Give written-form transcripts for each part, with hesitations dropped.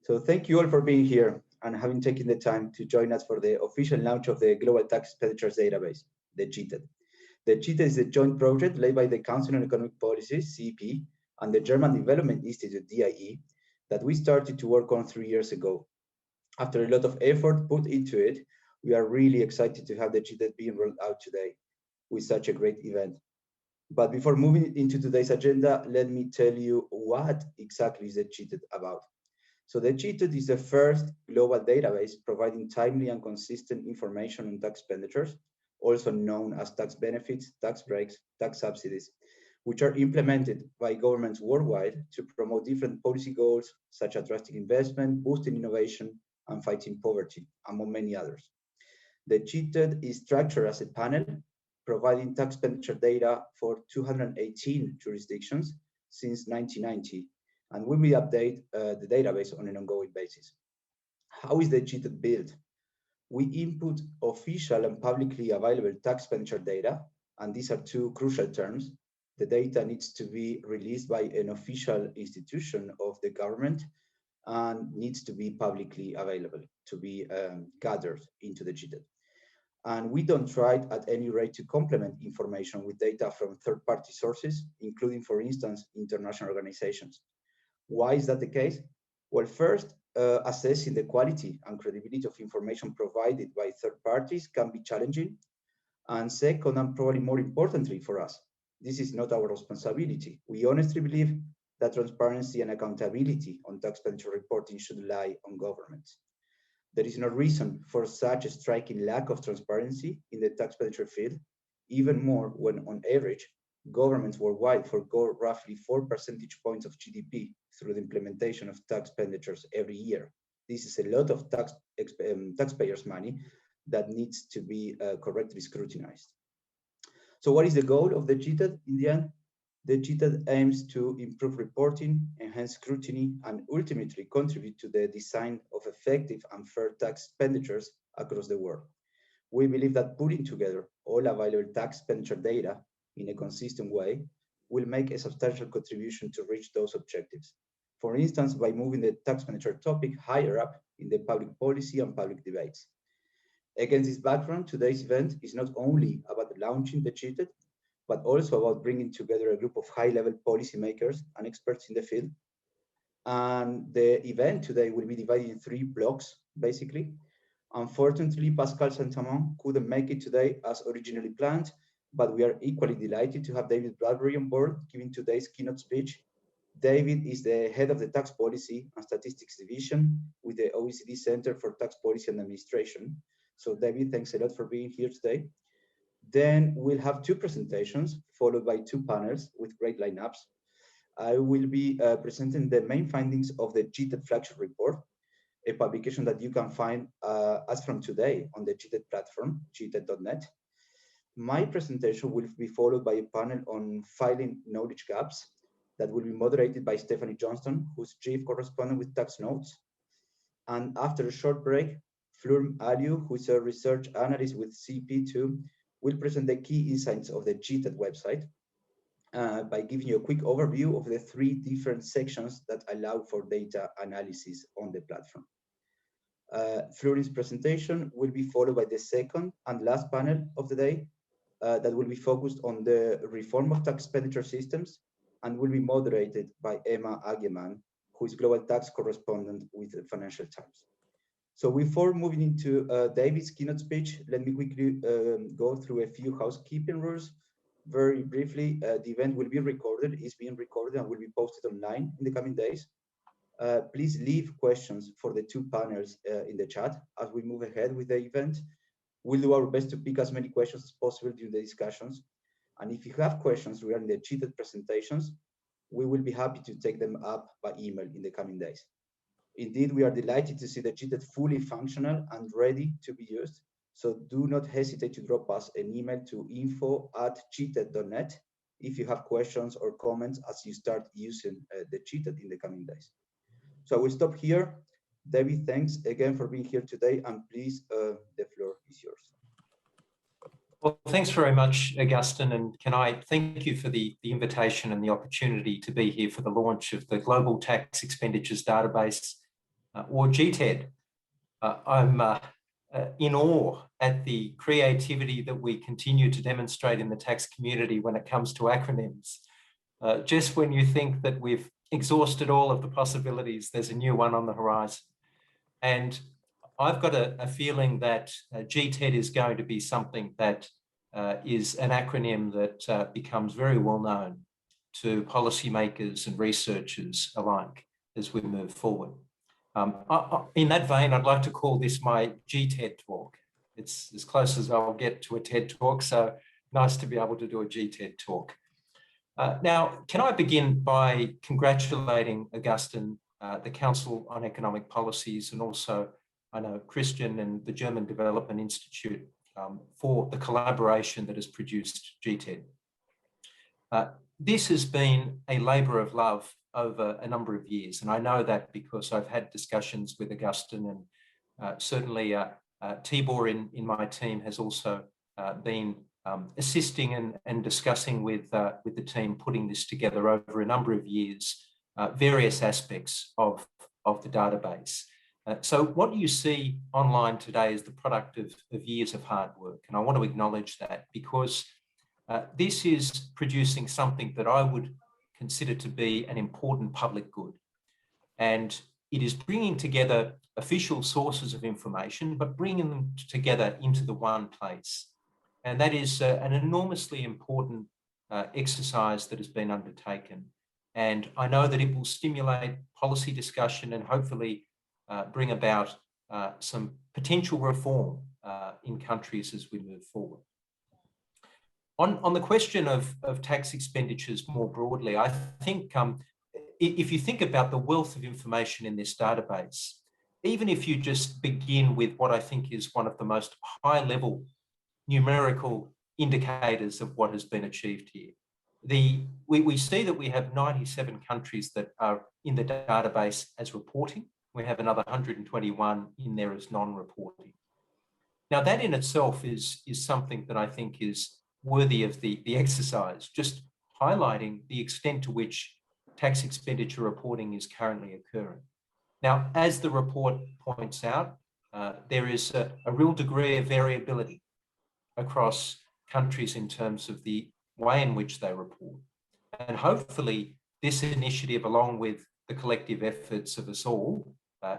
So thank you all for being here and having taken the time to join us for the official launch of the Global Tax Expenditures Database, the CIAT. The CIAT is a joint project led by the Council on Economic Policy, CEP, and the German Development Institute, DIE, that we started to work on 3 years ago. After a lot of effort put into it, we are really excited to have the CIAT being rolled out today with such a great event. But before moving into today's agenda, let me tell you what exactly is the CIAT about. So the CIAT is the first global database providing timely and consistent information on tax expenditures, also known as tax benefits, tax breaks, tax subsidies, which are implemented by governments worldwide to promote different policy goals, such as attracting investment, boosting innovation, and fighting poverty, among many others. The CIAT is structured as a panel providing tax expenditure data for 218 jurisdictions since 1990, and we will update the database on an ongoing basis. How is the CIAT built? We input official and publicly available tax expenditure data, and these are two crucial terms. The data needs to be released by an official institution of the government and needs to be publicly available to be gathered into the CIAT. And we don't try at any rate to complement information with data from third-party sources, including, for instance, international organizations. Why is that the case? Well, first, assessing the quality and credibility of information provided by third parties can be challenging. And second, and probably more importantly for us, this is not our responsibility. We honestly believe that transparency and accountability on tax expenditure reporting should lie on governments. There is no reason for such a striking lack of transparency in the tax expenditure field, even more when, on average, governments worldwide forgo roughly 4 percentage points of GDP through the implementation of tax expenditures every year. This is a lot of taxpayers' money that needs to be correctly scrutinized. So what is the goal of the CIAT in the end? The CIAT aims to improve reporting, enhance scrutiny, and ultimately contribute to the design of effective and fair tax expenditures across the world. We believe that putting together all available tax expenditure data in a consistent way will make a substantial contribution to reach those objectives. For instance, by moving the tax expenditure topic higher up in the public policy and public debates. Against this background, today's event is not only about launching the CIAT, but also about bringing together a group of high-level policymakers and experts in the field. And the event today will be divided in 3 blocks, basically. Unfortunately, Pascal Saint-Amand couldn't make it today as originally planned, but we are equally delighted to have David Bradbury on board, giving today's keynote speech. David is the head of the Tax Policy and Statistics Division with the OECD Center for Tax Policy and Administration. So David, thanks a lot for being here today. Then we'll have 2 presentations, followed by 2 panels with great lineups. I will be presenting the main findings of the CIAT flagship report, a publication that you can find as from today on the CIAT platform, ciatat.net. My presentation will be followed by a panel on filing knowledge gaps that will be moderated by Stephanie Johnston, who's chief correspondent with Tax Notes. And after a short break, Fleur Aliou, who is a research analyst with CP2, will present the key insights of the CIAT website by giving you a quick overview of the 3 different sections that allow for data analysis on the platform. Fleur's presentation will be followed by the second and last panel of the day that will be focused on the reform of tax expenditure systems and will be moderated by Emma Agyemang, who is global tax correspondent with the Financial Times. So before moving into David's keynote speech, let me quickly go through a few housekeeping rules. Very briefly, the event will be recorded, is being recorded and will be posted online in the coming days. Please leave questions for the 2 panels in the chat as we move ahead with the event. We'll do our best to pick as many questions as possible during the discussions. And if you have questions regarding the CIAT presentations, we will be happy to take them up by email in the coming days. Indeed, we are delighted to see the CIAT fully functional and ready to be used. So do not hesitate to drop us an email to info@ciatat.net if you have questions or comments as you start using the CIAT in the coming days. So I will stop here. David, thanks again for being here today, and please, the floor is yours. Well, thanks very much, Augustin, and can I thank you for the invitation and the opportunity to be here for the launch of the Global Tax Expenditures Database. or GTED. I'm in awe at the creativity that we continue to demonstrate in the tax community when it comes to acronyms. Just when you think that we've exhausted all of the possibilities, there's a new one on the horizon. And I've got a feeling that GTED is going to be something that is an acronym that becomes very well known to policymakers and researchers alike as we move forward. In that vein, I'd like to call this my GTED talk. It's as close as I'll get to a TED talk, so nice to be able to do a GTED talk. Now, can I begin by congratulating Augustin, the Council on Economic Policies, and also, I know, Christian and the German Development Institute for the collaboration that has produced GTED. This has been a labour of love over a number of years, and I know that because I've had discussions with Augustin, and certainly Tibor in my team has also been assisting and discussing with the team, putting this together over a number of years, various aspects of the database. So what you see online today is the product of years of hard work, and I want to acknowledge that because this is producing something that I would consider to be an important public good. And it is bringing together official sources of information, but bringing them together into the one place. And that is an enormously important exercise that has been undertaken. And I know that it will stimulate policy discussion and hopefully bring about some potential reform in countries as we move forward. On the question of tax expenditures more broadly, I think if you think about the wealth of information in this database, even if you just begin with what I think is one of the most high-level numerical indicators of what has been achieved here, we see that we have 97 countries that are in the database as reporting. We have another 121 in there as non-reporting. Now, that in itself is something that I think is worthy of the exercise, just highlighting the extent to which tax expenditure reporting is currently occurring. Now, as the report points out, there is a real degree of variability across countries in terms of the way in which they report. And hopefully this initiative, along with the collective efforts of us all,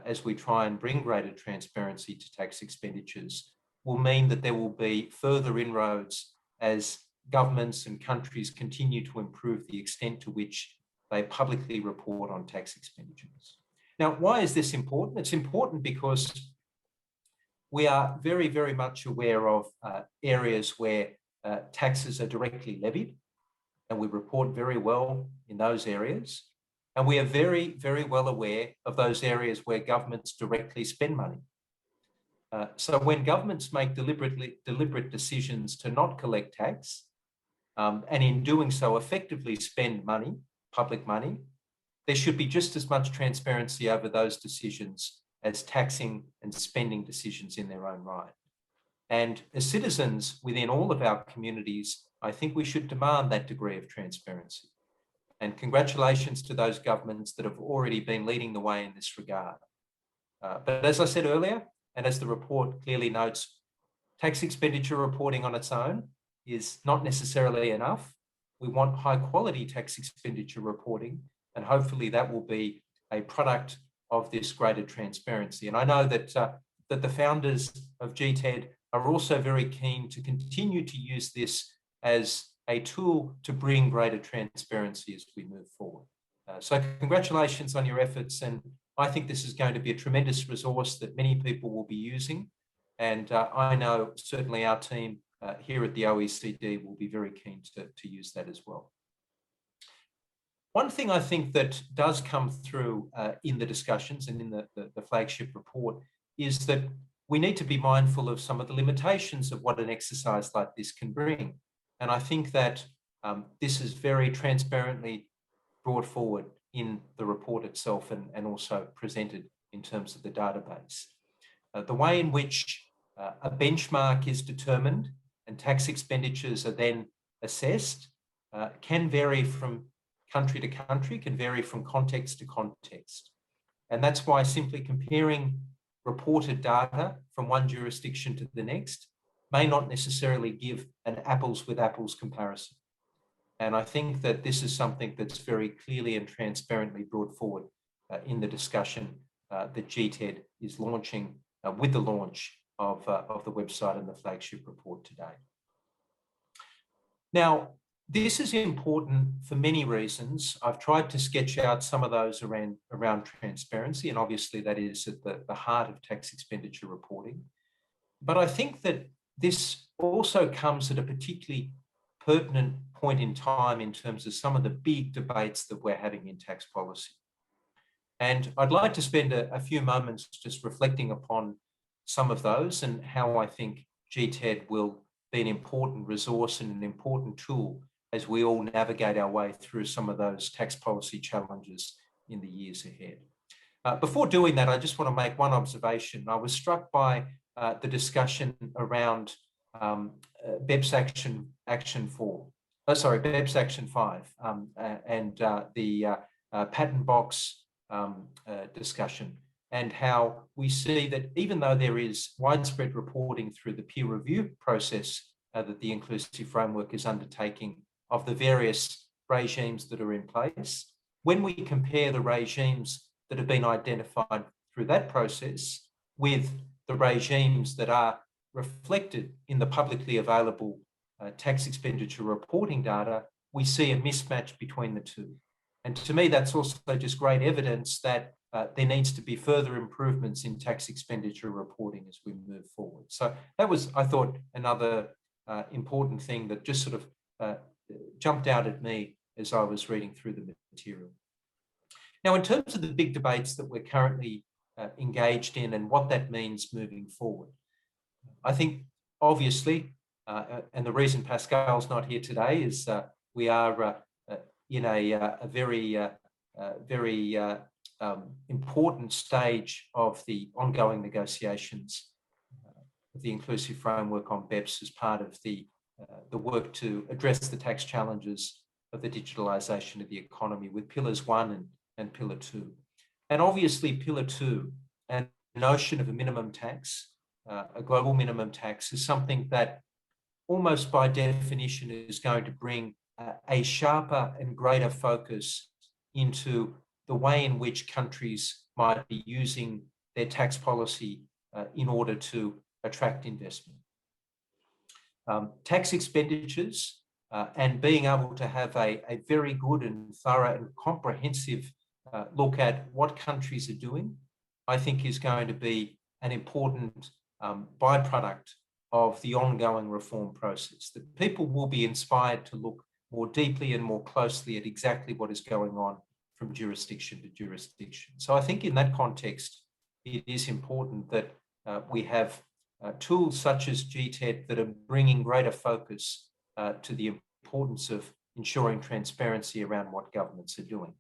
as we try and bring greater transparency to tax expenditures, will mean that there will be further inroads as governments and countries continue to improve the extent to which they publicly report on tax expenditures. Now, why is this important? It's important because we are very, very much aware of areas where taxes are directly levied, and we report very well in those areas. And we are very, very well aware of those areas where governments directly spend money. So when governments make deliberate decisions to not collect tax, and in doing so effectively spend money, public money, there should be just as much transparency over those decisions as taxing and spending decisions in their own right. And as citizens within all of our communities, I think we should demand that degree of transparency. And congratulations to those governments that have already been leading the way in this regard. But as I said earlier, and as the report clearly notes, tax expenditure reporting on its own is not necessarily enough. We want high quality tax expenditure reporting, and hopefully that will be a product of this greater transparency. And I know that, that the founders of GTED are also very keen to continue to use this as a tool to bring greater transparency as we move forward. So congratulations on your efforts, and I think this is going to be a tremendous resource that many people will be using. And I know certainly our team here at the OECD will be very keen to use that as well. One thing I think that does come through in the discussions and in the flagship report is that we need to be mindful of some of the limitations of what an exercise like this can bring. And I think that this is very transparently brought forward in the report itself and also presented in terms of the database. The way in which a benchmark is determined and tax expenditures are then assessed can vary from country to country, can vary from context to context. And that's why simply comparing reported data from one jurisdiction to the next may not necessarily give an apples with apples comparison. And I think that this is something that's very clearly and transparently brought forward in the discussion that GTED is launching with the launch of the website and the flagship report today. Now, this is important for many reasons. I've tried to sketch out some of those around transparency, and obviously that is at the heart of tax expenditure reporting. But I think that this also comes at a particularly pertinent point in time in terms of some of the big debates that we're having in tax policy. And I'd like to spend a few moments just reflecting upon some of those and how I think GTED will be an important resource and an important tool as we all navigate our way through some of those tax policy challenges in the years ahead. Before doing that, I just want to make one observation. I was struck by the discussion around BEPS Action 5 and the patent box discussion, and how we see that even though there is widespread reporting through the peer review process that the inclusive framework is undertaking of the various regimes that are in place, when we compare the regimes that have been identified through that process with the regimes that are reflected in the publicly available tax expenditure reporting data, we see a mismatch between the two. And to me, that's also just great evidence that there needs to be further improvements in tax expenditure reporting as we move forward. So that was, I thought, another important thing that just sort of jumped out at me as I was reading through the material. Now, in terms of the big debates that we're currently engaged in and what that means moving forward, I think obviously, and the reason Pascal's not here today is we are in a very important stage of the ongoing negotiations of the inclusive framework on BEPS as part of the work to address the tax challenges of the digitalisation of the economy with Pillars 1 and Pillar 2. And obviously Pillar 2 and the notion of a minimum tax, a global minimum tax, is something that almost by definition is going to bring a sharper and greater focus into the way in which countries might be using their tax policy in order to attract investment. Tax expenditures and being able to have a very good and thorough and comprehensive look at what countries are doing, I think is going to be an important byproduct of the ongoing reform process, that people will be inspired to look more deeply and more closely at exactly what is going on from jurisdiction to jurisdiction. So I think in that context, it is important that we have tools such as GTED that are bringing greater focus to the importance of ensuring transparency around what governments are doing.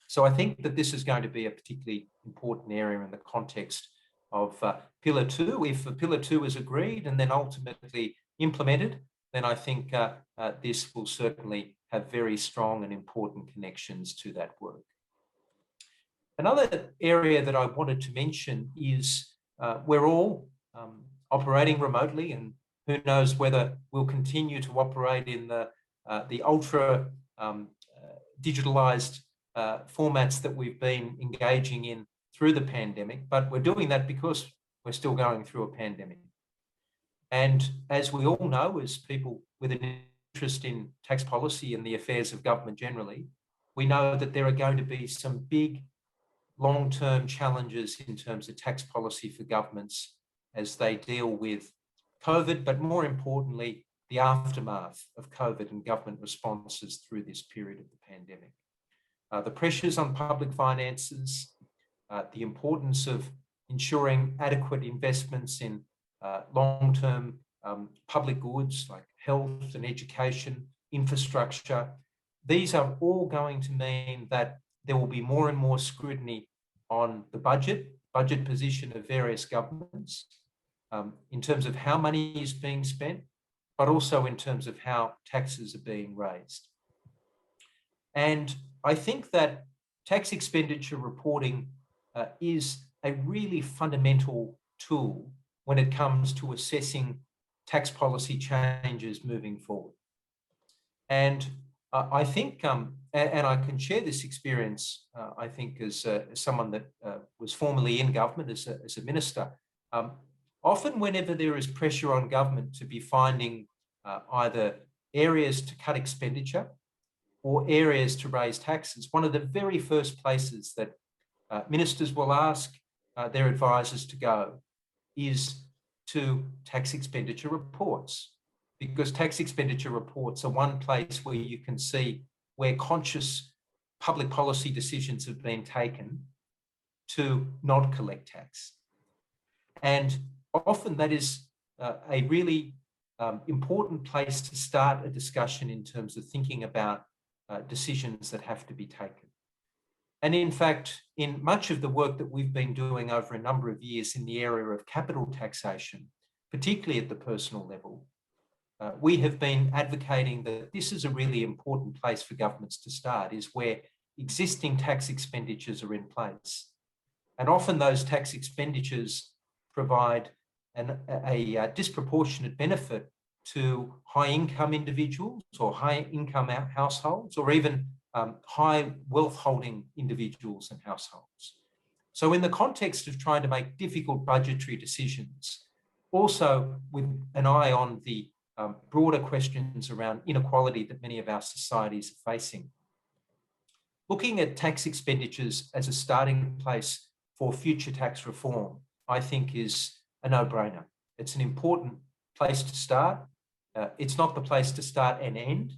So I think that this is going to be a particularly important area in the context of Pillar 2. If Pillar 2 is agreed and then ultimately implemented, then I think this will certainly have very strong and important connections to that work. Another area that I wanted to mention is we're all operating remotely, and who knows whether we'll continue to operate in the ultra digitalized formats that we've been engaging in through the pandemic, but we're doing that because we're still going through a pandemic. And as we all know, as people with an interest in tax policy and the affairs of government generally, we know that there are going to be some big long-term challenges in terms of tax policy for governments as they deal with COVID, but more importantly, the aftermath of COVID and government responses through this period of the pandemic. The pressures on public finances, the importance of ensuring adequate investments in long-term public goods like health and education, infrastructure. These are all going to mean that there will be more and more scrutiny on the budget position of various governments in terms of how money is being spent, but also in terms of how taxes are being raised. And I think that tax expenditure reporting is a really fundamental tool when it comes to assessing tax policy changes moving forward. And I think, and I can share this experience, I think, as someone that was formerly in government as a minister. Often whenever there is pressure on government to be finding either areas to cut expenditure or areas to raise taxes, one of the very first places that ministers will ask their advisors to go is to tax expenditure reports, because tax expenditure reports are one place where you can see where conscious public policy decisions have been taken to not collect tax. And often that is a really important place to start a discussion in terms of thinking about decisions that have to be taken. And in fact, in much of the work that we've been doing over a number of years in the area of capital taxation, particularly at the personal level, we have been advocating that this is a really important place for governments to start, is where existing tax expenditures are in place. And often those tax expenditures provide a disproportionate benefit to high-income individuals or high-income households, or even high wealth-holding individuals and households. So in the context of trying to make difficult budgetary decisions, also with an eye on the broader questions around inequality that many of our societies are facing, looking at tax expenditures as a starting place for future tax reform, I think, is a no-brainer. It's an important place to start. It's not the place to start and end,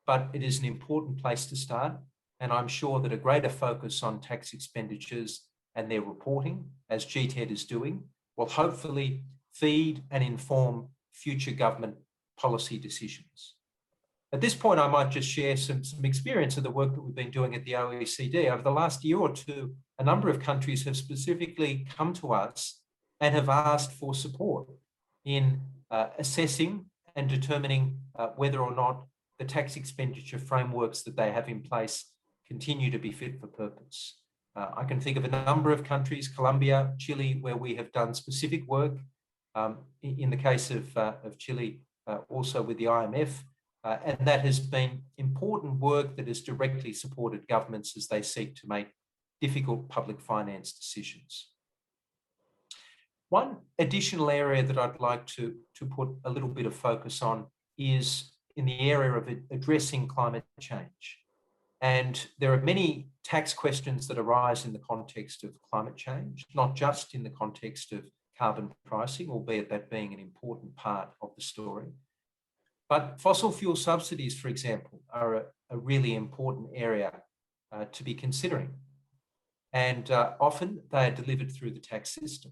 but it is an important place to start. And I'm sure that a greater focus on tax expenditures and their reporting, as GTED is doing, will hopefully feed and inform future government policy decisions. At this point, I might just share some experience of the work that we've been doing at the OECD. Over the last year or two, a number of countries have specifically come to us and have asked for support in assessing and determining whether or not the tax expenditure frameworks that they have in place continue to be fit for purpose. I can think of a number of countries, Colombia, Chile, where we have done specific work. In the case of Chile, also with the IMF, and that has been important work that has directly supported governments as they seek to make difficult public finance decisions. One additional area that I'd like to put a little bit of focus on is in the area of addressing climate change. And there are many tax questions that arise in the context of climate change, not just in the context of carbon pricing, albeit that being an important part of the story. But fossil fuel subsidies, for example, are a really important area to be considering. And often they are delivered through the tax system.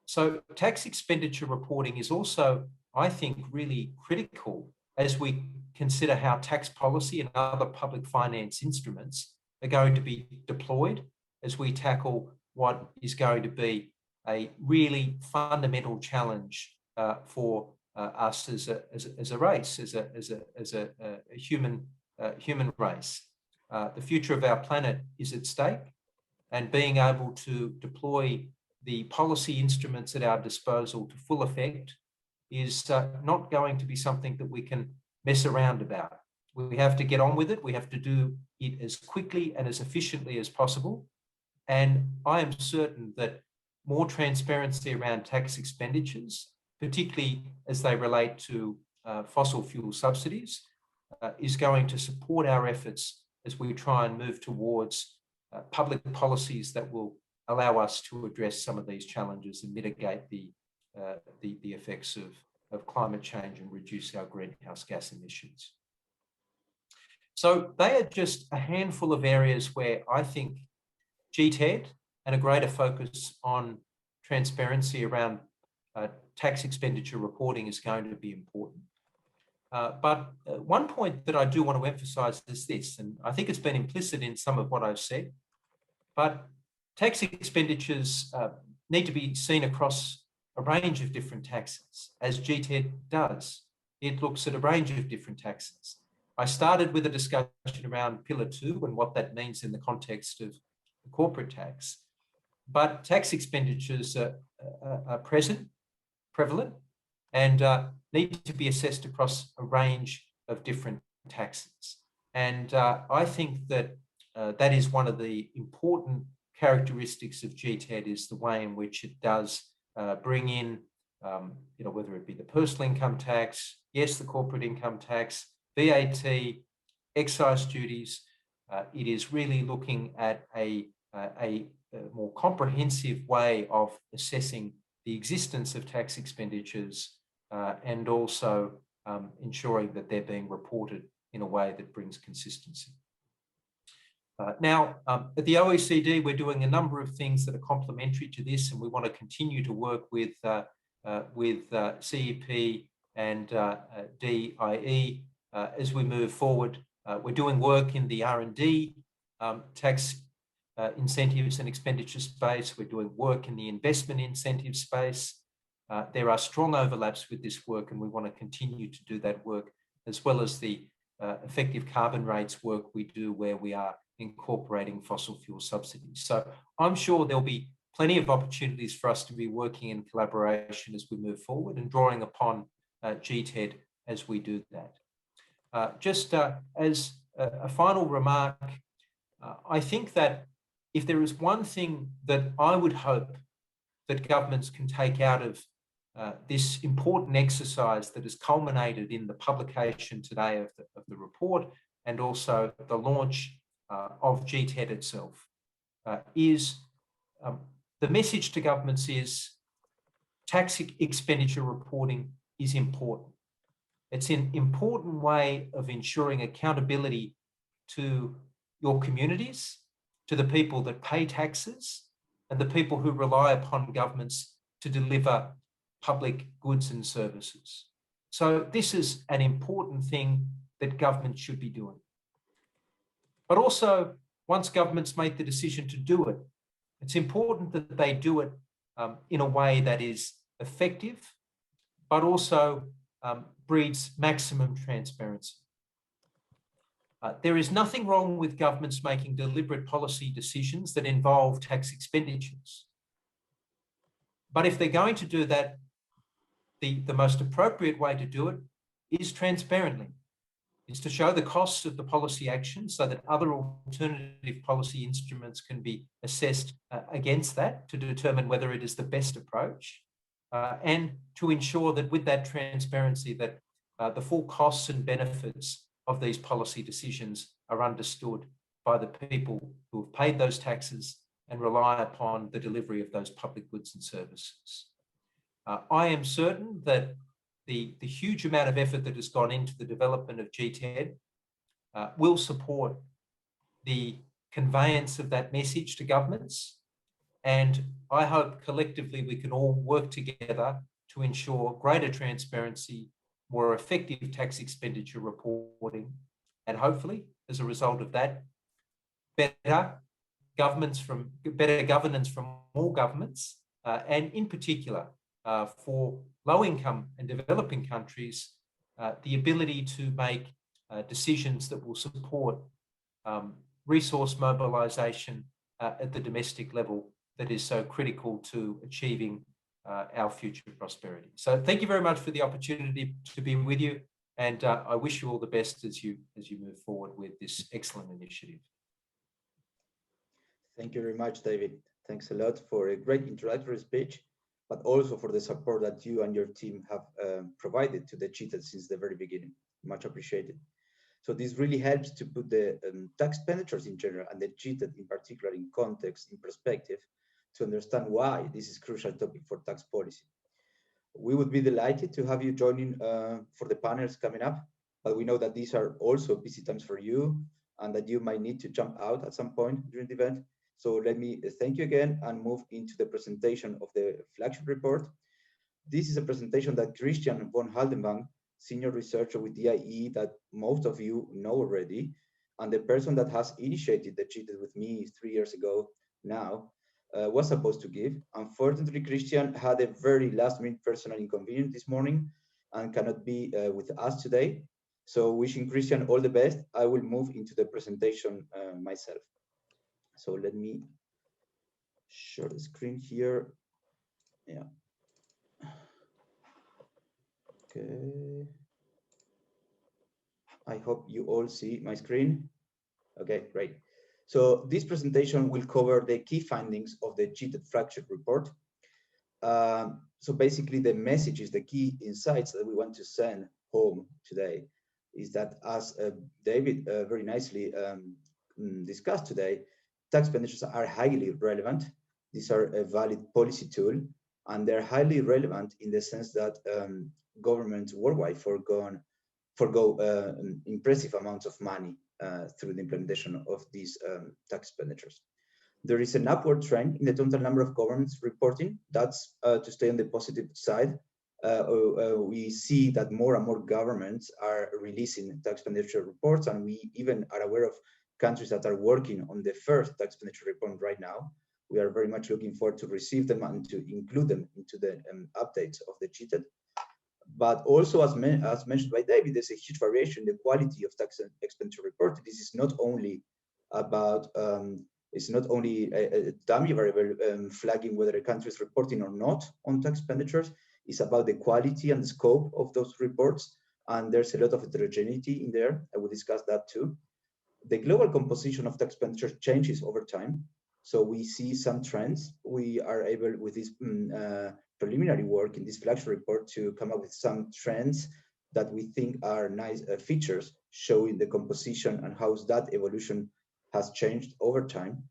So tax expenditure reporting is also, I think, really critical as we consider how tax policy and other public finance instruments are going to be deployed as we tackle what is going to be a really fundamental challenge for us as a race, as a human race. The future of our planet is at stake, and being able to deploy the policy instruments at our disposal to full effect is not going to be something that we can mess around about. We have to get on with it. We have to do it as quickly and as efficiently as possible. And I am certain that more transparency around tax expenditures, particularly as they relate to fossil fuel subsidies, is going to support our efforts as we try and move towards public policies that will allow us to address some of these challenges and mitigate the effects of climate change and reduce our greenhouse gas emissions. So they are just a handful of areas where I think GTED and a greater focus on transparency around tax expenditure reporting is going to be important. But one point that I do want to emphasize is this, and I think it's been implicit in some of what I've said, but tax expenditures need to be seen across a range of different taxes, as GTED does. It looks at a range of different taxes. I started with a discussion around Pillar 2 and what that means in the context of the corporate tax. but tax expenditures are prevalent, and need to be assessed across a range of different taxes. And I think that that is one of the important characteristics of GTAD, is the way in which it does bring in, whether it be the personal income tax, yes, the corporate income tax, VAT, excise duties. It is really looking at a more comprehensive way of assessing the existence of tax expenditures and also ensuring that they're being reported in a way that brings consistency. Now, at the OECD, we're doing a number of things that are complementary to this, and we want to continue to work with CEP and DIE as we move forward. We're doing work in the R&D tax incentives and expenditure space. We're doing work in the investment incentive space. There are strong overlaps with this work, and we want to continue to do that work, as well as the effective carbon rates work we do, where we are incorporating fossil fuel subsidies. So I'm sure there'll be plenty of opportunities for us to be working in collaboration as we move forward and drawing upon GTAD as we do that. Just as a final remark, I think that if there is one thing that I would hope that governments can take out of this important exercise that has culminated in the publication today of the report, and also the launch of GTAD itself, is the message to governments is tax expenditure reporting is important. It's an important way of ensuring accountability to your communities, to the people that pay taxes, and the people who rely upon governments to deliver public goods and services. So this is an important thing that governments should be doing. But also, once governments make the decision to do it, it's important that they do it in a way that is effective, but also breeds maximum transparency. There is nothing wrong with governments making deliberate policy decisions that involve tax expenditures. But if they're going to do that, the most appropriate way to do it is transparently, is to show the costs of the policy action so that other alternative policy instruments can be assessed against that to determine whether it is the best approach, and to ensure that with that transparency that the full costs and benefits of these policy decisions are understood by the people who have paid those taxes and rely upon the delivery of those public goods and services. I am certain that the huge amount of effort that has gone into the development of GTAD will support the conveyance of that message to governments. And I hope collectively we can all work together to ensure greater transparency, more effective tax expenditure reporting, and hopefully, as a result of that, better governance from all governments, and in particular, for low-income and developing countries, the ability to make decisions that will support resource mobilisation at the domestic level that is so critical to achieving our future prosperity. So thank you very much for the opportunity to be with you, and I wish you all the best as you move forward with this excellent initiative. Thank you very much, David. Thanks a lot for a great introductory speech, but also for the support that you and your team have provided to the GTAD since the very beginning. Much appreciated. So this really helps to put the tax expenditures in general and the GTAD in particular in context, in perspective, to understand why this is a crucial topic for tax policy. We would be delighted to have you joining for the panels coming up, but we know that these are also busy times for you and that you might need to jump out at some point during the event. So let me thank you again and move into the presentation of the flagship report. This is a presentation that Christian von Haldenwang, senior researcher with DIE that most of you know already, and the person that has initiated the GTAD with me 3 years ago now, was supposed to give. Unfortunately, Christian had a very last-minute personal inconvenience this morning and cannot be with us today. So wishing Christian all the best, I will move into the presentation myself. So let me share the screen here. Yeah. Okay. I hope you all see my screen. Okay, great. So this presentation will cover the key findings of the cheated flagship report. So basically the messages, the key insights that we want to send home today is that, as David very nicely discussed today, tax expenditures are highly relevant. These are a valid policy tool, and they're highly relevant in the sense that governments worldwide forgo impressive amounts of money through the implementation of these tax expenditures. There is an upward trend in the total number of governments reporting. That's to stay on the positive side. We see that more and more governments are releasing tax expenditure reports, and we even are aware of countries that are working on the first tax expenditure report right now. We are very much looking forward to receive them and to include them into the updates of the cheated. But also, as mentioned by David, there's a huge variation in the quality of tax expenditure report. This is not only about it's not only a dummy variable flagging whether a country is reporting or not on tax expenditures. It's about the quality and the scope of those reports, and there's a lot of heterogeneity in there. I will discuss that too. The global composition of tax expenditure changes over time, so we see some trends. We are able, with this preliminary work in this flagship report, to come up with some trends that we think are nice features showing the composition and how that evolution has changed over time.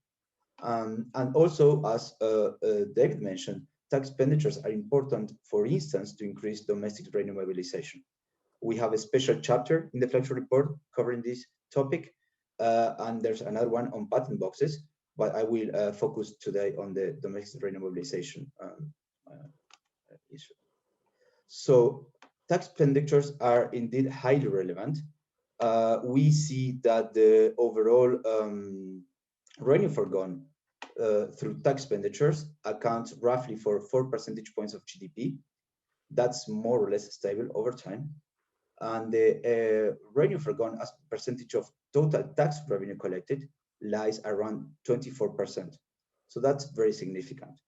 And also, as David mentioned, tax expenditures are important, for instance, to increase domestic revenue mobilization. We have a special chapter in the flagship report covering this topic, and there's another one on patent boxes, but I will focus today on the domestic revenue mobilization issue. So tax expenditures are indeed highly relevant. We see that the overall revenue forgone through tax expenditures accounts roughly for 4 percentage points of GDP. That's more or less stable over time. And the revenue forgone as percentage of total tax revenue collected lies around 24%. So that's very significant.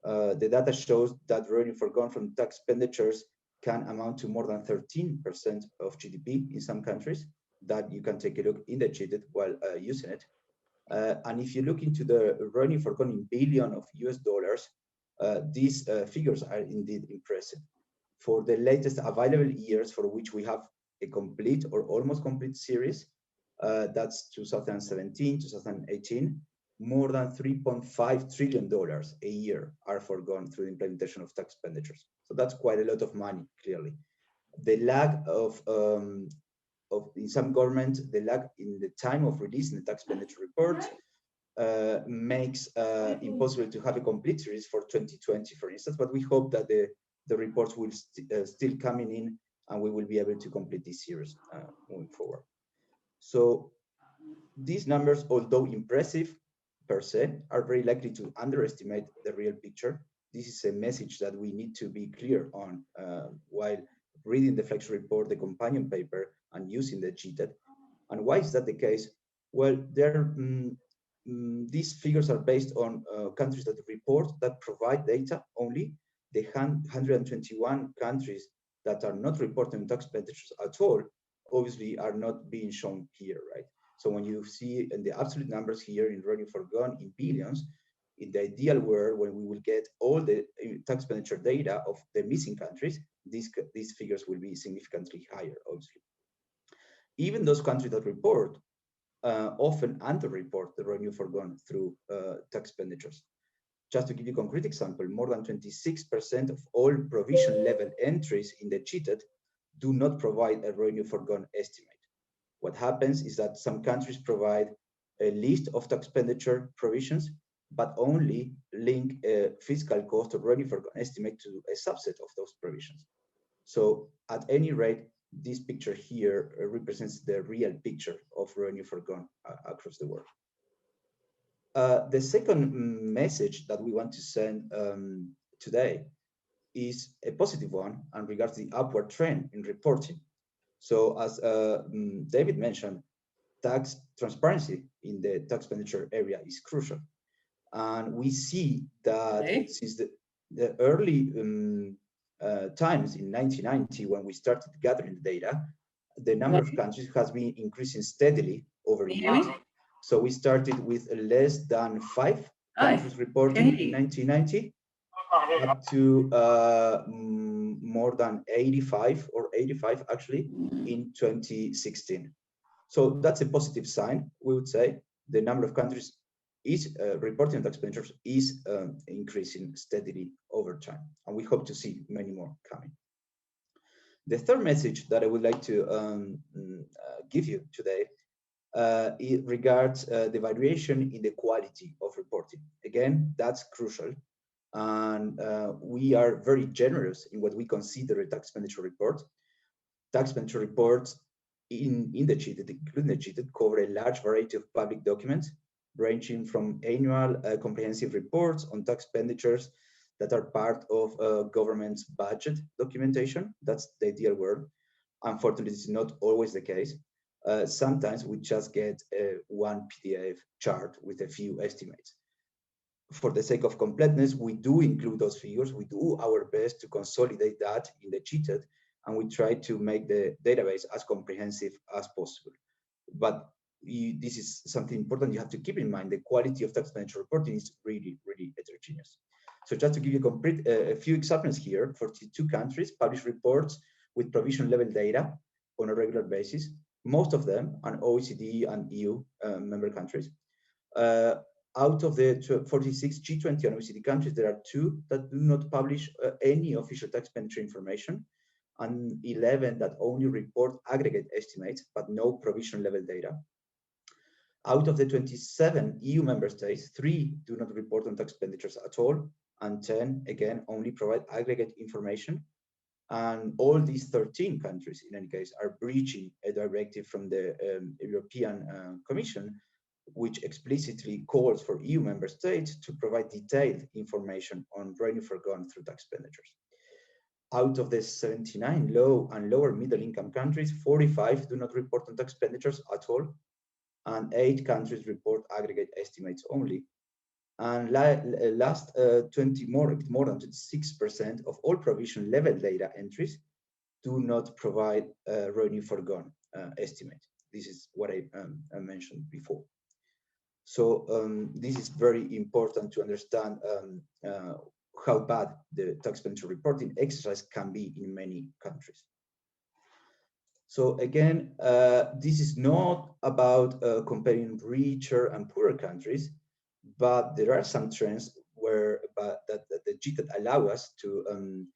The data shows that revenue forgone from tax expenditures can amount to more than 13% of GDP in some countries. That you can take a look in the cheated while using it. And if you look into the revenue forgone in billion of US dollars, these figures are indeed impressive. For the latest available years for which we have a complete or almost complete series, that's 2017, 2018, more than $3.5 trillion a year are forgone through the implementation of tax expenditures. So that's quite a lot of money, clearly. The lag of in some governments, the lag in the time of releasing the tax expenditure report makes impossible to have a complete series for 2020, for instance, but we hope that the reports will still coming in, and we will be able to complete this series moving forward. So these numbers, although impressive per se, are very likely to underestimate the real picture. This is a message that we need to be clear on while reading the flagship report, the companion paper, and using the cheated. And why is that the case? Well, these figures are based on countries that report, that provide data only. The 121 countries that are not reporting tax expenditures at all, obviously are not being shown here, right? So when you see in the absolute numbers here in revenue forgone in billions, in the ideal world, when we will get all the tax expenditure data of the missing countries, these figures will be significantly higher, obviously. Even those countries that report often underreport the revenue forgone through tax expenditures. Just to give you a concrete example, more than 26% of all provision level entries in the cheated do not provide a revenue forgone estimate. What happens is that some countries provide a list of tax expenditure provisions, but only link a fiscal cost or revenue forgone estimate to a subset of those provisions. So at any rate, this picture here represents the real picture of revenue forgone across the world. The second message that we want to send today is a positive one and regards the upward trend in reporting. So as David mentioned, tax transparency in the tax expenditure area is crucial. And we see that since the early times in 1990, when we started gathering the data, the number of countries has been increasing steadily over years. So we started with less than 5 countries reporting in 1990, up to more than 85 or 85 actually in 2016. So that's a positive sign, we would say. The number of countries is reporting on expenditures is increasing steadily over time, and we hope to see many more coming. The third message that I would like to give you today it regards the variation in the quality of reporting. Again, that's crucial. And we are very generous in what we consider a tax expenditure report. Tax expenditure reports in the CIAT, including the CIAT, cover a large variety of public documents, ranging from annual comprehensive reports on tax expenditures that are part of government's budget documentation. That's the ideal word. Unfortunately, it's not always the case. Sometimes we just get one PDF chart with a few estimates. For the sake of completeness, we do include those figures. We do our best to consolidate that in the CIAT, and we try to make the database as comprehensive as possible. But this is something important you have to keep in mind. The quality of tax expenditure reporting is really, really heterogeneous. So just to give you a few examples here, 42 countries publish reports with provision level data on a regular basis. Most of them are OECD and EU member countries. Out of the 46 G20 and OECD countries, there are 2 that do not publish any official tax expenditure information, and 11 that only report aggregate estimates, but no provision level data. Out of the 27 EU member states, 3 do not report on tax expenditures at all, and 10, again, only provide aggregate information. And all these 13 countries, in any case, are breaching a directive from the European Commission, which explicitly calls for EU member states to provide detailed information on revenue forgone through tax expenditures. Out of the 79 low and lower middle income countries, 45 do not report on tax expenditures at all, and 8 countries report aggregate estimates only. And last more than 26% of all provision level data entries do not provide revenue forgone estimate. This is what I mentioned before. So this is very important to understand how bad the tax expenditure reporting exercise can be in many countries. So again, this is not about comparing richer and poorer countries, but there are some trends where that the CIAT allow us to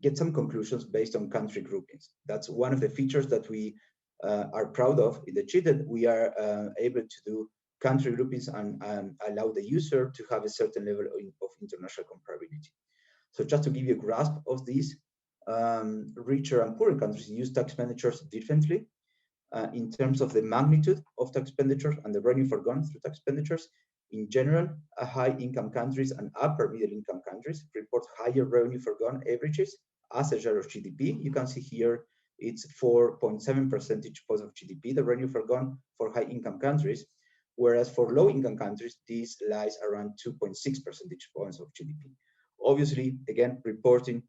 get some conclusions based on country groupings. That's one of the features that we are proud of in the CIAT. We are able to do country groupings and allow the user to have a certain level of international comparability. So just to give you a grasp of this, richer and poorer countries use tax expenditures differently. In terms of the magnitude of tax expenditures and the revenue forgone through tax expenditures, in general, high-income countries and upper middle-income countries report higher revenue forgone averages as a share of GDP. You can see here it's 4.7 percentage points of GDP, the revenue forgone for high-income countries, whereas for low-income countries, this lies around 2.6 percentage points of GDP. Obviously, again, reporting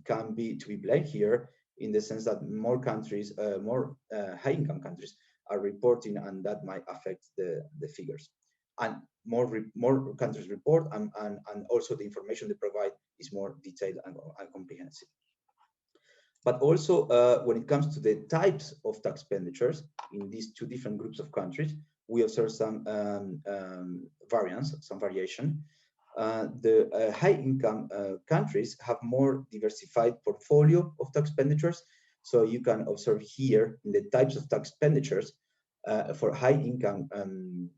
can be to be blamed here, in the sense that more countries, more high-income countries are reporting, and that might affect the figures. And more countries report, and also the information they provide is more detailed and comprehensive. But also, when it comes to the types of tax expenditures in these 2 different groups of countries, we observe some variance, some variation. The high-income countries have more diversified portfolio of tax expenditures. So you can observe here in the types of tax expenditures for high-income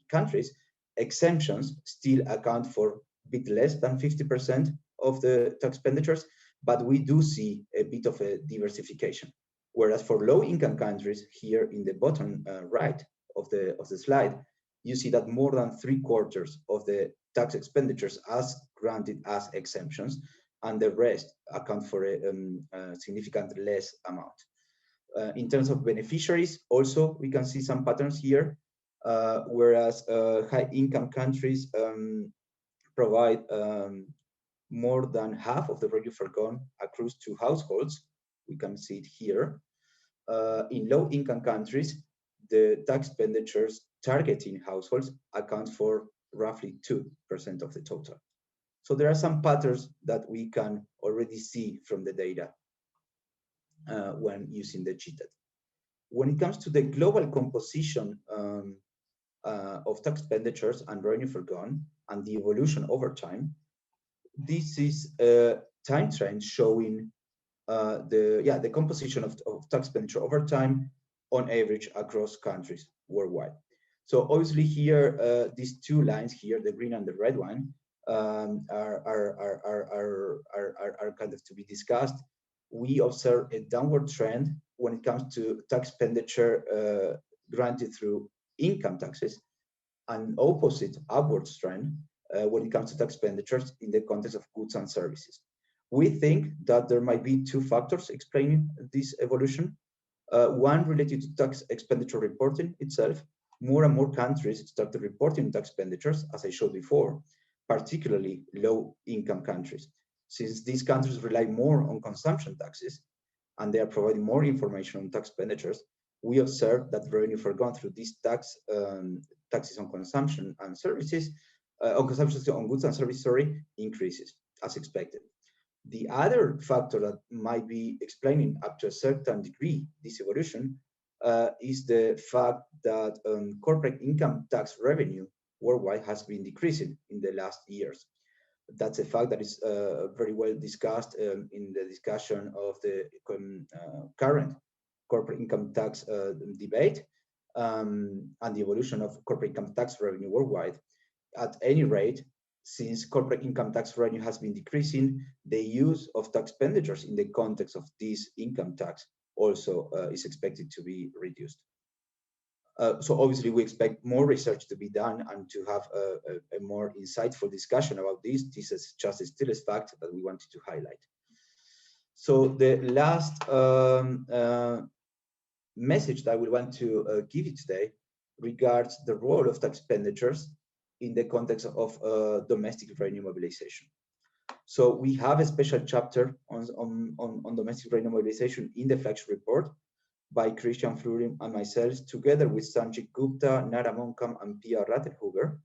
countries, exemptions still account for a bit less than 50% of the tax expenditures, but we do see a bit of a diversification. Whereas for low-income countries, here in the bottom right of the slide, you see that more than 3/4 of the tax expenditures as granted as exemptions, and the rest account for a significantly less amount. In terms of beneficiaries, also we can see some patterns here. whereas high income countries provide more than half of the revenue forgone accrues to households. We can see it here. In low income countries, the tax expenditures targeting households account for roughly 2% of the total. So there are some patterns that we can already see from the data when using the GTED. When it comes to the global composition of tax expenditures and revenue forgone and the evolution over time, this is a time trend showing the composition of tax expenditure over time on average across countries worldwide. So obviously here, these two lines here, the green and the red one, are kind of to be discussed. We observe a downward trend when it comes to tax expenditure granted through income taxes, an opposite upward trend when it comes to tax expenditures in the context of goods and services. We think that there might be two factors explaining this evolution. One related to tax expenditure reporting itself. More and more countries started reporting tax expenditures, as I showed before, particularly low-income countries. Since these countries rely more on consumption taxes, and they are providing more information on tax expenditures, we observe that revenue forgone through these taxes on consumption and services, on goods and services, increases as expected. The other factor that might be explaining up to a certain degree this evolution is the fact that corporate income tax revenue worldwide has been decreasing in the last years. That's a fact that is very well discussed in the discussion of the current corporate income tax debate and the evolution of corporate income tax revenue worldwide. At any rate, since corporate income tax revenue has been decreasing, the use of tax expenditures in the context of this income tax also is expected to be reduced. So obviously we expect more research to be done and to have a more insightful discussion about this. This is just a still fact that we wanted to highlight. So the last message that we want to give you today regards the role of tax expenditures in the context of domestic revenue mobilization. So we have a special chapter on domestic revenue mobilization in the flagship report by Christian Flurin and myself, together with Sanjit Gupta, Nara Monkam, and Pia Rattenhuber,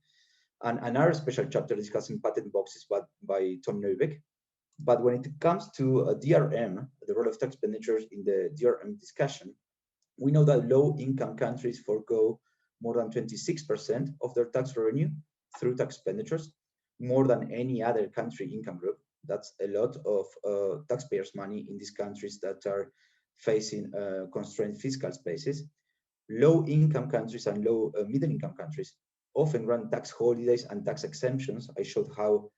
and another special chapter discussing patent boxes by Tom Neubeck. But when it comes to DRM, the role of tax expenditures in the DRM discussion, we know that low-income countries forego more than 26% of their tax revenue through tax expenditures, more than any other country income group. That's a lot of taxpayers' money in these countries that are facing constrained fiscal spaces. Low-income countries and low middle-income countries often grant tax holidays and tax exemptions. I showed how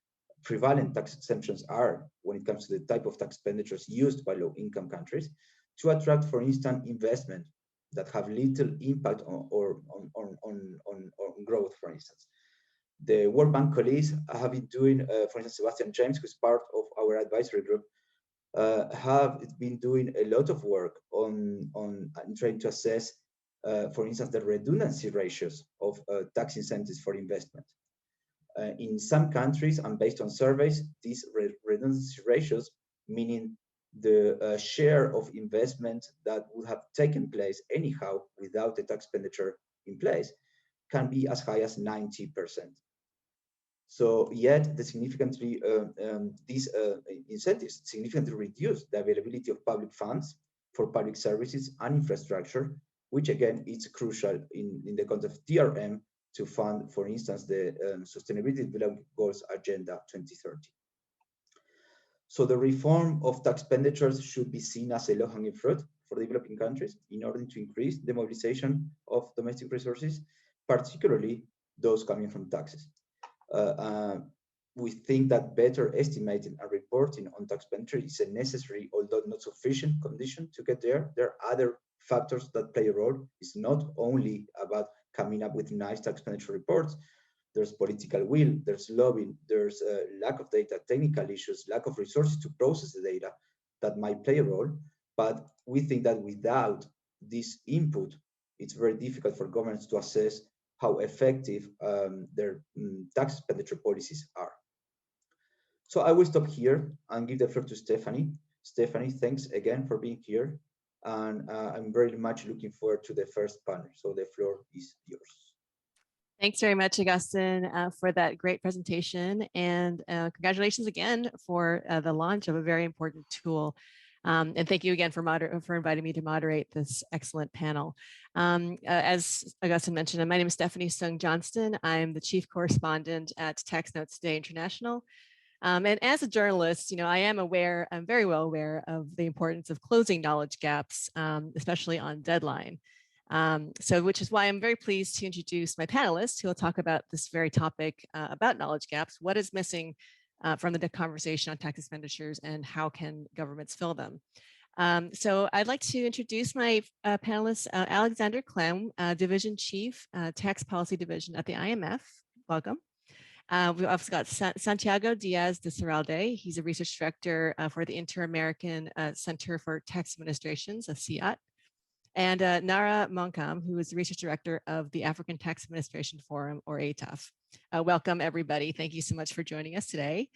prevalent tax exemptions are when it comes to the type of tax expenditures used by low-income countries to attract, for instance, investment that have little impact on growth, for instance. The World Bank colleagues have been doing, for instance, Sebastian James, who's part of our advisory group, have been doing a lot of work on trying to assess, for instance, the redundancy ratios of tax incentives for investment. In some countries, and based on surveys, these redundancy ratios, meaning the share of investment that would have taken place anyhow without the tax expenditure in place, can be as high as 90%. So yet, these incentives significantly reduce the availability of public funds for public services and infrastructure, which again is crucial in the context of DRM to fund, for instance, the Sustainability Development Goals Agenda 2030. So the reform of tax expenditures should be seen as a low-hanging fruit for developing countries in order to increase the mobilization of domestic resources, particularly those coming from taxes. We think that better estimating and reporting on tax expenditure is a necessary, although not sufficient, condition to get there. There are other factors that play a role. It's not only about coming up with nice tax expenditure reports. There's political will, there's lobbying, there's a lack of data, technical issues, lack of resources to process the data that might play a role. But we think that without this input, it's very difficult for governments to assess how effective their tax expenditure policies are. So I will stop here and give the floor to Stephanie. Stephanie, thanks again for being here. And I'm very much looking forward to the first panel. So the floor is yours. Thanks very much, Augustine, for that great presentation. And congratulations again for the launch of a very important tool. And thank you again for inviting me to moderate this excellent panel. As Augustine mentioned, my name is Stephanie Sung Johnston. I'm the chief correspondent at Tax Notes Today International. And as a journalist, I am aware, I'm very well aware of the importance of closing knowledge gaps, especially on deadline. Which is why I'm very pleased to introduce my panelists who will talk about this very topic about knowledge gaps. What is missing from the conversation on tax expenditures and how can governments fill them? So I'd like to introduce my panelists, Alexander Klemm, Division Chief, Tax Policy Division at the IMF. Welcome. We've also got Santiago Diaz de Sarralde. He's a research director for the Inter-American Center for Tax Administrations, a CIAT. And Nara Monkam, who is the research director of the African Tax Administration Forum, or ATAF. Welcome, everybody. Thank you so much for joining us today.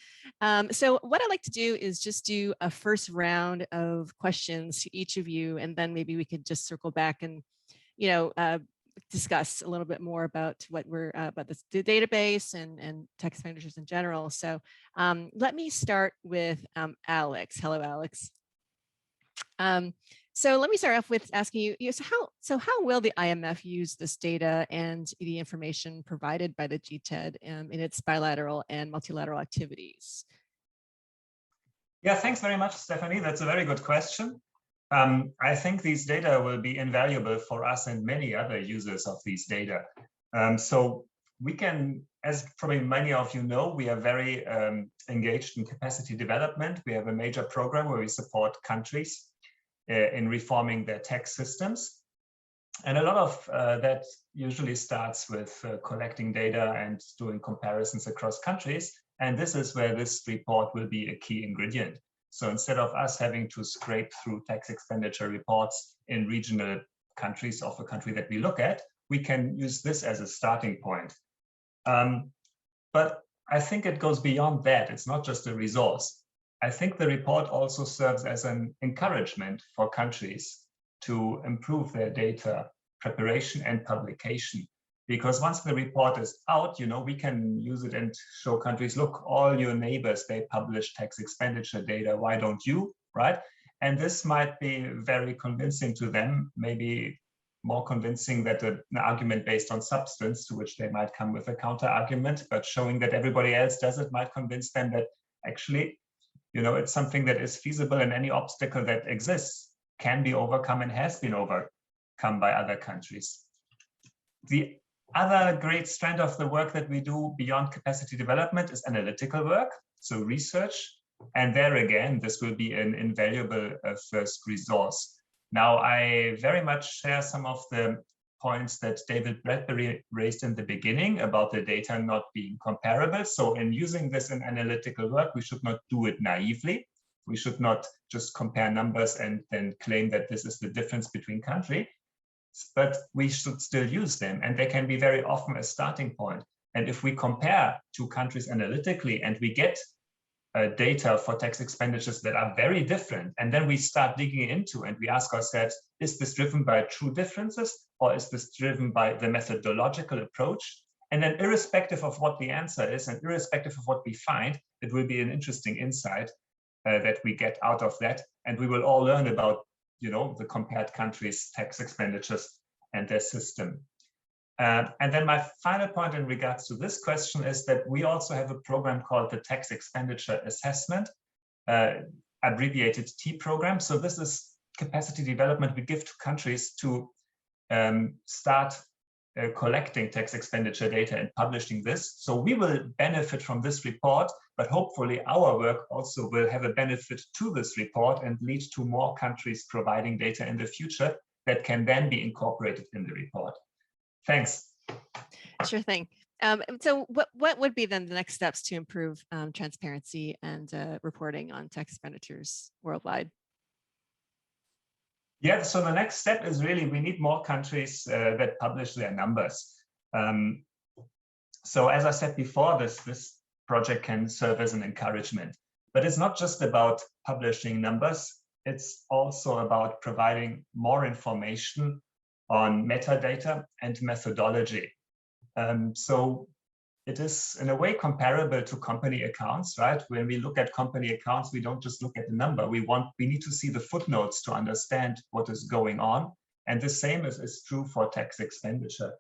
So what I'd like to do is just do a first round of questions to each of you, and then maybe we could just circle back and, discuss a little bit more about what we're about the database and tax expenditures in general. So let me start with Alex. Hello, Alex. So let me start off with asking you, how will the IMF use this data and the information provided by the GTED in its bilateral and multilateral activities? Yeah, thanks very much, Stephanie. That's a very good question. I think these data will be invaluable for us and many other users of these data. So we can, as probably many of you know, we are very engaged in capacity development. We have a major program where we support countries in reforming their tax systems. And a lot of that usually starts with collecting data and doing comparisons across countries. And this is where this report will be a key ingredient. So instead of us having to scrape through tax expenditure reports in regional countries of a country that we look at, we can use this as a starting point. But I think it goes beyond that. It's not just a resource. I think the report also serves as an encouragement for countries to improve their data preparation and publication. Because once the report is out, we can use it and show countries, look, all your neighbors, they publish tax expenditure data, why don't you, right? And this might be very convincing to them, maybe more convincing than an argument based on substance, to which they might come with a counter argument, but showing that everybody else does it might convince them that actually, it's something that is feasible, and any obstacle that exists can be overcome and has been overcome by other countries. The other great strand of the work that we do beyond capacity development is analytical work, so research. And there again, this will be an invaluable first resource. Now, I very much share some of the points that David Bradbury raised in the beginning about the data not being comparable. So in using this in analytical work, we should not do it naively. We should not just compare numbers and then claim that this is the difference between countries, but we should still use them. And they can be very often a starting point. And if we compare two countries analytically and we get data for tax expenditures that are very different, and then we start digging into and we ask ourselves, is this driven by true differences or is this driven by the methodological approach? And then irrespective of what the answer is and irrespective of what we find, it will be an interesting insight that we get out of that. And we will all learn about, the compared countries' tax expenditures and their system. And then my final point in regards to this question is that we also have a program called the Tax Expenditure Assessment, abbreviated T program. So this is capacity development we give to countries to start collecting tax expenditure data and publishing this. So we will benefit from this report, but hopefully our work also will have a benefit to this report and lead to more countries providing data in the future that can then be incorporated in the report. Thanks. Sure thing. So what would be then the next steps to improve transparency and reporting on tax expenditures worldwide? Yeah, so the next step is really we need more countries that publish their numbers. So as I said before, this project can serve as an encouragement. But it's not just about publishing numbers. It's also about providing more information on metadata and methodology. So it is in a way comparable to company accounts, right? When we look at company accounts, we don't just look at the number. We need to see the footnotes to understand what is going on. And the same is true for tax expenditure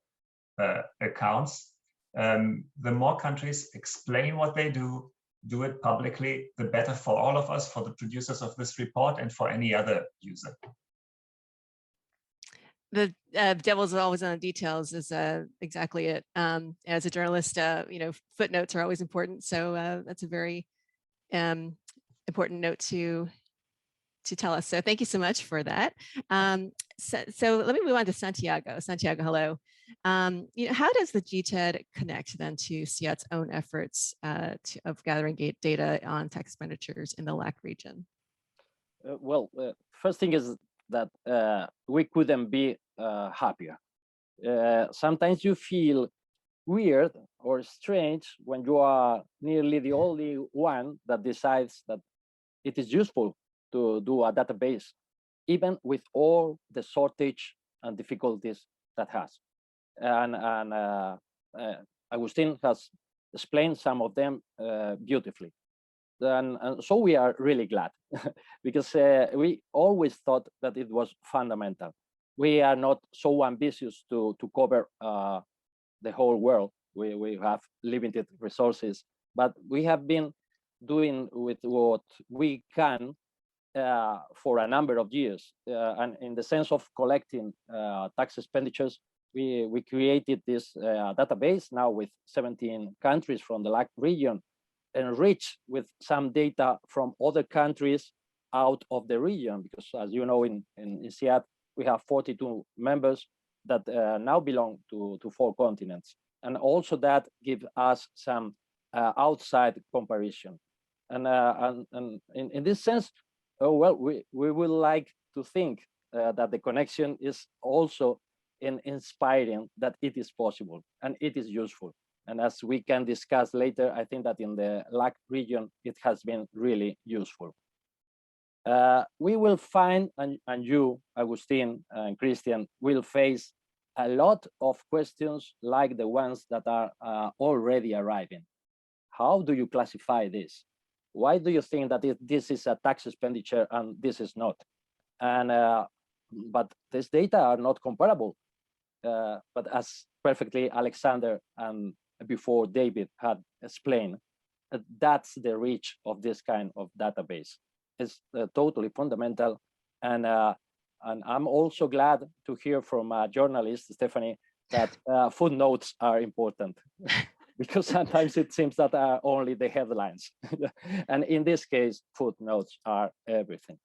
accounts. The more countries explain what they do it publicly, the better for all of us, for the producers of this report and for any other user. The devil's always on the details is exactly it. As a journalist, footnotes are always important. So that's a very important note to tell us. So thank you so much for that. So let me move on to Santiago. Santiago, hello. How does the GTED connect then to CIAT's own efforts of gathering data on tax expenditures in the LAC region? First thing is that we couldn't be happier. Sometimes you feel weird or strange when you are nearly the only one that decides that it is useful to do a database, even with all the shortage and difficulties that has. And Agustin has explained some of them beautifully. And so we are really glad because we always thought that it was fundamental. We are not so ambitious to cover the whole world. We have limited resources, but we have been doing with what we can for a number of years. And in the sense of collecting tax expenditures, we created this database now with 17 countries from the LAC region, enriched with some data from other countries out of the region, because as you know, in CIAT, we have 42 members that now belong to 4 continents. And also that gives us some outside comparison. And in this sense, we would like to think that the connection is also in inspiring that it is possible and it is useful. And as we can discuss later, I think that in the LAC region, it has been really useful. We will find, and you, Agustin and Christian, will face a lot of questions like the ones that are already arriving. How do you classify this? Why do you think that this is a tax expenditure and this is not? And but these data are not comparable. But as perfectly Alexander and before David had explained, that's the reach of this kind of database. It's totally fundamental. And I'm also glad to hear from a journalist, Stephanie, that footnotes are important. Because sometimes it seems that are only the headlines. And in this case, footnotes are everything.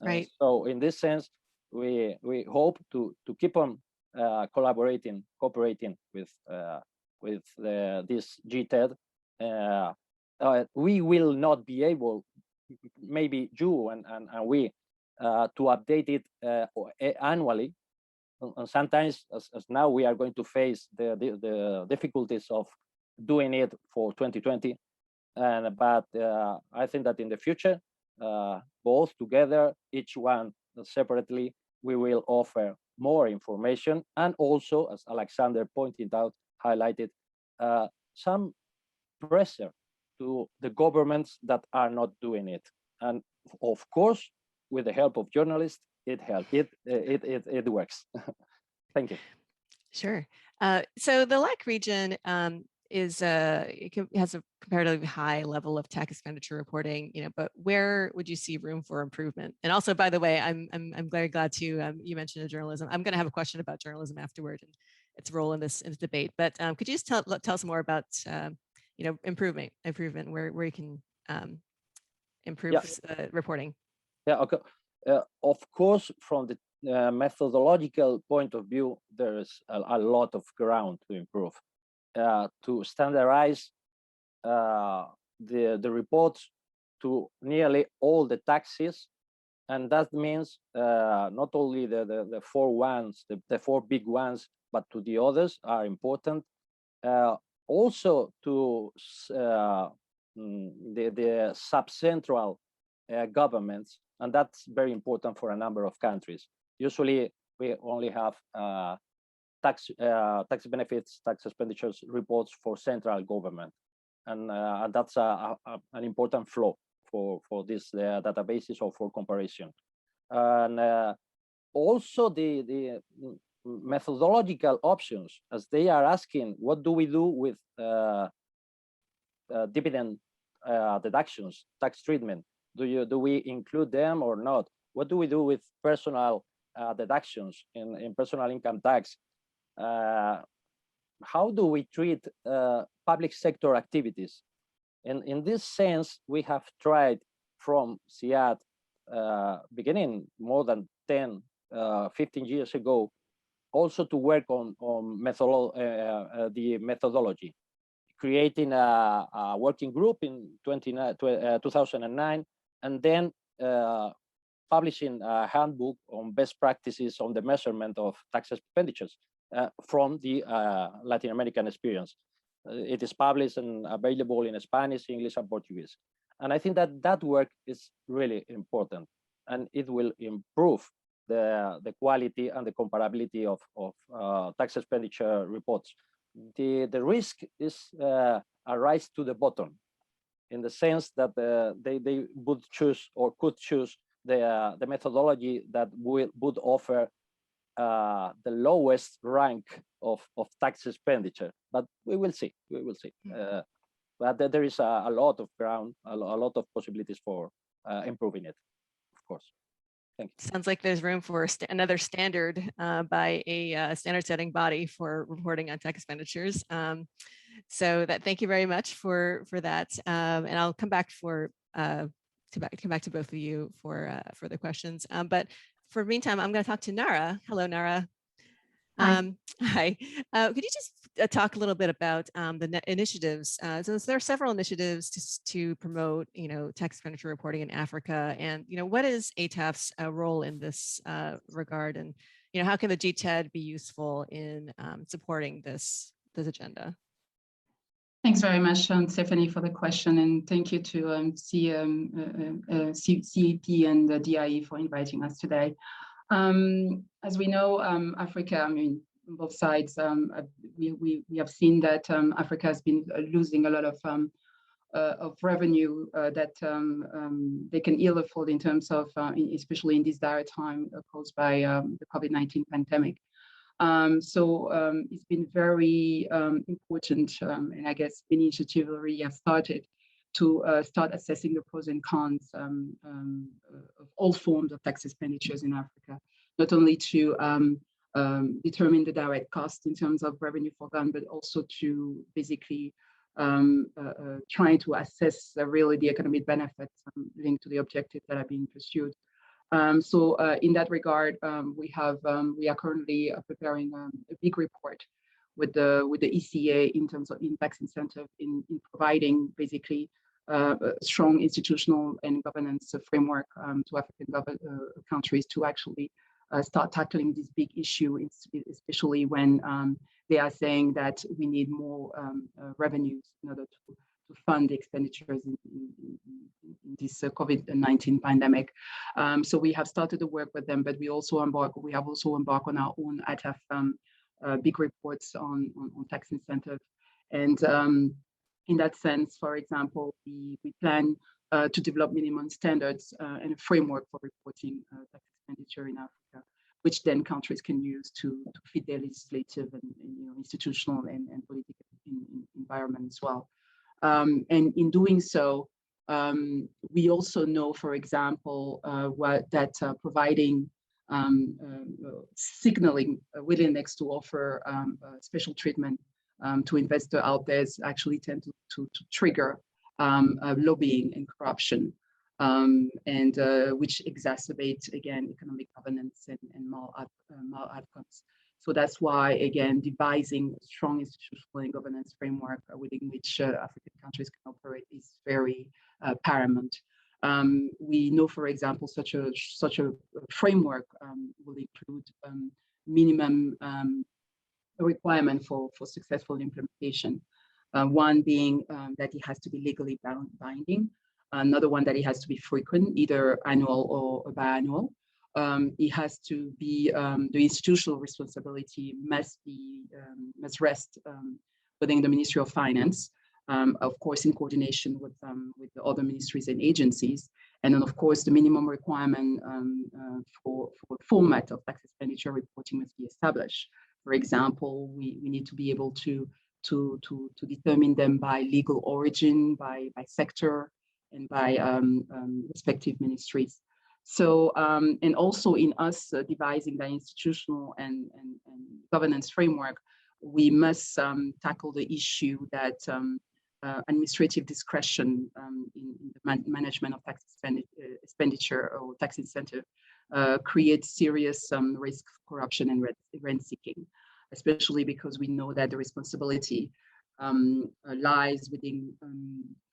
Right. So in this sense, we hope to keep on cooperating with this GTED. We will not be able, maybe you and we, to update it annually. And sometimes, as now, we are going to face the difficulties of doing it for 2020. But I think that in the future, both together, each one separately, we will offer more information, and also, as Alexander pointed out, highlighted, some pressure to the governments that are not doing it. And of course, with the help of journalists, it helps. It works. Thank you. Sure. So the LAC region has a comparatively high level of tax expenditure reporting, but where would you see room for improvement? And also, by the way, I'm very glad to you mentioned journalism. I'm going to have a question about journalism afterward and its role in this debate. But could you just tell us more about improvement where you can improve reporting? Yeah. Okay. Of course, from the methodological point of view, there is a lot of ground to improve. To standardize the reports to nearly all the taxes, and that means not only the 4 ones, the 4 big ones, but to the others are important. Also to the subcentral governments, and that's very important for a number of countries. Usually, we only have tax benefits, tax expenditures reports for central government, and that's an important flow for this databases or for comparison. And also the methodological options, as they are asking, what do we do with dividend deductions, tax treatment? Do we include them or not? What do we do with personal deductions in personal income tax? How do we treat public sector activities? In this sense, we have tried from CIAT beginning more than 10, 15 years ago, also to work on the methodology, creating a working group in 2009, and then publishing a handbook on best practices on the measurement of tax expenditures from the Latin American experience. It is published and available in Spanish, English, and Portuguese. And I think that that work is really important, and it will improve the quality and the comparability of tax expenditure reports. The risk is a rise to the bottom, in the sense that they would choose or could choose the methodology that would offer the lowest rank of tax expenditure. But we will see. But there is a lot of ground, a lot of possibilities for improving it, of course. Thank you. Sounds like there's room for another standard by a standard-setting body for reporting on tax expenditures. So that, thank you very much for that, and I'll come back to both of you for the questions. But for the meantime, I'm going to talk to Nara. Hello, Nara. Hi. Could you just talk a little bit about the initiatives? So there are several initiatives to promote, tax expenditure reporting in Africa, and what is ATAF's role in this regard, and how can the GTED be useful in supporting this agenda? Thanks very much, Stephanie, for the question, and thank you to CEP and DIE for inviting us today. As we know, Africa, on both sides, we have seen that Africa has been losing a lot of revenue that they can ill afford in terms of, especially in this dire time caused by the COVID-19 pandemic. So it's been very important, and I guess initiative already have started to start assessing the pros and cons of all forms of tax expenditures in Africa, not only to determine the direct cost in terms of revenue for them, but also to basically trying to assess really the economic benefits linked to the objectives that are being pursued. So in that regard, we are currently preparing a big report with the ECA in terms of tax incentive in providing basically a strong institutional and governance framework to African countries to actually start tackling this big issue, especially when they are saying that we need more revenues in order to fund the expenditures in this COVID-19 pandemic. So we have started to work with them, but we have also embarked on our own ATAF big reports on tax incentive. And in that sense, for example, we plan to develop minimum standards and a framework for reporting tax expenditure in Africa, which then countries can use to fit their legislative and institutional and political environment as well. And in doing so, we also know, for example, providing signaling a willingness to offer special treatment to investors out there actually tend to trigger lobbying and corruption, and which exacerbates, again, economic governance and mal outcomes. So that's why, again, devising a strong institutional and governance framework within which African countries can operate is very paramount. We know, for example, such a framework will include minimum requirement for successful implementation. One being that it has to be legally binding. Another one that it has to be frequent, either annual or biannual. It has to be, the institutional responsibility must rest within the Ministry of Finance, of course, in coordination with the other ministries and agencies. And then, of course, the minimum requirement for format of tax expenditure reporting must be established. For example, we need to be able to determine them by legal origin, by sector, and by respective ministries. So, and also in us devising the institutional and governance framework, we must tackle the issue that administrative discretion in the management of tax expenditure or tax incentive creates serious risk of corruption and rent seeking, especially because we know that the responsibility lies within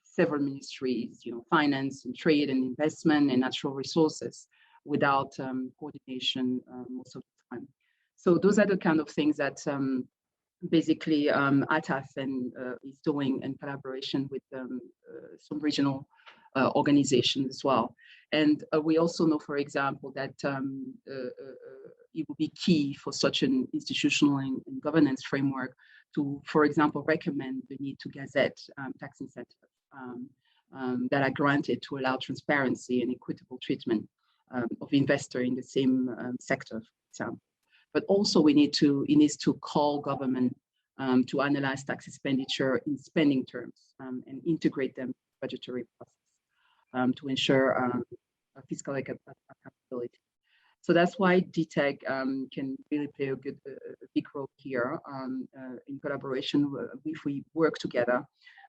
several ministries, finance and trade and investment and natural resources, without coordination most of the time. So those are the kind of things that basically ATAF is doing in collaboration with some regional organizations as well. And we also know, for example, that it would be key for such an institutional and governance framework to, for example, recommend the need to gazette tax incentives that are granted to allow transparency and equitable treatment of investors in the same sector, for example. But also it needs to call government to analyze tax expenditure in spending terms and integrate them in the budgetary process to ensure fiscal accountability. So that's why DTEC can really play a big role here in collaboration. If we work together,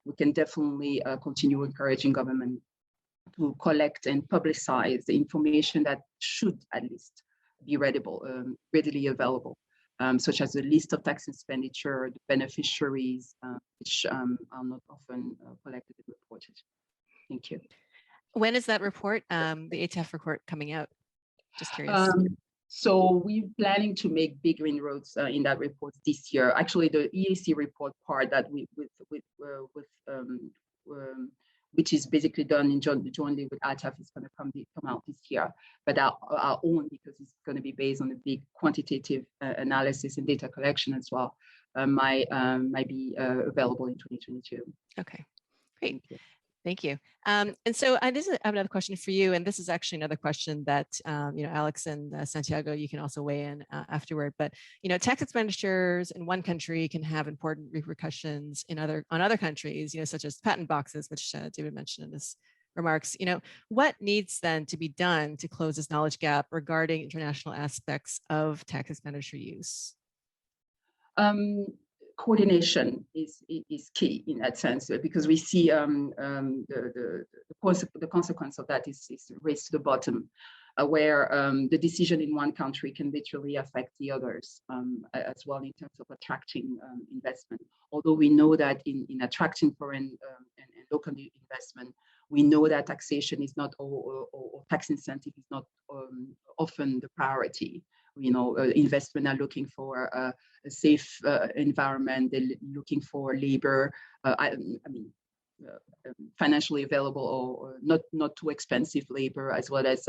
we can definitely continue encouraging government to collect and publicize the information that should at least be readily available, such as the list of tax expenditure, the beneficiaries, which are not often collected and reported. Thank you. When is that report, the ATAF report, coming out? Just curious. So we're planning to make bigger inroads in that report this year. Actually, the EAC report part that which is basically done jointly with ATAF is going to come out this year, but our own, because it's going to be based on a big quantitative analysis and data collection as well, might be available in 2022. Okay, great. Thank you. And so I have another question for you, and this is actually another question that Alex and Santiago, you can also weigh in afterward. But tax expenditures in one country can have important repercussions on other countries, such as patent boxes, which David mentioned in his remarks. What needs then to be done to close this knowledge gap regarding international aspects of tax expenditure use? Coordination is key in that sense, because we see the consequence of that is raised to the bottom, where the decision in one country can literally affect the others as well in terms of attracting investment. Although we know that in attracting foreign and local investment, we know that taxation is not, or tax incentive is not often the priority. Investment are looking for a safe environment. They're looking for labor, financially available or not too expensive labor, as well as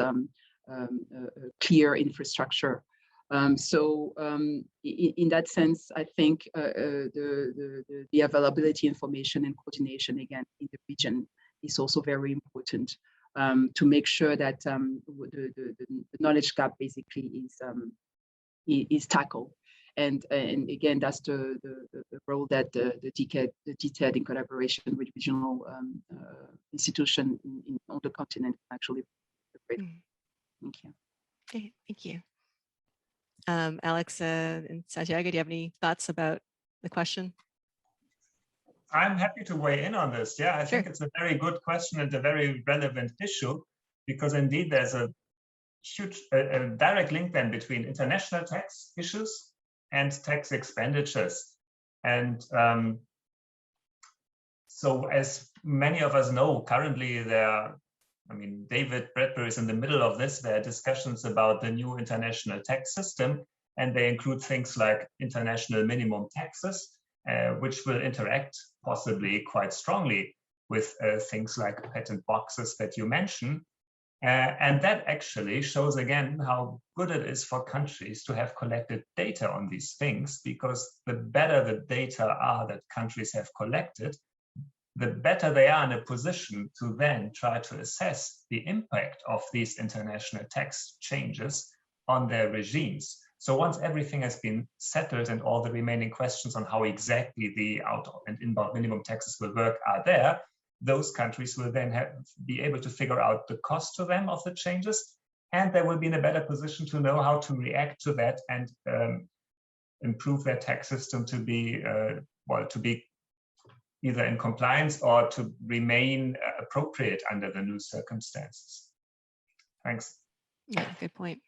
clear infrastructure. So in that sense, I think the availability information and coordination again in the region is also very important to make sure that the knowledge gap basically is tackled. And again, that's the role that the DTED in collaboration with regional institutions on the continent actually play. Thank you. Okay, thank you. Alex and Santiago, do you have any thoughts about the question? I'm happy to weigh in on this. Yeah, I think it's a very good question and a very relevant issue, because indeed there's a huge direct link then between international tax issues and tax expenditures. And so as many of us know, currently David Bradbury is in the middle of this. There are discussions about the new international tax system. and they include things like international minimum taxes, which will interact possibly quite strongly with things like patent boxes that you mentioned. And that actually shows again how good it is for countries to have collected data on these things, because the better the data are that countries have collected, the better they are in a position to then try to assess the impact of these international tax changes on their regimes. So once everything has been settled and all the remaining questions on how exactly the out and inbound minimum taxes will work are there, those countries will then be able to figure out the cost to them of the changes, and they will be in a better position to know how to react to that and improve their tax system to be to be either in compliance or to remain appropriate under the new circumstances. Thanks. Yeah, good point.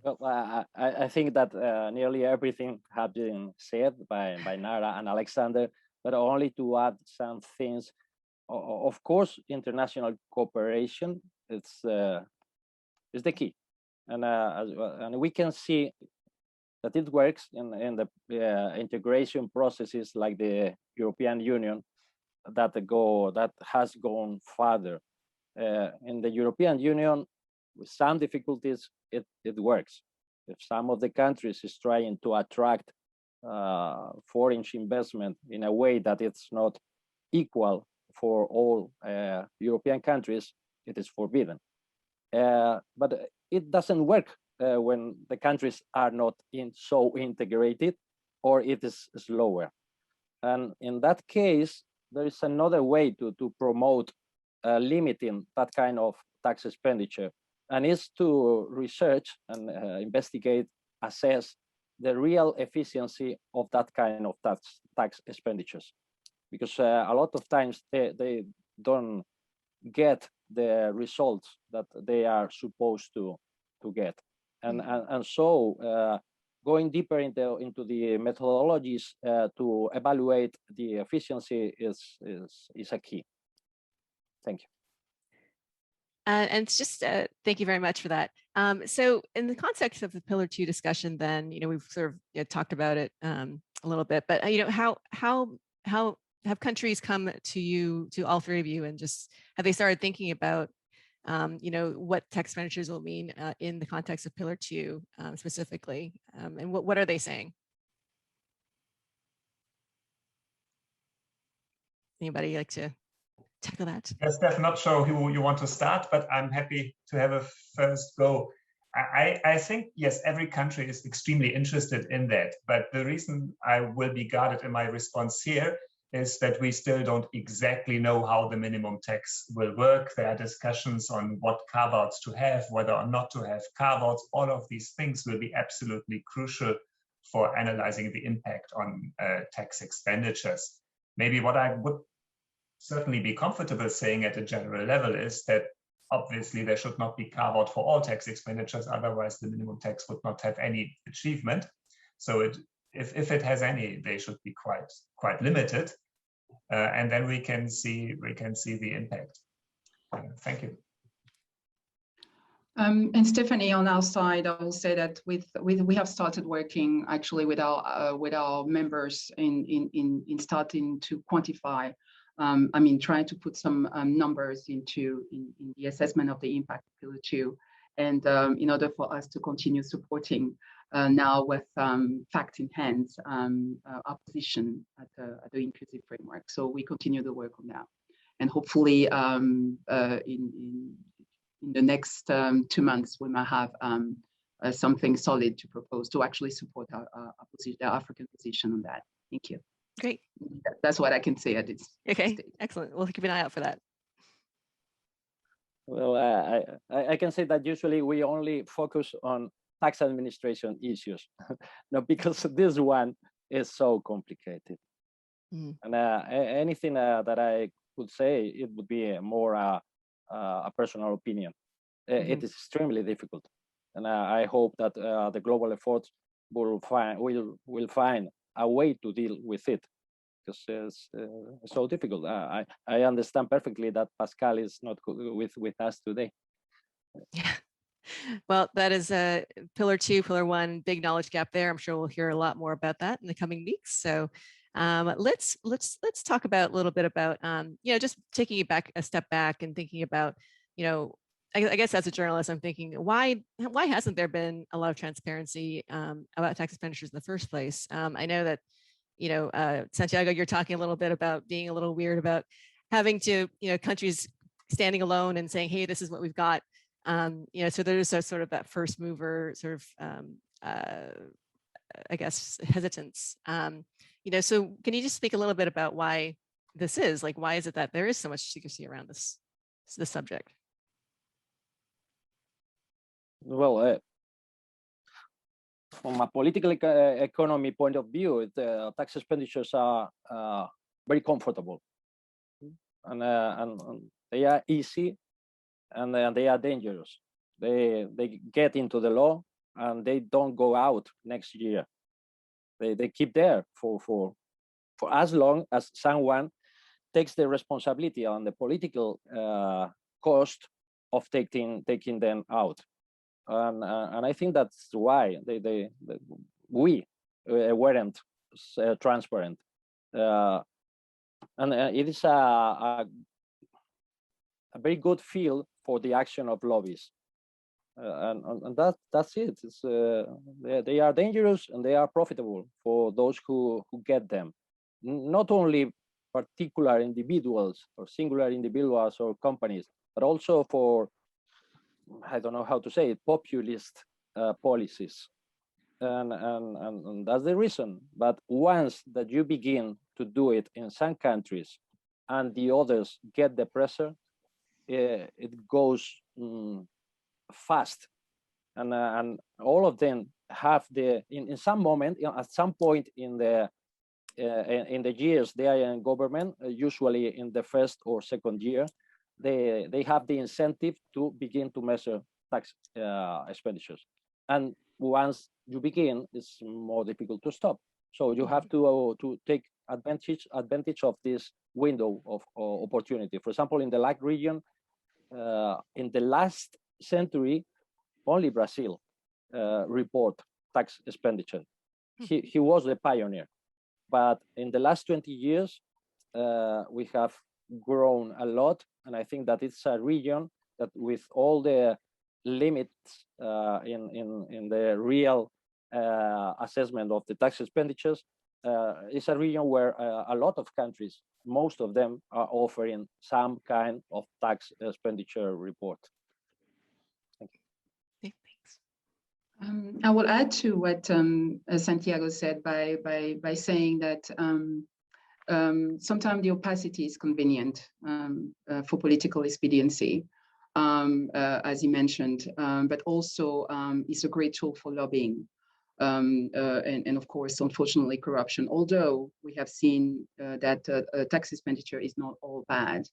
Well, I think that nearly everything has been said by Nara and Alexander, but only to add some things. Of course, international cooperation is the key, and we can see that it works in the integration processes like the European Union that has gone further. In the European Union, with some difficulties, it works. If some of the countries is trying to attract foreign investment in a way that it's not equal for all European countries, it is forbidden. But it doesn't work when the countries are not so integrated, or it is slower. And in that case, there is another way to promote limiting that kind of tax expenditure, and is to research and investigate, assess the real efficiency of that kind of tax expenditures, because a lot of times they don't get the results that they are supposed to get, and so going deeper into the methodologies to evaluate the efficiency is a key. Thank you. And it's just thank you very much for that. So in the context of the Pillar 2 discussion, then we've sort of talked about it a little bit, but how have countries come to you, to all three of you, and just have they started thinking about what tax expenditures will mean in the context of Pillar 2 specifically, and what are they saying? Anybody like to tackle that? Yes, Steph, not sure who you want to start, but I'm happy to have a first go. I think, yes, every country is extremely interested in that, but the reason I will be guarded in my response here is that we still don't exactly know how the minimum tax will work. There are discussions on what carve-outs to have, whether or not to have carve-outs. All of these things will be absolutely crucial for analyzing the impact on tax expenditures. Maybe what I would certainly be comfortable saying at a general level is that obviously there should not be carve-out for all tax expenditures, otherwise the minimum tax would not have any achievement. So if it has any, they should be quite limited, and then we can see the impact. Thank you. And Stephanie, on our side, I will say that we have started working actually with our members in starting to quantify. Trying to put some numbers in the assessment of the impact of Pillar 2, and in order for us to continue supporting now with fact in hand our position at the inclusive framework. So we continue the work on that, and hopefully in the next 2 months we might have something solid to propose to actually support our African position on that. Thank you. Great. That's what I can say at this stage. Excellent. We'll keep an eye out for that. Well, I can say that usually we only focus on tax administration issues, no, because this one is so complicated. And anything that I could say, it would be more a personal opinion. It is extremely difficult, and I hope that the global efforts will find a way to deal with it, because it's so difficult. I understand perfectly that Pascal is not with us today. Yeah, Well, that is a pillar 2, pillar 1, big knowledge gap there. I'm sure we'll hear a lot more about that in the coming weeks. So let's talk about a little bit about just taking it back a step back and thinking about, I guess as a journalist, I'm thinking why hasn't there been a lot of transparency about tax expenditures in the first place? I know that Santiago, you're talking a little bit about being a little weird about having to countries standing alone and saying, hey, this is what we've got. So there's a sort of that first mover sort of, I guess, hesitance. So can you just speak a little bit about why this is? Like, why is it that there is so much secrecy around this subject? Well, from a political economy point of view, the tax expenditures are very comfortable, and they are easy, and they are dangerous. They get into the law and they don't go out next year. They keep there for as long as someone takes the responsibility on the political cost of taking them out. And I think that's why we weren't transparent. And it is a very good field for the action of lobbies. And that's it. It's, they are dangerous and they are profitable for those who get them. Not only particular individuals or singular individuals or companies, but also for, I don't know how to say it, populist policies. And that's the reason. But once that you begin to do it in some countries and the others get the pressure, it goes fast. And all of them have in some moment, at some point in the years they are in government, usually in the first or second year, they have the incentive to begin to measure tax expenditures. And once you begin, it's more difficult to stop. So you have to take advantage of this window of opportunity. For example, in the LAC region, in the last century, only Brazil report tax expenditure. He was the pioneer. But in the last 20 years, we have grown a lot. And I think that it's a region that, with all the limits in the real assessment of the tax expenditures, is a region where a lot of countries, most of them, are offering some kind of tax expenditure report. Thank you. Thanks. I will add to what Santiago said by saying that sometimes the opacity is convenient for political expediency, as he mentioned, but also it's a great tool for lobbying. And of course, unfortunately, corruption, although we have seen that tax expenditure is not all bad,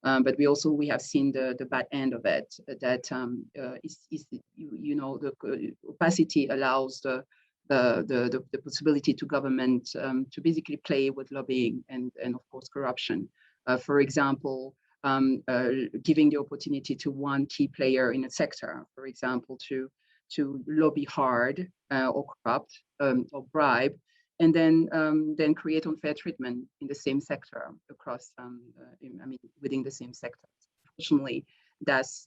but we have seen the bad end of it, that the opacity allows the possibility to government to basically play with lobbying and of course corruption. For example, giving the opportunity to one key player in a sector, for example, to lobby hard or corrupt or bribe, and then create unfair treatment in the same sector across, within the same sector. Unfortunately, that's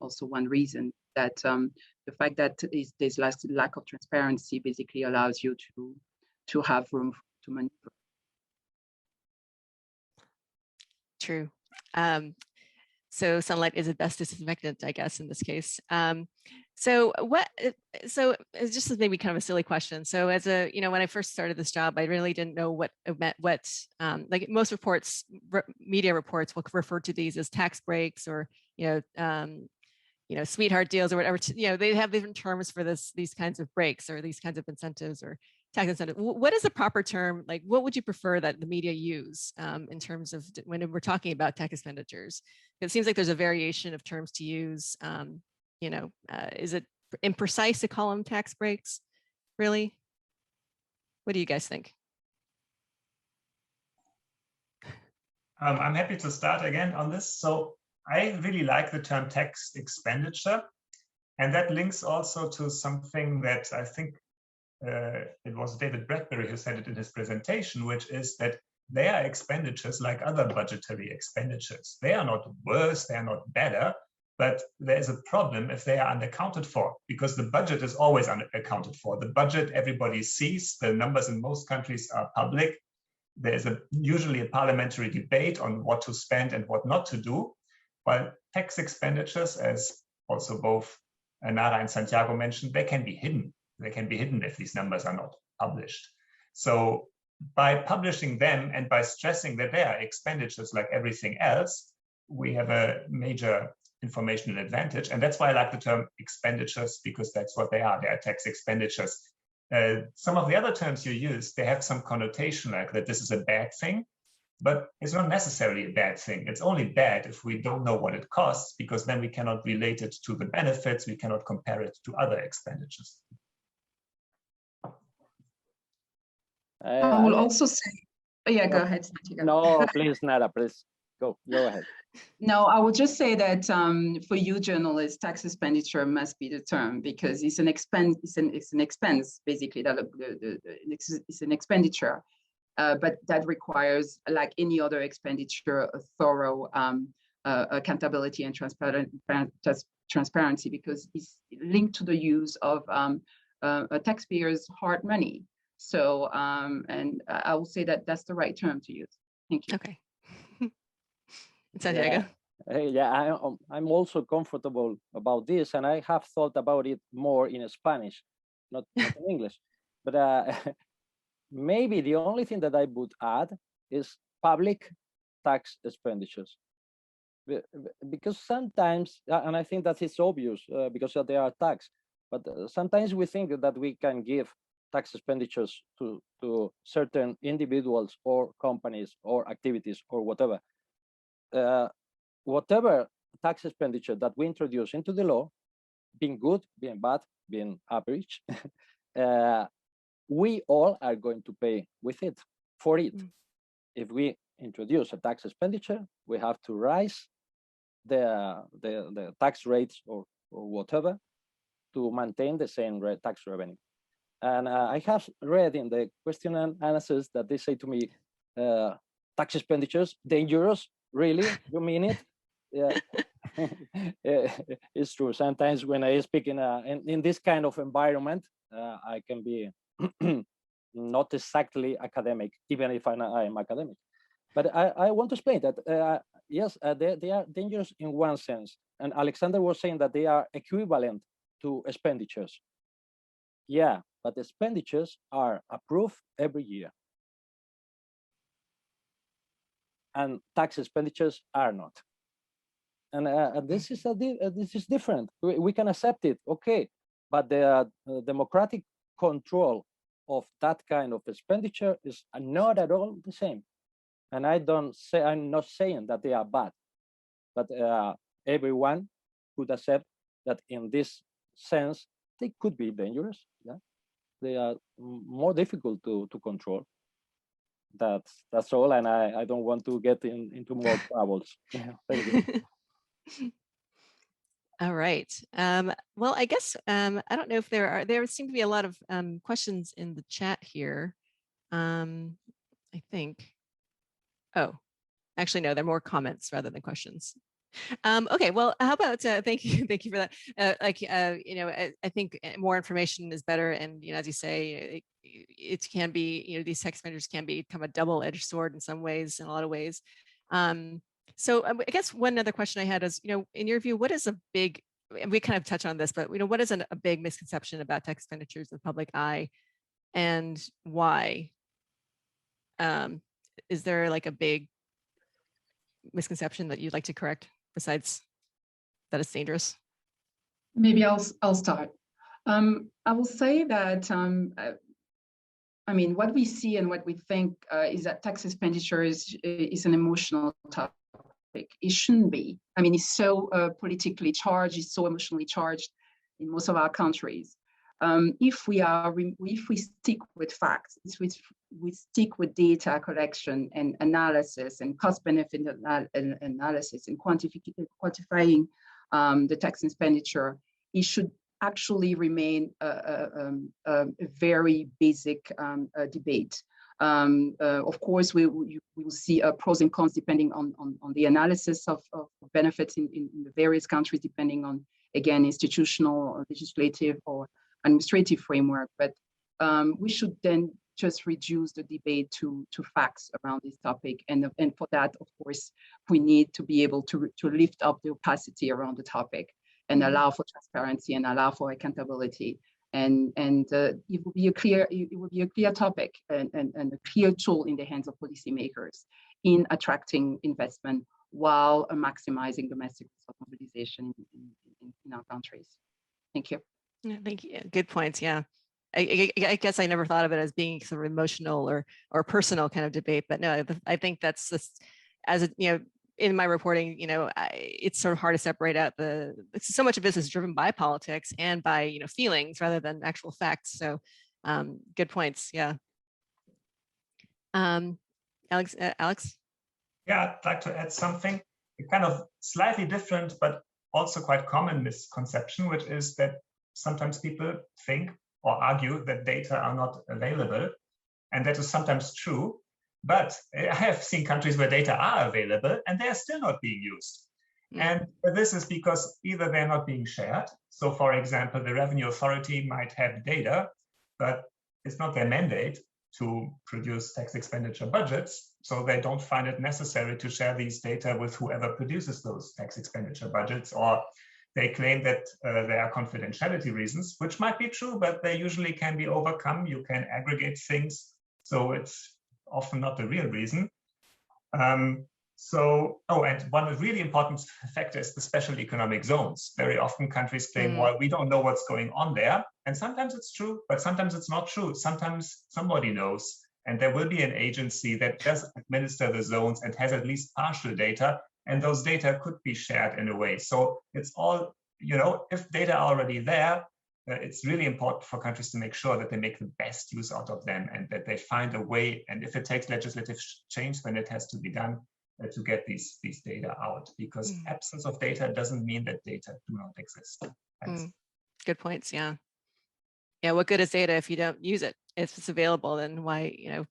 also one reason that the fact that there's lack of transparency basically allows you to have room to maneuver. True. So sunlight is the best disinfectant, I guess, in this case. So it's just maybe kind of a silly question. So as when I first started this job, I really didn't know what it meant, like most reports, media reports will refer to these as tax breaks or, sweetheart deals or whatever, they have different terms for these kinds of breaks or these kinds of incentives or tax incentives. What is the proper term? Like, what would you prefer that the media use in terms of when we're talking about tax expenditures? It seems like there's a variation of terms to use. Is it imprecise to call them tax breaks? Really? What do you guys think? I'm happy to start again on this. So I really like the term tax expenditure. And that links also to something that I think it was David Bradbury who said it in his presentation, which is that they are expenditures like other budgetary expenditures. They are not worse, they are not better, but there's a problem if they are unaccounted for, because the budget is always unaccounted for. The budget everybody sees, the numbers in most countries are public. There's usually a parliamentary debate on what to spend and what not to do, while tax expenditures, as also both Nara and Santiago mentioned, they can be hidden. They can be hidden if these numbers are not published. So by publishing them and by stressing that they are expenditures like everything else, we have a major informational advantage. And that's why I like the term expenditures, because that's what they are. They are tax expenditures. Some of the other terms you use, they have some connotation like that this is a bad thing, but it's not necessarily a bad thing. It's only bad if we don't know what it costs, because then we cannot relate it to the benefits. We cannot compare it to other expenditures. I will also say, oh yeah, go ahead. Santiago. No, please, Nara, please go ahead. No, I will just say that for you journalists, tax expenditure must be the term, because it's an expense. It's an expense basically. That it's an expenditure, but that requires, like any other expenditure, a thorough accountability and transparency, because it's linked to the use of taxpayers' hard money. So, and I will say that that's the right term to use. Thank you. Okay. Santiago. Yeah, I'm also comfortable about this, and I have thought about it more in Spanish, not in English. But maybe the only thing that I would add is public tax expenditures. Because sometimes, and I think that it's obvious because they are taxed, but sometimes we think that we can give tax expenditures to certain individuals or companies or activities or whatever. Whatever tax expenditure that we introduce into the law, being good, being bad, being average, we all are going to pay with it, for it. If we introduce a tax expenditure, we have to raise the tax rates or whatever to maintain the same tax revenue. And I have read in the question and answers that they say to me, tax expenditures, dangerous, really? You mean it? Yeah, it's true. Sometimes when I speak in this kind of environment, I can be not exactly academic, even if I'm academic. But I want to explain that, yes, they are dangerous in one sense. And Alexander was saying that they are equivalent to expenditures. Yeah, but expenditures are approved every year. And tax expenditures are not. And this is different. We can accept it, okay. But the democratic control of that kind of expenditure is not at all the same. And I'm not saying that they are bad, but everyone could accept that in this sense, they could be dangerous. Yeah, they are more difficult to control. That's all, and I don't want to get into more troubles. Yeah, thank you. All right. Well, I guess I don't know if there seem to be a lot of questions in the chat here. I think. Oh, actually, no, they're more comments rather than questions. Okay, well, how about thank you for that. I think more information is better, and as you say, it can be these tax expenditures can become a double-edged sword in some ways, in a lot of ways. So I guess one other question I had is, in your view, what is a big, and we kind of touch on this, but what is a big misconception about tax expenditures in the public eye, and why? Is there like a big misconception that you'd like to correct besides that it's dangerous? Maybe I'll start. I will say that what we see and what we think is that tax expenditure is an emotional topic. It shouldn't be. It's so politically charged. It's so emotionally charged in most of our countries. If we stick with facts, we stick with data collection and analysis and cost-benefit analysis and quantifying the tax expenditure it should actually remain a very basic debate. Of course, we will see pros and cons depending on the analysis of benefits in the various countries, depending on, again, institutional, or legislative, or administrative framework. But we should then just reduce the debate to facts around this topic. And for that, of course, we need to be able to lift up the opacity around the topic and allow for transparency and allow for accountability. And it will be a clear topic and a clear tool in the hands of policymakers in attracting investment while maximizing domestic mobilization in our countries. Thank you. Yeah, thank you. Good points. Yeah. I guess I never thought of it as being sort of emotional or personal kind of debate, but no, I think that's just, as a, in my reporting, it's sort of hard to separate out so much of this is driven by politics and by, feelings rather than actual facts. So good points. Yeah. Alex? Yeah, I'd like to add something, a kind of slightly different, but also quite common misconception, which is that sometimes people think or argue that data are not available. And that is sometimes true. But I have seen countries where data are available and they are still not being used. And this is because either they're not being shared. So for example, the Revenue Authority might have data, but it's not their mandate to produce tax expenditure budgets. So they don't find it necessary to share these data with whoever produces those tax expenditure budgets, or they claim that there are confidentiality reasons, which might be true, but they usually can be overcome. You can aggregate things. So it's often not the real reason. And one really important factor is the special economic zones. Very often countries claim, well, we don't know what's going on there. And sometimes it's true, but sometimes it's not true. Sometimes somebody knows, and there will be an agency that does administer the zones and has at least partial data, and those data could be shared in a way. So it's all, if data are already there, it's really important for countries to make sure that they make the best use out of them and that they find a way. And if it takes legislative change, then it has to be done to get these data out, because absence of data doesn't mean that data do not exist. Good points. Yeah. Yeah. What good is data if you don't use it? If it's available, then why,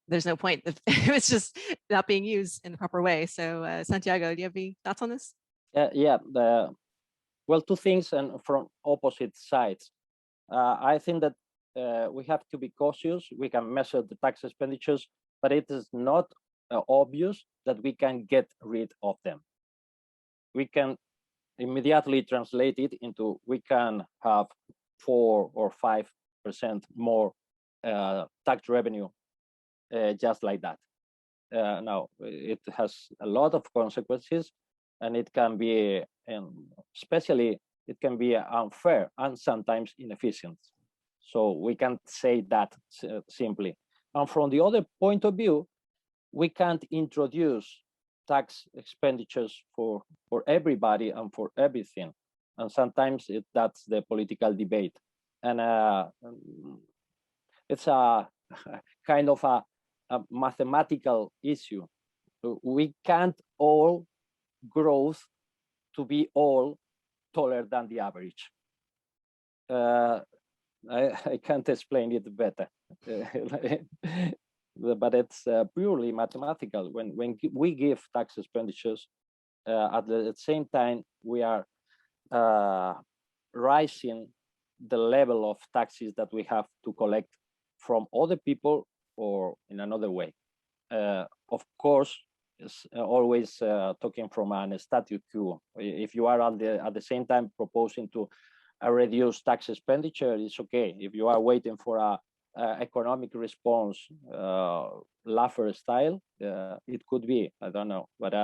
there's no point if it's just not being used in the proper way. So Santiago, do you have any thoughts on this? Well, two things, and from opposite sides. I think that we have to be cautious. We can measure the tax expenditures, but it is not obvious that we can get rid of them. We can immediately translate it into, we can have 4 or 5% more tax revenue just like that. Now, it has a lot of consequences, and it can be, especially, it can be unfair and sometimes inefficient. So we can't say that simply. And from the other point of view, we can't introduce tax expenditures for everybody and for everything. And sometimes that's the political debate. And it's a kind of a mathematical issue. We can't all growth to be all taller than the average. I can't explain it better, but it's purely mathematical. When we give tax expenditures, at the same time we are rising the level of taxes that we have to collect from other people or in another way. Of course, it's always talking from an status quo. If you are at the same time proposing to reduce tax expenditure, it's okay. If you are waiting for a economic response, Laffer style, it could be, I don't know, but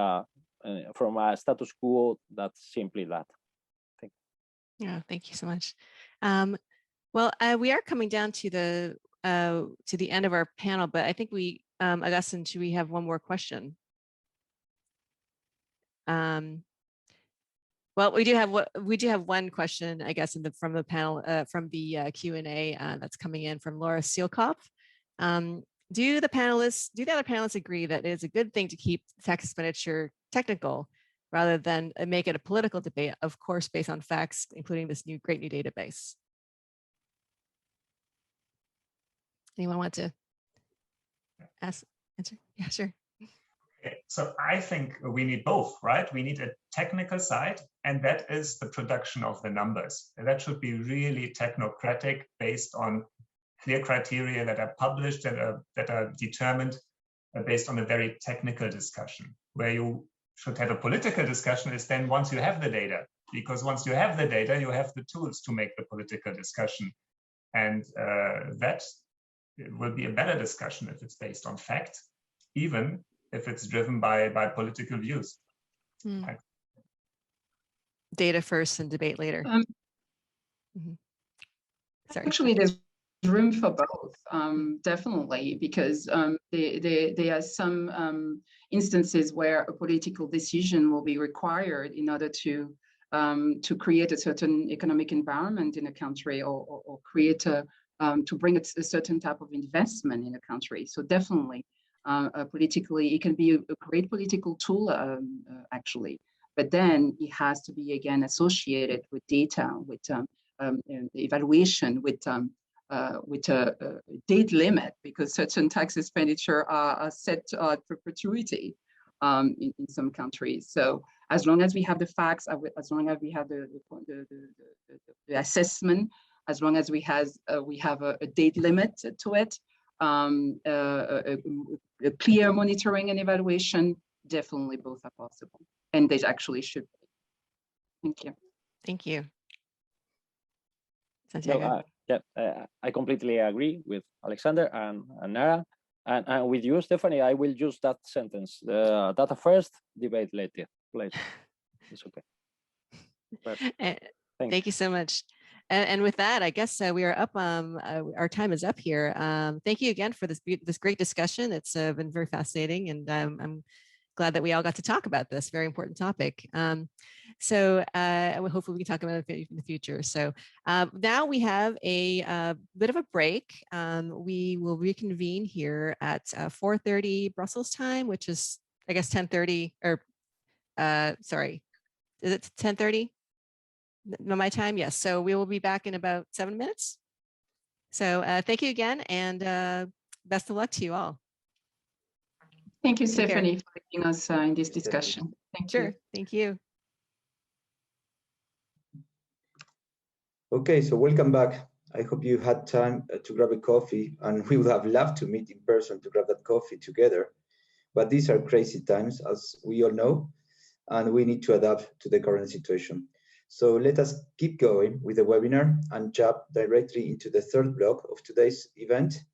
from a status quo, that's simply that. Yeah, thank you so much. Well, we are coming down to the end of our panel, but I think we, Augustine, should we have one more question? Well, we do have one question, I guess, from the panel, from the Q&A that's coming in from Laura Seelkopf. Do the other panelists agree that it is a good thing to keep tax expenditure technical, rather than make it a political debate, of course, based on facts, including this great new database. Anyone want to answer? Yeah, sure. Okay. So I think we need both, right? We need a technical side, and that is the production of the numbers. And that should be really technocratic, based on clear criteria that are published, that are determined based on a very technical discussion. Where you should have a political discussion is then once you have the data, because once you have the data, you have the tools to make the political discussion. And that will be a better discussion if it's based on fact, even if it's driven by political views. Data first and debate later. Sorry. Actually, there's room for both, definitely, because there are some instances where a political decision will be required in order to create a certain economic environment in a country, or create to bring a certain type of investment in a country. So definitely, politically, it can be a great political tool, actually, but then it has to be again associated with data, with evaluation, with a date limit, because certain tax expenditure are set to perpetuity in some countries. So as long as we have the facts, as long as we have the assessment, as long as we have a date limit to it, a clear monitoring and evaluation, definitely both are possible, and they actually should be. Thank you. Thank you. Santiago. I completely agree with Alexander and Nara, and with you, Stephanie. I will use that sentence: data first, debate later. It's okay. But, thank you so much. And with that, I guess we are up. Our time is up here. Thank you again for this great discussion. It's been very fascinating, and I'm glad that we all got to talk about this very important topic. So hopefully we can talk about it in the future. So now we have a bit of a break. We will reconvene here at 4:30 Brussels time, which is, I guess, 10:30, or sorry, is it 10:30? My time? Yes. So we will be back in about 7 minutes. So thank you again, and best of luck to you all. Thank you, Stephanie, for leading us in this discussion. Thank you. Sure. Thank you. Okay, so welcome back. I hope you had time to grab a coffee, and we would have loved to meet in person to grab that coffee together. But these are crazy times, as we all know, and we need to adapt to the current situation. So let us keep going with the webinar and jump directly into the third block of today's event,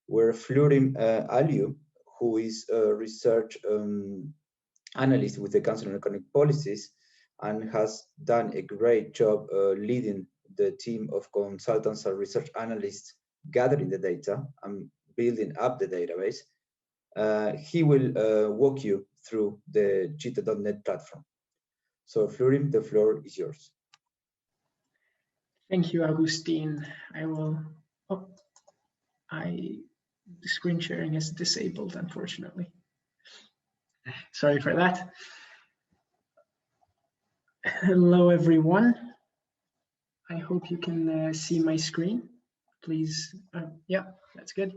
where Florim Aliu, who is a research analyst with the Council on Economic Policies and has done a great job leading the team of consultants and research analysts gathering the data and building up the database. He will walk you through the GTED.net platform. So Florim, the floor is yours. Thank you, Agustin. The screen sharing is disabled, unfortunately. Sorry for that. Hello, everyone. I hope you can see my screen. Please, yeah, that's good.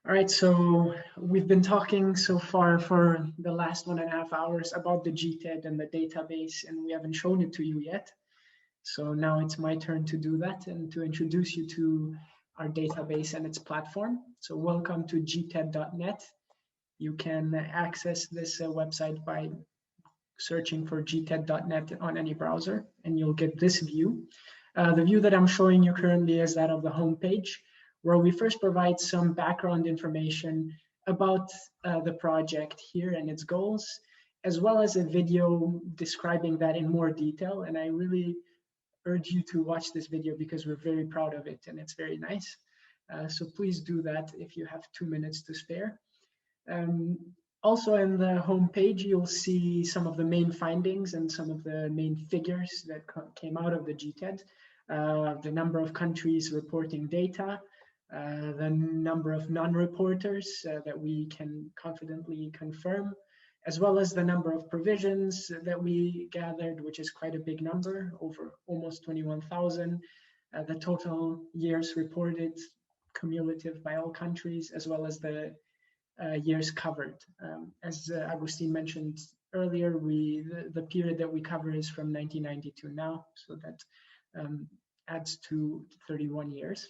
All right, so we've been talking so far for the last 1.5 hours about the GTED and the database, and we haven't shown it to you yet. So now it's my turn to do that and to introduce you to our database and its platform. So welcome to gted.net. You can access this website by searching for gted.net on any browser, and you'll get this view. The view that I'm showing you currently is that of the homepage, where we first provide some background information about the project here and its goals, as well as a video describing that in more detail. And I really urge you to watch this video because we're very proud of it and it's very nice. So please do that if you have 2 minutes to spare. Also in the homepage, you'll see some of the main findings and some of the main figures that came out of the GTED. The number of countries reporting data, the number of non-reporters that we can confidently confirm, as well as the number of provisions that we gathered, which is quite a big number, over almost 21,000, the total years reported cumulative by all countries, as well as the years covered. As Agustin mentioned earlier, the period that we cover is from 1990 to now, so that adds to 31 years.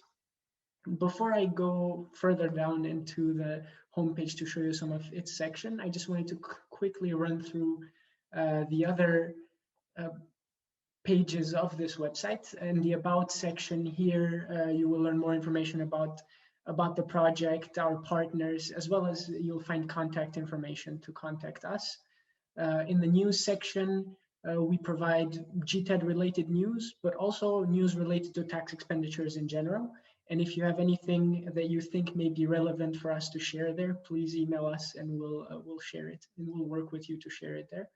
Before I go further down into the homepage to show you some of its section, I just wanted to quickly run through the other pages of this website. In the About section here, you will learn more information about the project, our partners, as well as you'll find contact information to contact us. In the News section, we provide GTED related news, but also news related to tax expenditures in general. And if you have anything that you think may be relevant for us to share there, please email us and we'll share it, and we'll work with you to share it there.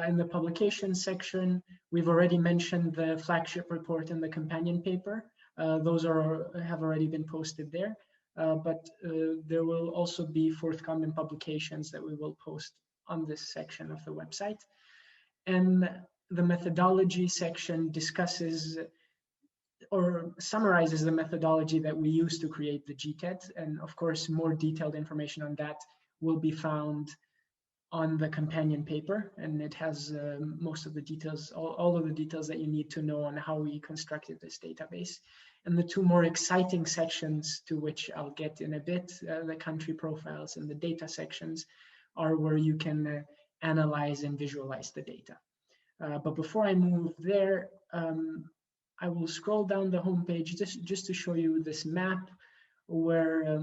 In the publication section, we've already mentioned the flagship report and the companion paper. Those have already been posted there, but there will also be forthcoming publications that we will post on this section of the website. And the methodology section discusses or summarizes the methodology that we use to create the GTED. And of course, more detailed information on that will be found on the companion paper. And it has most of the details, all of the details that you need to know on how we constructed this database. And the two more exciting sections, to which I'll get in a bit, the country profiles and the data sections, are where you can analyze and visualize the data. But before I move there, I will scroll down the homepage just to show you this map where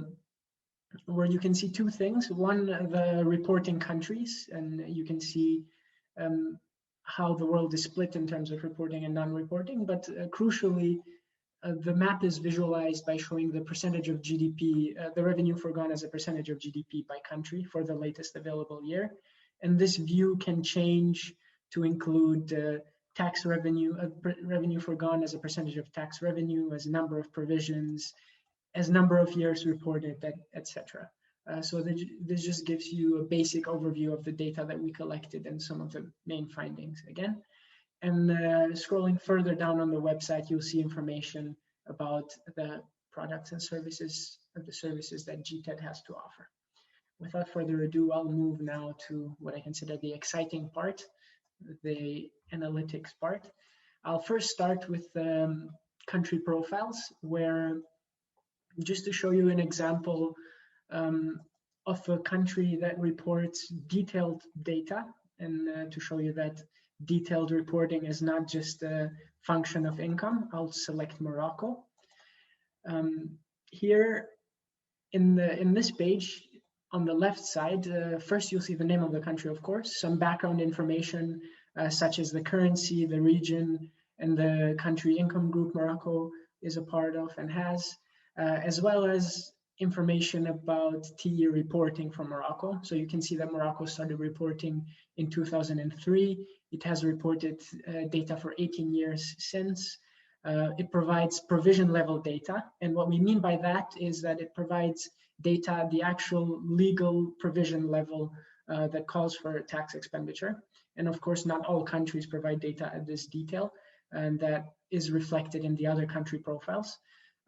you can see two things. One, the reporting countries, and you can see how the world is split in terms of reporting and non-reporting. But crucially, the map is visualized by showing the percentage of GDP, the revenue foregone as a percentage of GDP by country for the latest available year. And this view can change to include tax revenue, revenue foregone as a percentage of tax revenue, as number of provisions, as number of years reported, etc. So this just gives you a basic overview of the data that we collected and some of the main findings again. And scrolling further down on the website, you'll see information about the products and services, the services that GTED has to offer. Without further ado, I'll move now to what I consider the exciting part, the analytics part. I'll first start with country profiles, where just to show you an example of a country that reports detailed data, and to show you that detailed reporting is not just a function of income, I'll select Morocco. Here in this page, on the left side, first you'll see the name of the country, of course, some background information such as the currency, the region, and the country income group Morocco is a part of and has, as well as information about TE reporting from Morocco. So you can see that Morocco started reporting in 2003. It has reported data for 18 years since. It provides provision level data. And what we mean by that is that it provides data at the actual legal provision level that calls for tax expenditure. And of course, not all countries provide data at this detail, and that is reflected in the other country profiles.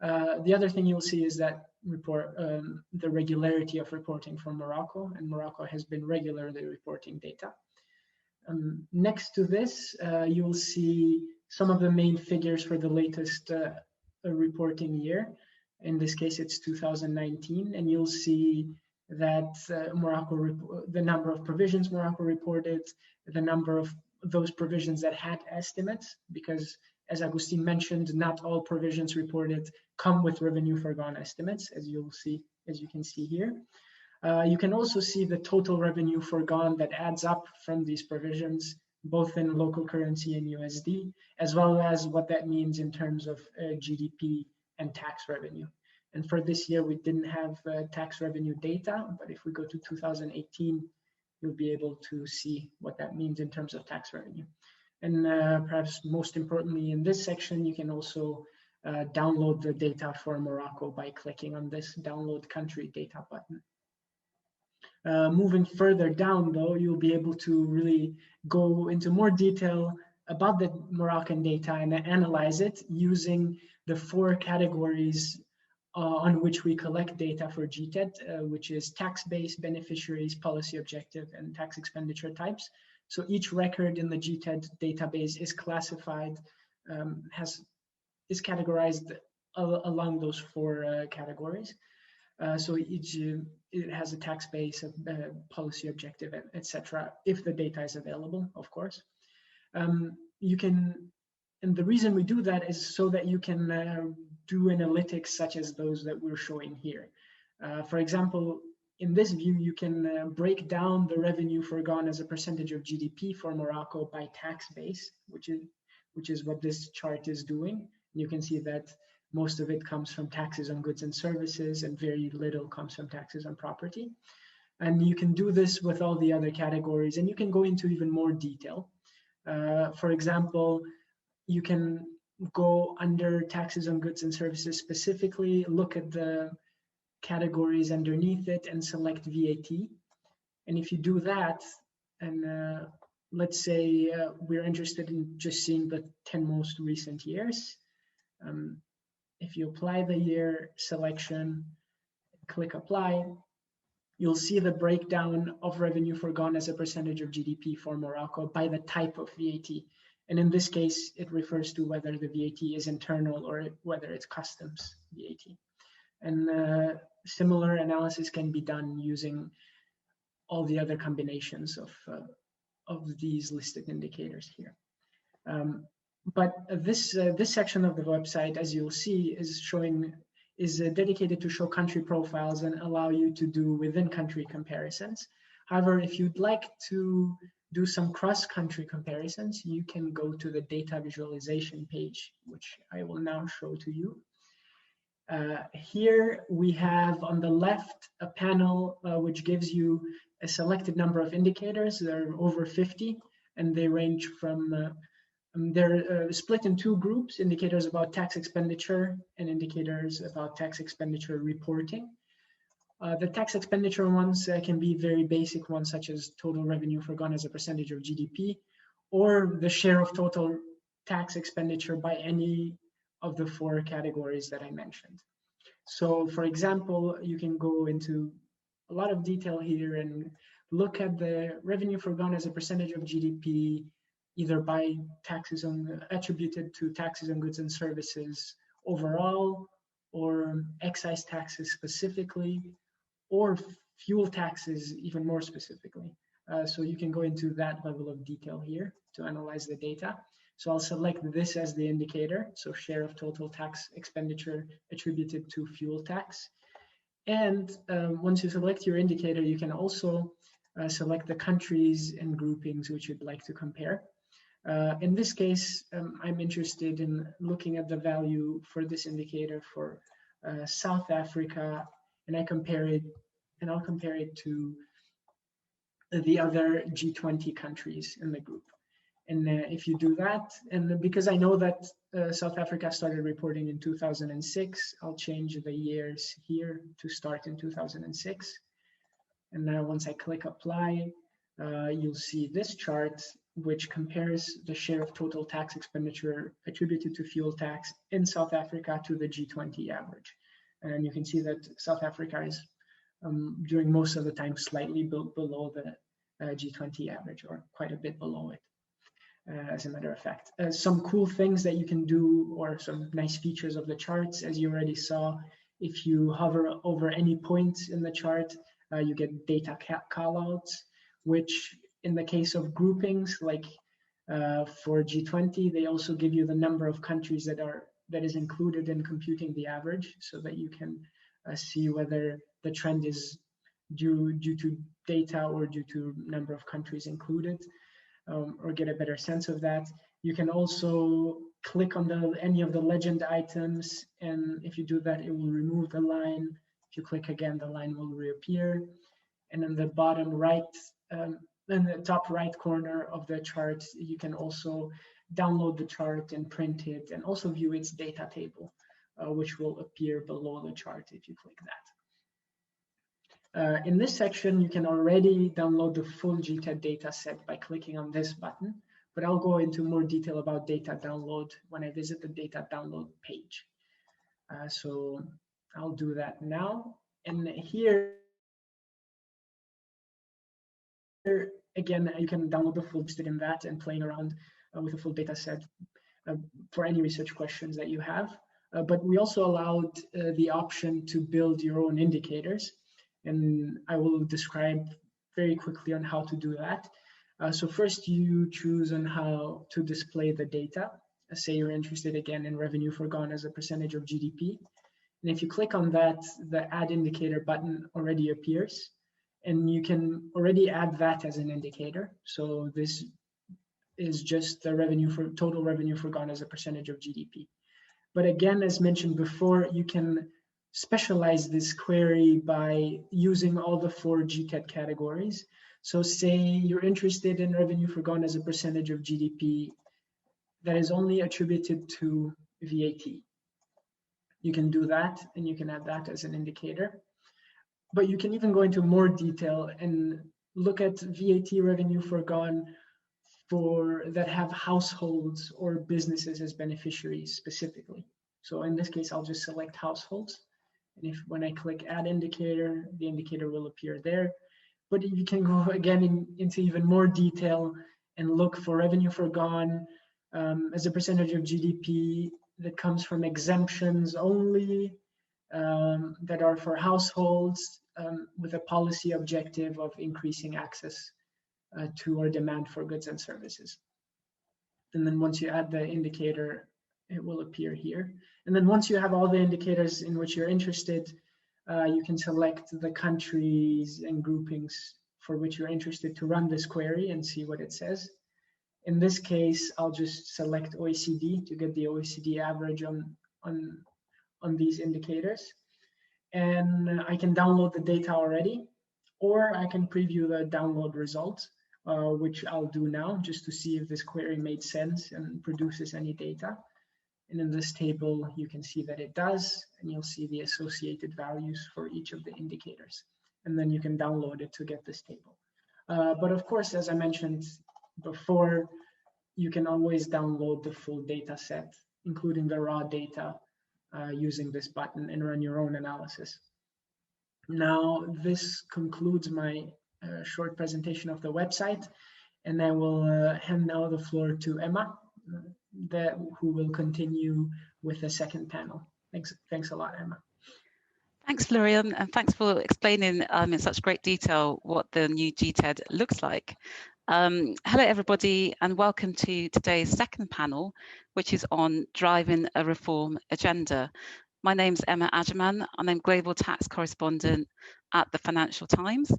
The other thing you'll see is that the regularity of reporting from Morocco, and Morocco has been regularly reporting data. Next to this, you'll see some of the main figures for the latest reporting year. In this case, it's 2019, and you'll see that the number of provisions Morocco reported, the number of those provisions that had estimates, because as Agustin mentioned, not all provisions reported come with revenue foregone estimates, as you can see here. You can also see the total revenue foregone that adds up from these provisions, both in local currency and USD, as well as what that means in terms of GDP and tax revenue. And for this year, we didn't have tax revenue data, but if we go to 2018, you'll be able to see what that means in terms of tax revenue. And perhaps most importantly, in this section, you can also download the data for Morocco by clicking on this download country data button. Moving further down, though, you'll be able to really go into more detail about the Moroccan data and analyze it using the 4 categories on which we collect data for GTED, which is tax base, beneficiaries, policy objective, and tax expenditure types. So each record in the GTED database is classified, is categorized along those 4 categories. So each it has a tax base, a policy objective, etc. If the data is available, of course. You can, and the reason we do that is so that you can do analytics such as those that we're showing here. For example, in this view, you can break down the revenue foregone as a percentage of GDP for Morocco by tax base, which is what this chart is doing. You can see that most of it comes from taxes on goods and services, and very little comes from taxes on property. And you can do this with all the other categories, and you can go into even more detail. For example, you can go under taxes on goods and services specifically, look at the categories underneath it and select VAT. And if you do that, and let's say we're interested in just seeing the 10 most recent years, if you apply the year selection, click apply, you'll see the breakdown of revenue foregone as a percentage of GDP for Morocco by the type of VAT. And in this case, it refers to whether the VAT is internal or whether it's customs VAT. And similar analysis can be done using all the other combinations of these listed indicators here. But this section of the website, as you'll see, is dedicated to show country profiles and allow you to do within-country comparisons. However, if you'd like to do some cross-country comparisons, you can go to the data visualization page, which I will now show to you. Here we have on the left a panel which gives you a selected number of indicators. There are over 50, and they range from they're split in 2 groups: indicators about tax expenditure and indicators about tax expenditure reporting. The tax expenditure ones can be very basic ones, such as total revenue foregone as a percentage of GDP, or the share of total tax expenditure by any of the 4 categories that I mentioned. So, for example, you can go into a lot of detail here and look at the revenue foregone as a percentage of GDP, either by taxes attributed to taxes on goods and services overall, or excise taxes specifically, or fuel taxes even more specifically. So you can go into that level of detail here to analyze the data. So I'll select this as the indicator, so share of total tax expenditure attributed to fuel tax. And once you select your indicator, you can also select the countries and groupings which you'd like to compare. In this case, I'm interested in looking at the value for this indicator for South Africa, and I'll compare it to the other G20 countries in the group. And if you do that, and because I know that South Africa started reporting in 2006, I'll change the years here to start in 2006. And now once I click apply, you'll see this chart, which compares the share of total tax expenditure attributed to fuel tax in South Africa to the G20 average. And you can see that South Africa is, during most of the time, slightly below the G20 average, or quite a bit below it, as a matter of fact. Some cool things that you can do, or some nice features of the charts, as you already saw, if you hover over any points in the chart, you get data callouts, which in the case of groupings, like for G20, they also give you the number of countries that is included in computing the average, so that you can see whether the trend is due to data or due to number of countries included, or get a better sense of that. You can also click on any of the legend items, and if you do that, it will remove the line. If you click again, the line will reappear. And in the bottom right, in the top right corner of the chart, you can also download the chart and print it, and also view its data table, which will appear below the chart if you click In this section, you can already download the full GTED data set by clicking on this button, but I'll go into more detail about data download when I visit the data download page. So I'll do that now. And here, again, you can download the full listed in that and playing around with a full data set for any research questions that you have. But we also allowed the option to build your own indicators. And I will describe very quickly on how to do that. So first you choose on how to display the data. Say you're interested again in revenue forgone as a percentage of GDP. And if you click on that, the add indicator button already appears. And you can already add that as an indicator. So this is just the revenue for total revenue forgone as a percentage of GDP. But again, as mentioned before, you can specialize this query by using all the 4 GTED categories. So say you're interested in revenue forgone as a percentage of GDP that is only attributed to VAT. You can do that, and you can add that as an indicator. But you can even go into more detail and look at VAT revenue forgone for that have households or businesses as beneficiaries specifically. So in this case, I'll just select households. And if when I click add indicator, the indicator will appear there. But you can go again into even more detail and look for revenue forgone as a percentage of GDP that comes from exemptions only, that are for households with a policy objective of increasing access to or demand for goods and services. And then once you add the indicator, it will appear here. And then once you have all the indicators in which you're interested, you can select the countries and groupings for which you're interested to run this query and see what it says. In this case, I'll just select OECD to get the OECD average on these indicators. And I can download the data already, or I can preview the download results, which I'll do now just to see if this query made sense and produces any data. And in this table, you can see that it does, and you'll see the associated values for each of the indicators. And then you can download it to get this table. But of course, as I mentioned before, you can always download the full data set, including the raw data, using this button and run your own analysis. Now, this concludes my short presentation of the website, and I will hand now the floor to Emma, who will continue with the second panel. Thanks a lot, Emma. Thanks, Florian, and thanks for explaining in such great detail what the new GTED looks like. Hello, everybody, and welcome to today's second panel, which is on driving a reform agenda. My name's Emma Agyemang, and I'm Global Tax Correspondent at the Financial Times.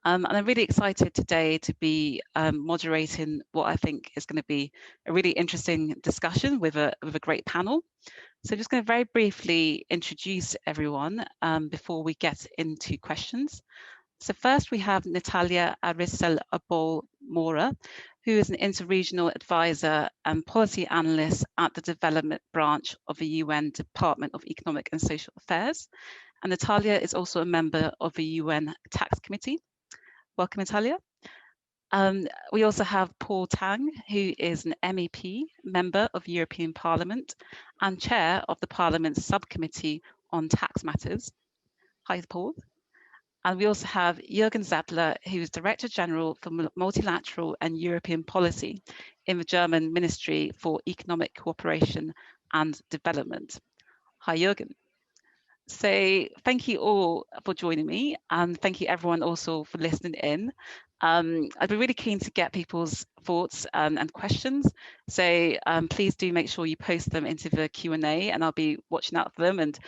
And I'm really excited today to be moderating what I think is going to be a really interesting discussion with a great panel. So I'm just going to very briefly introduce everyone before we get into questions. So first we have Natalia Aristizabal Mora, who is an interregional advisor and policy analyst at the development branch of the UN Department of Economic and Social Affairs. And Natalia is also a member of the UN Tax Committee. Welcome, Natalia. We also have Paul Tang, who is an MEP, member of the European Parliament and chair of the Parliament's Subcommittee on Tax Matters. Hi, Paul. And we also have Jürgen Zattler, who is Director General for Multilateral and European Policy in the German Ministry for Economic Cooperation and Development. Hi, Jürgen. So thank you all for joining me, and thank you everyone also for listening in. I'd be really keen to get people's thoughts and questions. So please do make sure you post them into the Q&A, and I'll be watching out for them, and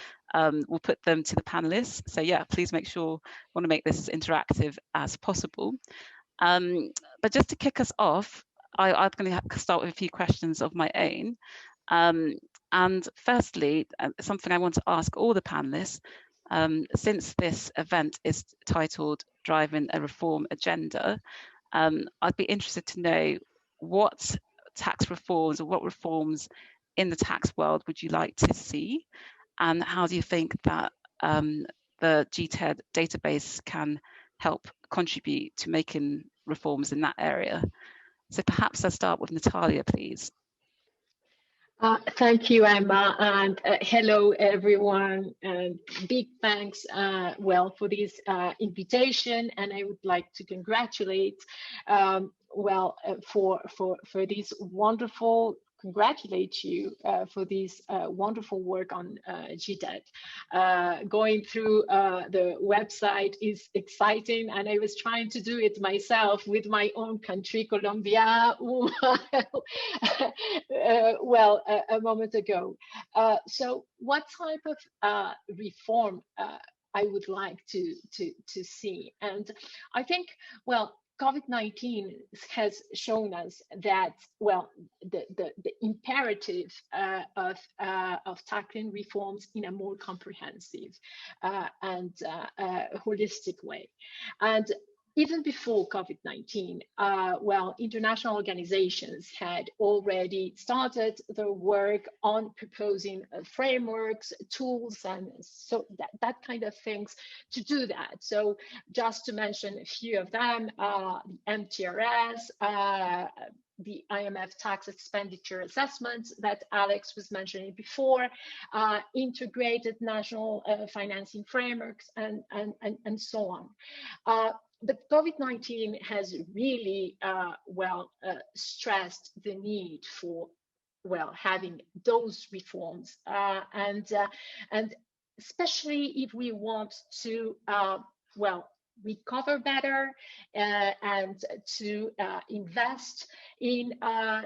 we'll put them to the panelists. So yeah, please make sure I want to make this as interactive as possible. But just to kick us off, I'm going to start with a few questions of my own. And firstly, something I want to ask all the panelists, since this event is titled Driving a Reform Agenda, I'd be interested to know what tax reforms or what reforms in the tax world would you like to see, and how do you think that the the GTED database can help contribute to making reforms in that area. So perhaps I'll start with Natalia, please. Thank you, Emma, and hello, everyone. And big thanks, for this invitation. And I would like to congratulate, for this wonderful. Congratulate you for this wonderful work on GTED. Going through the website is exciting, and I was trying to do it myself with my own country, Colombia, a moment ago. So what type of reform I would like to see? And I think, COVID-19 has shown us that, the imperative of tackling reforms in a more comprehensive and holistic way. And even before COVID-19, international organizations had already started their work on proposing frameworks, tools, and so that kind of things to do that. So just to mention a few of them, the MTRS, the IMF tax expenditure assessment that Alex was mentioning before, integrated national financing frameworks, and so on. But COVID-19 has really, stressed the need for, having those reforms, and especially if we want to, recover better and to invest in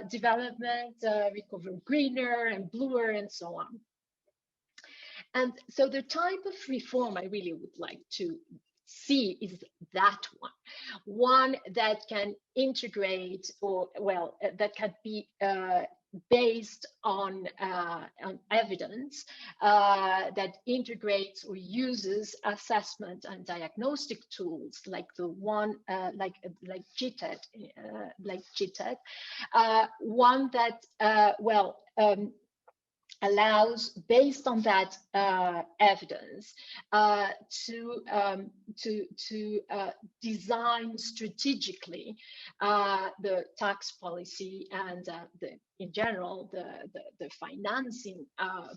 development, recover greener and bluer, and so on. And so the type of reform I really would like to see is that one that can integrate, or that can be based on evidence, that integrates or uses assessment and diagnostic tools like the one like GTED, one that allows, based on that evidence, to design strategically the tax policy and in general the financing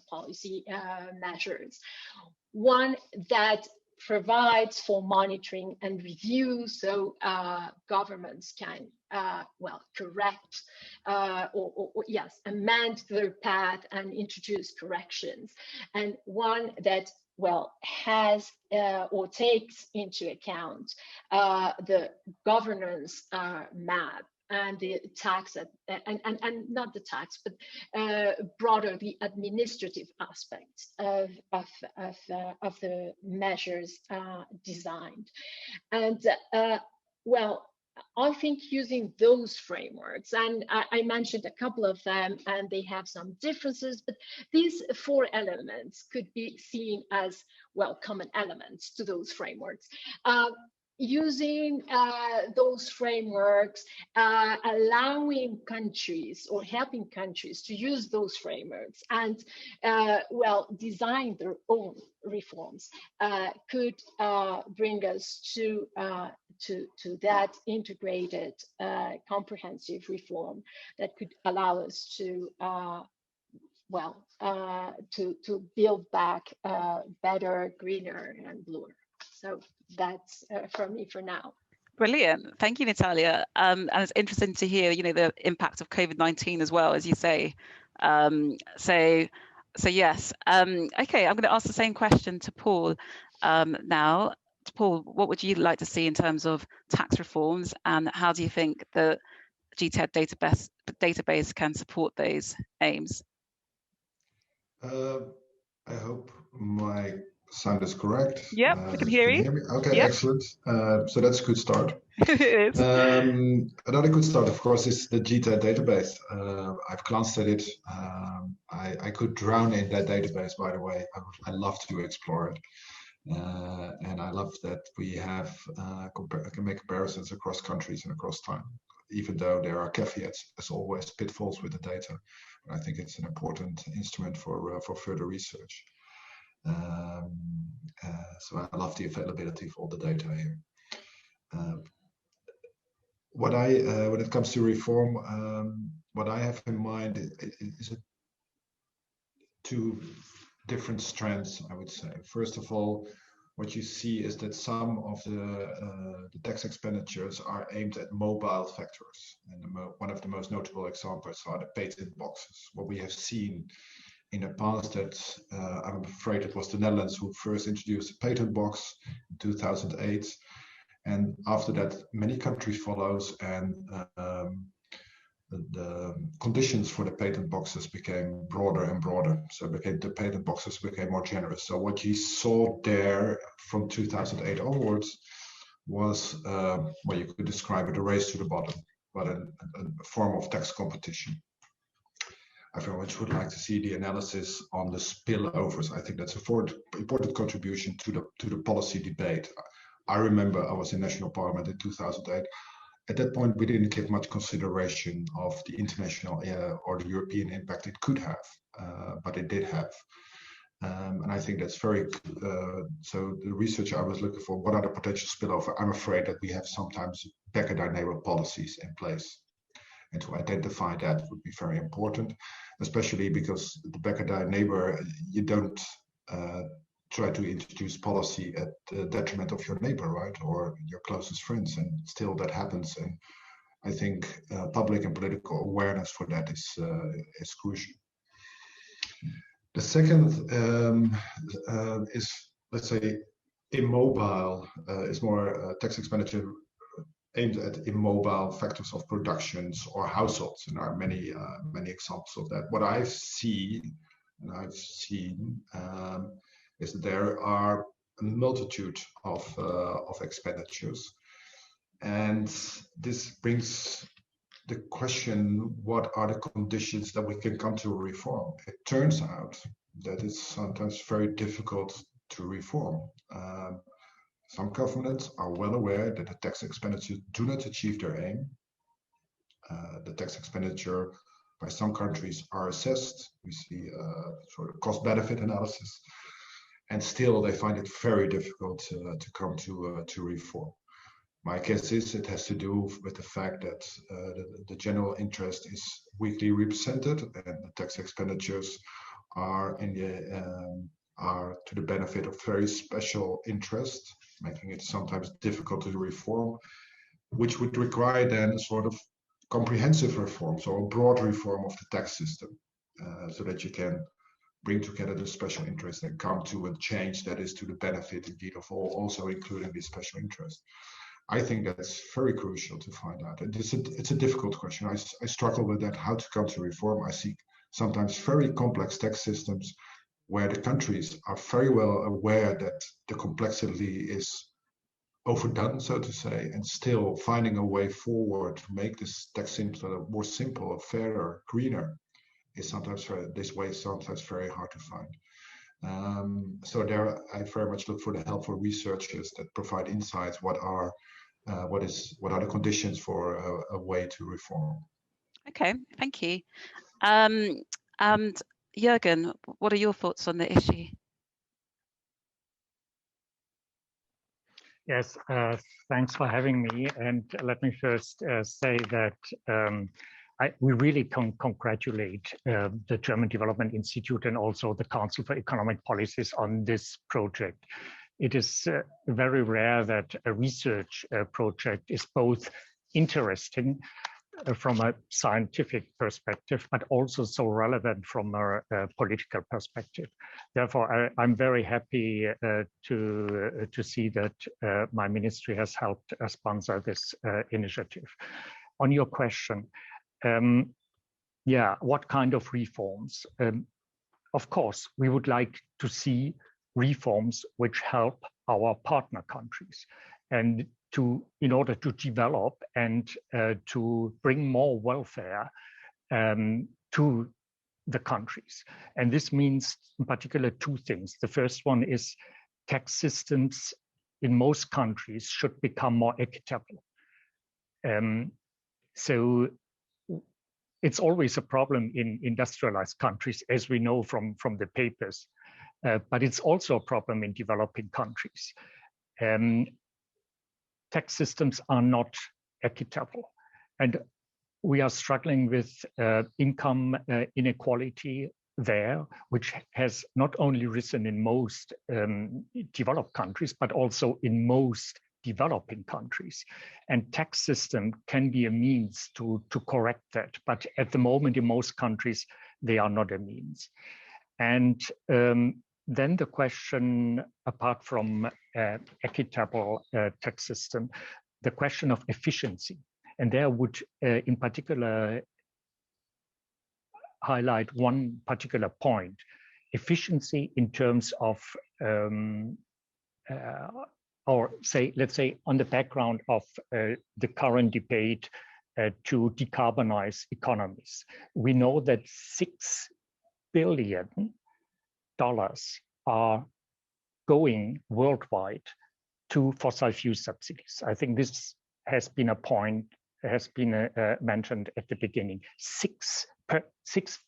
policy measures. One that provides for monitoring and review, so governments can correct amend their path and introduce corrections, and one that has or takes into account the governance map and the tax and not the tax, but broader the administrative aspects of the measures designed. And I think using those frameworks, and I mentioned a couple of them, and they have some differences, but these 4 elements could be seen as common elements to those frameworks. Using those frameworks, allowing countries or helping countries to use those frameworks and design their own reforms could bring us to that integrated, comprehensive reform that could allow us to to build back better, greener, and bluer. So that's from me for now. Brilliant. Thank you, Natalia. And it's interesting to hear, the impact of COVID-19 as well, as you say. So yes. Okay, I'm going to ask the same question to Paul now. Paul, what would you like to see in terms of tax reforms, and how do you think the GTED database can support those aims? I hope my sound is correct. Yep, we can hear you. Hear me? Okay, yep. Excellent. So that's a good start. It is. Another good start, of course, is the GTED database. I've glanced at it. I could drown in that database, by the way. I love to explore it. And I love that we have can make comparisons across countries and across time, even though there are caveats, as always, pitfalls with the data. But I think it's an important instrument for further research. So I love the availability of all the data here. When it comes to reform, what I have in mind is two different strands, I would say. First of all, what you see is that some of the tax expenditures are aimed at mobile factors. And one of the most notable examples are the patent boxes. What we have seen in the past that I'm afraid it was the Netherlands who first introduced a patent box in 2008. And after that, many countries follows, and the conditions for the patent boxes became broader and broader. So the patent boxes became more generous. So what you saw there from 2008 onwards was, well, you could describe it a race to the bottom, but a form of tax competition. I very much would like to see the analysis on the spillovers. I think that's an important contribution to the policy debate. I remember I was in National Parliament in 2008. At that point, we didn't give much consideration of the international or the European impact it could have, but it did have. And I think that's very, so the research I was looking for, what are the potential spillover? I'm afraid that we have sometimes back at our neighbor policies in place. And to identify that would be very important, especially because the back of our neighbor, you don't try to introduce policy at the detriment of your neighbor, right, or your closest friends, and still that happens. And I think public and political awareness for that is crucial. The second is, let's say, immobile, is more tax expenditure aimed at immobile factors of productions or households, and there are many examples of that. What I've seen is that there are a multitude of expenditures, and this brings the question: what are the conditions that we can come to a reform? It turns out that it's sometimes very difficult to reform. Some governments are well aware that the tax expenditures do not achieve their aim. The tax expenditure by some countries are assessed. We see sort of cost-benefit analysis, and still they find it very difficult to come to reform. My guess is it has to do with the fact that the general interest is weakly represented, and the tax expenditures are to the benefit of very special interest, making it sometimes difficult to reform, which would require then a sort of comprehensive reform, so a broad reform of the tax system, so that you can bring together the special interest and come to a change that is to the benefit indeed of all, also including the special interest. I think that's very crucial to find out. And it's a difficult question. I struggle with that, how to come to reform. I see sometimes very complex tax systems where the countries are very well aware that the complexity is overdone, so to say, and still finding a way forward to make this tax system more simple, fairer, greener is sometimes sometimes very hard to find. So there, I very much look for the help for researchers that provide insights. What are the conditions for a way to reform? Okay, thank you. And Jürgen, what are your thoughts on the issue? Yes, thanks for having me. And let me first say that we really congratulate the German Development Institute and also the Council for Economic Policies on this project. It is very rare that a research project is both interesting from a scientific perspective, but also so relevant from a political perspective. Therefore, I'm very happy to see that my ministry has helped sponsor this initiative. On your question, yeah, what kind of reforms? Of course, we would like to see reforms which help our partner countries, and in order to develop and to bring more welfare to the countries. And this means in particular two things. The first one is tax systems in most countries should become more equitable. So it's always a problem in industrialized countries, as we know from the papers, but it's also a problem in developing countries. Tax systems are not equitable, and we are struggling with income inequality there, which has not only risen in most developed countries, but also in most developing countries. And tax system can be a means to correct that. But at the moment, in most countries, they are not a means. And then the question, apart from equitable tax system, the question of efficiency. And there would, in particular, highlight one particular point: efficiency in terms of, or say, let's say, on the background of the current debate to decarbonize economies. We know that $6 billion are going worldwide to fossil fuel subsidies. I think this has been a point, has been mentioned at the beginning.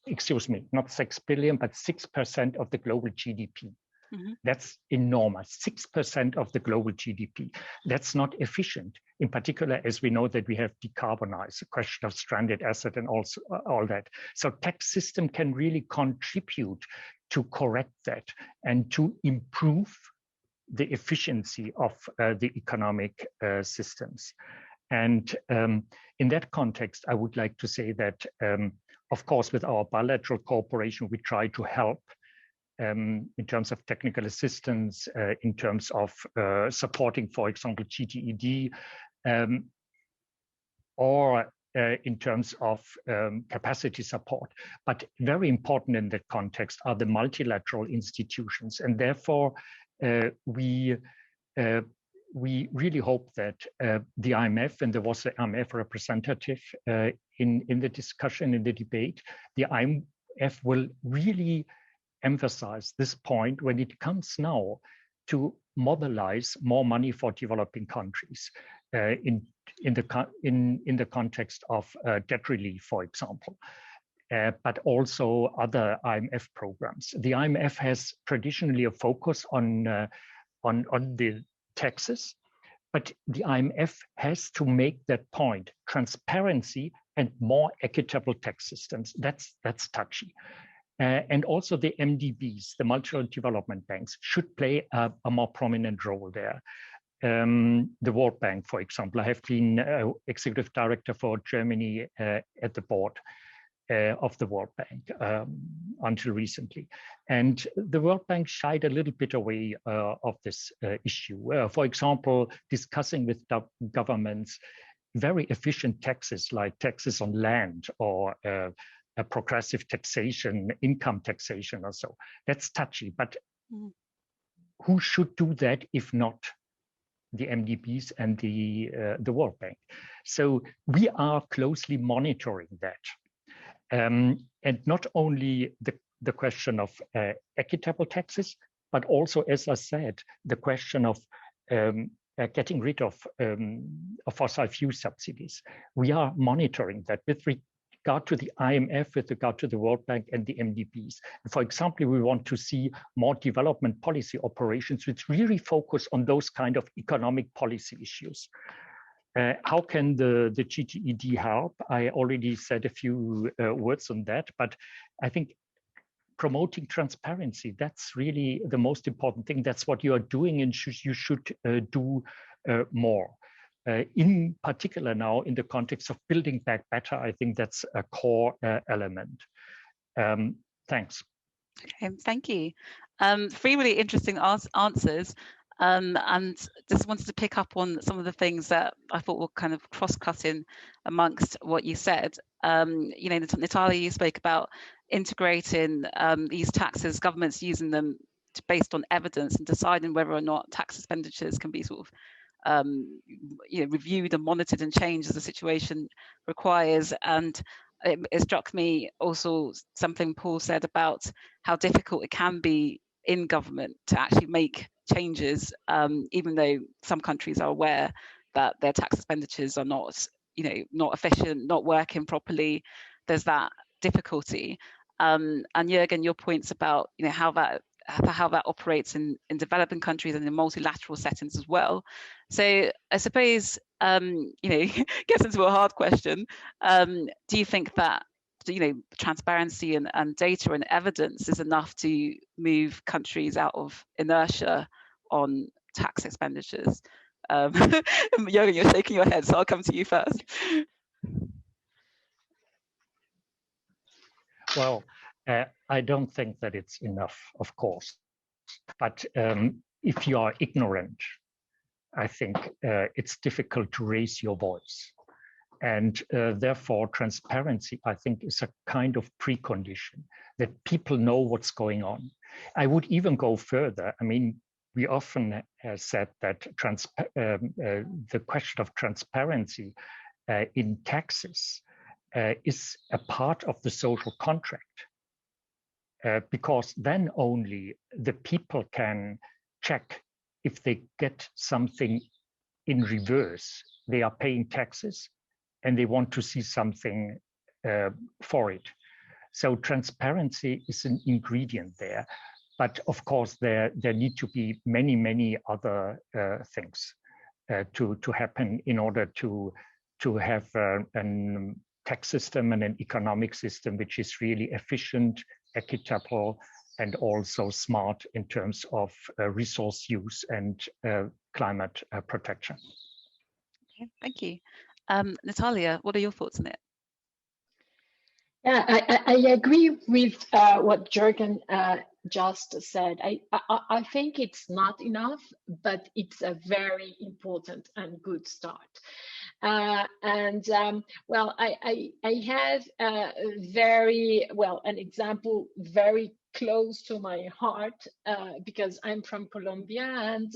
Excuse me, not 6 billion, but 6% of the global GDP. Mm-hmm. That's enormous, 6% of the global GDP. That's not efficient, in particular, as we know that we have decarbonized, the question of stranded asset and also all that. So tax system can really contribute to correct that and to improve the efficiency of the economic systems. And in that context, I would like to say that, of course, with our bilateral cooperation, we try to help in terms of technical assistance, in terms of supporting, for example, GTED, or in terms of capacity support. But very important in that context are the multilateral institutions. And therefore, we really hope that the IMF, and there was an IMF representative in the discussion, in the debate, the IMF will really emphasize this point when it comes now to mobilize more money for developing countries in the context of debt relief, for example, but also other IMF programs. The IMF has traditionally a focus on the taxes, but the IMF has to make that point: transparency and more equitable tax systems. That's touchy. And also the MDBs, the multilateral development banks, should play a more prominent role there. The World Bank, for example, I have been executive director for Germany at the board of the World Bank until recently. And the World Bank shied a little bit away of this issue. For example, discussing with governments very efficient taxes like taxes on land or a progressive taxation, income taxation or so. That's touchy, but who should do that if not the MDBs and the World Bank? So we are closely monitoring that. And not only the question of equitable taxes, but also, as I said, the question of getting rid of fossil fuel subsidies. We are monitoring that with regard to the IMF, with regard to the World Bank and the MDBs. For example, we want to see more development policy operations which really focus on those kind of economic policy issues. How can the GTED help? I already said a few words on that, but I think promoting transparency, that's really the most important thing. That's what you are doing, and you should do more. In particular now, in the context of building back better, I think that's a core element. Thanks. Okay, thank you. 3 really interesting answers. And just wanted to pick up on some of the things that I thought were kind of cross-cutting amongst what you said. You know, Natalia, you spoke about integrating these taxes, governments using them based on evidence and deciding whether or not tax expenditures can be sort of reviewed and monitored and changed as the situation requires. And it struck me also something Paul said about how difficult it can be in government to actually make changes, even though some countries are aware that their tax expenditures are not, not efficient, not working properly. There's that difficulty. And Jürgen, your points about how that for how that operates in developing countries and in multilateral settings as well. So I suppose, gets into a hard question. Do you think that, transparency and data and evidence is enough to move countries out of inertia on tax expenditures? Jürgen, you're shaking your head, so I'll come to you first. Well, I don't think that it's enough, of course. But if you are ignorant, I think it's difficult to raise your voice. And therefore, transparency, I think, is a kind of precondition that people know what's going on. I would even go further. I mean, we often said that the question of transparency in taxes is a part of the social contract, because then only the people can check if they get something in reverse. They are paying taxes and they want to see something for it. So transparency is an ingredient there. But of course, there need to be many, many other things to happen in order to have a tax system and an economic system which is really efficient, equitable, and also smart in terms of resource use and climate protection. Okay, thank you. Natalia, what are your thoughts on it? Yeah, I agree with what Jürgen just said. I think it's not enough, but it's a very important and good start. Well, I have an example very close to my heart because I'm from Colombia, and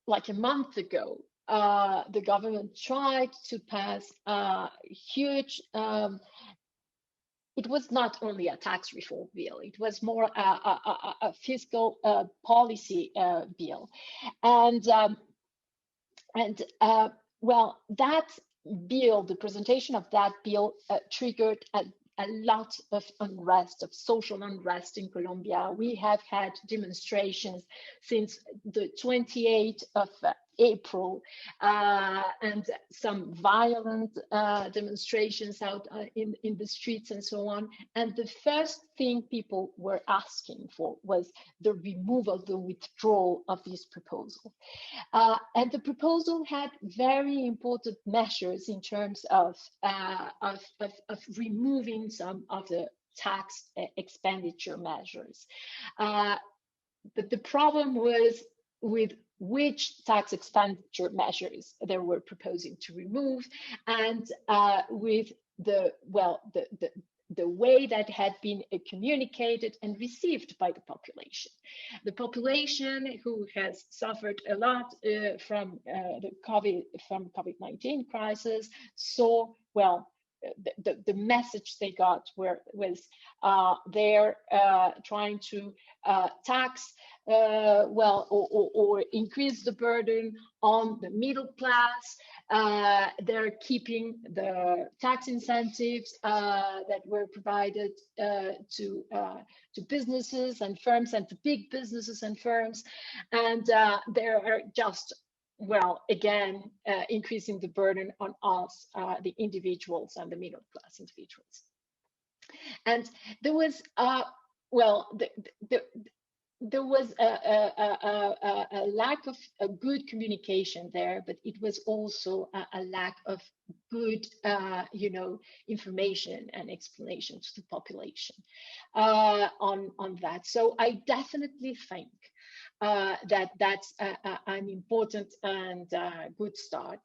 like a month ago, the government tried to pass a huge, it was not only a tax reform bill, it was more a fiscal policy bill. Well, that bill, the presentation of that bill triggered a lot of unrest, of social unrest in Colombia. We have had demonstrations since the 28th of April, and some violent demonstrations out in the streets and so on. And the first thing people were asking for was the removal, the withdrawal of this proposal. And the proposal had very important measures in terms of removing some of the tax expenditure measures. But the problem was with which tax expenditure measures they were proposing to remove, and with the way that had been communicated and received by the population. The population, who has suffered a lot from the COVID-19 crisis, saw, well, the message they got was they're trying to tax or increase the burden on the middle class. They're keeping the tax incentives that were provided to businesses and firms, and to big businesses and firms, and they're just, well, again, increasing the burden on us, the individuals and the middle class individuals. And there was, there was a lack of a good communication there, but it was also a lack of good, information and explanation to the population on that. So I definitely think that's an important and good start,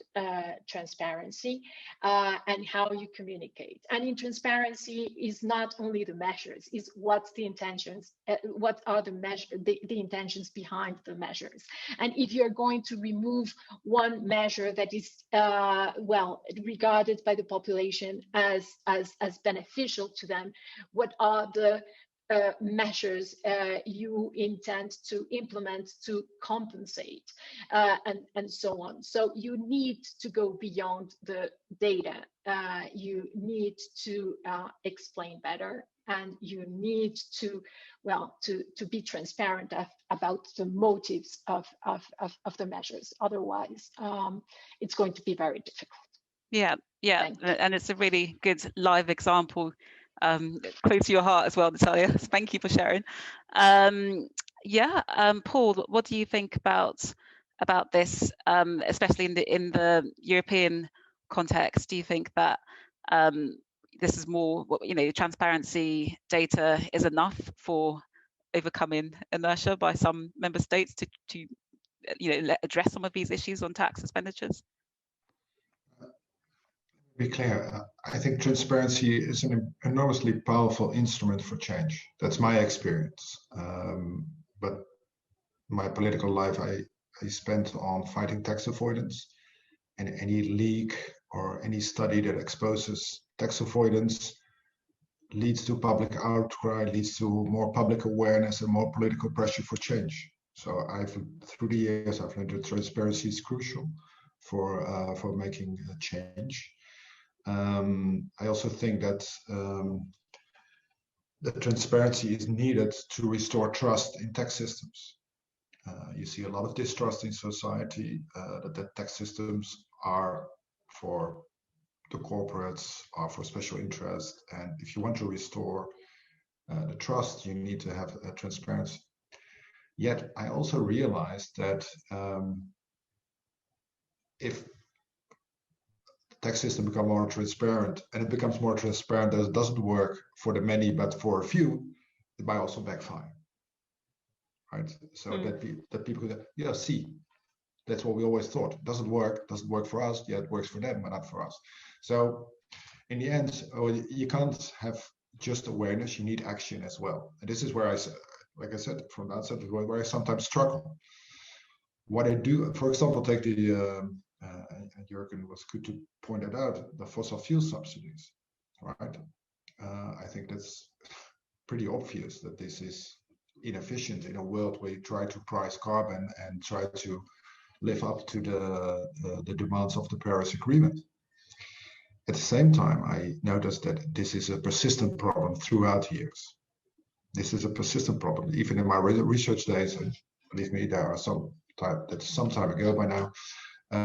transparency, and how you communicate. And in transparency is not only the measures, is what's the intentions, what are the intentions behind the measures. And if you're going to remove one measure that is regarded by the population as beneficial to them, what are the measures you intend to implement to compensate, and so on. So you need to go beyond the data. You need to explain better, and you need to, well, to be transparent about the motives of the measures. Otherwise, it's going to be very difficult. Yeah, and it's a really good live example, close to your heart as well, Natalia. Thank you for sharing. Paul, what do you think about this, especially in the European context? Do you think that this is more, transparency data is enough for overcoming inertia by some member states to address some of these issues on tax expenditures? Be clear, I think transparency is an enormously powerful instrument for change. That's my experience. But my political life I spent on fighting tax avoidance, and any leak or any study that exposes tax avoidance leads to public outcry, leads to more public awareness and more political pressure for change. So through the years, I've learned that transparency is crucial for making a change. I also think that that transparency is needed to restore trust in tax systems. You see a lot of distrust in society that tax systems are for the corporates, are for special interest, and if you want to restore the trust, you need to have transparency. Yet I also realized that if tax system become more transparent, and it becomes more transparent that it doesn't work for the many but for a few, it might also backfire, right? So that people could, see, that's what we always thought. It doesn't work for us. Yeah, it works for them, but not for us. So in the end, you can't have just awareness, you need action as well. And this is where like I said, from the outset, where I sometimes struggle. What I do, for example, take the and Jürgen was good to point it out, the fossil fuel subsidies, right? I think that's pretty obvious that this is inefficient in a world where you try to price carbon and try to live up to the demands of the Paris Agreement. At the same time, I noticed that this is a persistent problem throughout years. This is a persistent problem. Even in my research days, and believe me, there are some time ago by now,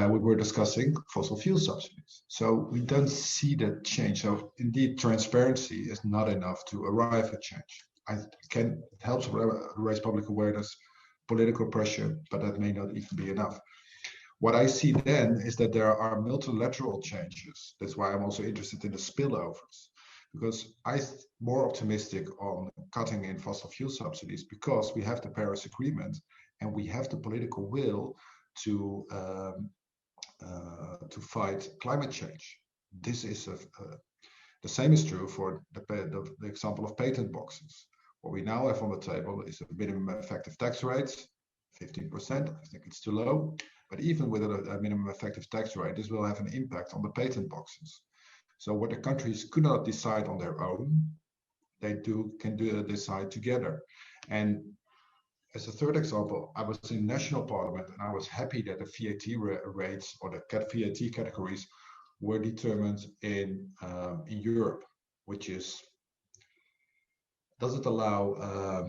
we were discussing fossil fuel subsidies. So we don't see that change. So indeed, transparency is not enough to arrive at change. It helps raise public awareness, political pressure, but that may not even be enough. What I see then is that there are multilateral changes. That's why I'm also interested in the spillovers, because I'm more optimistic on cutting in fossil fuel subsidies because we have the Paris Agreement and we have the political will to fight climate change. This is the same is true for the example of patent boxes. What we now have on the table is a minimum effective tax rate, 15%. I think it's too low. But even with a minimum effective tax rate, this will have an impact on the patent boxes. So what the countries could not decide on their own, they can decide together. And as a third example, I was in national parliament and I was happy that the VAT rates or the VAT categories were determined in Europe, which doesn't allow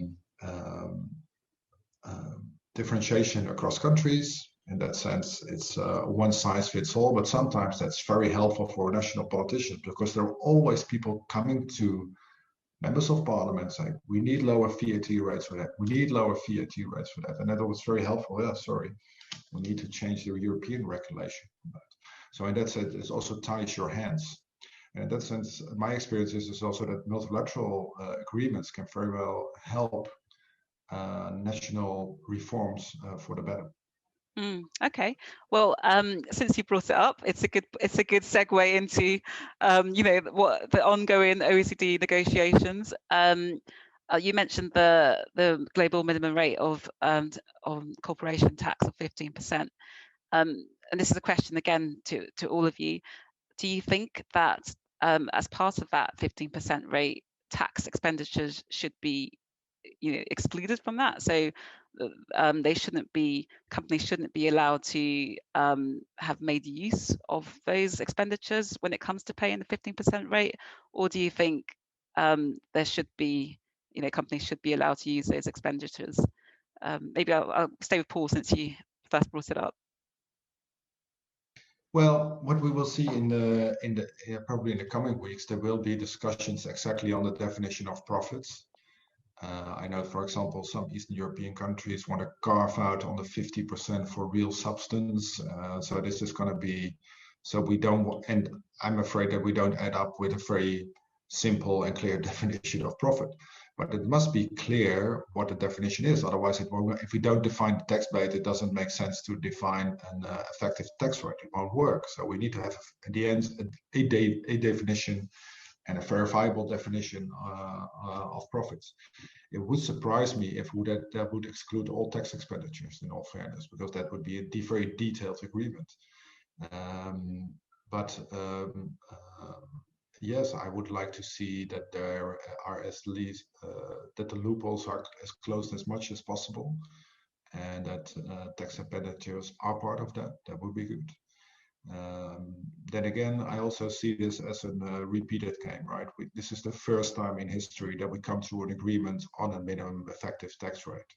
differentiation across countries. In that sense, it's one size fits all, but sometimes that's very helpful for national politicians because there are always people coming to members of parliament saying, we need lower VAT rates for that. We need lower VAT rates for that. And that was very helpful. Yeah, sorry, we need to change the European regulation. So in that sense, it also ties your hands. And in that sense, my experience is also that multilateral agreements can very well help national reforms for the better. Okay, well, since you brought it up, it's a good segue into what the ongoing OECD negotiations. You mentioned the global minimum rate of on corporation tax of 15%, and this is a question again to all of you. Do you think that as part of that 15% rate, tax expenditures should be, excluded from that. So companies shouldn't be allowed to have made use of those expenditures when it comes to paying the 15% rate, or do you think there should be, companies should be allowed to use those expenditures? Maybe I'll stay with Paul since you first brought it up. Well, what we will see probably in the coming weeks, there will be discussions exactly on the definition of profits. I know, for example, some Eastern European countries want to carve out on the 50% for real substance. So this is going to be, so we don't, and I'm afraid that we don't end up with a very simple and clear definition of profit. But it must be clear what the definition is. Otherwise, it won't, if we don't define the tax base, it doesn't make sense to define an effective tax rate. It won't work. So we need to have, at the end, a definition and a verifiable definition of profits. It would surprise me if that would exclude all tax expenditures, in all fairness, because that would be a very detailed agreement. Yes, I would like to see that there are at least that the loopholes are as closed as much as possible, and that tax expenditures are part of that. That would be good. Then again, I also see this as a repeated game, right? This is the first time in history that we come to an agreement on a minimum effective tax rate.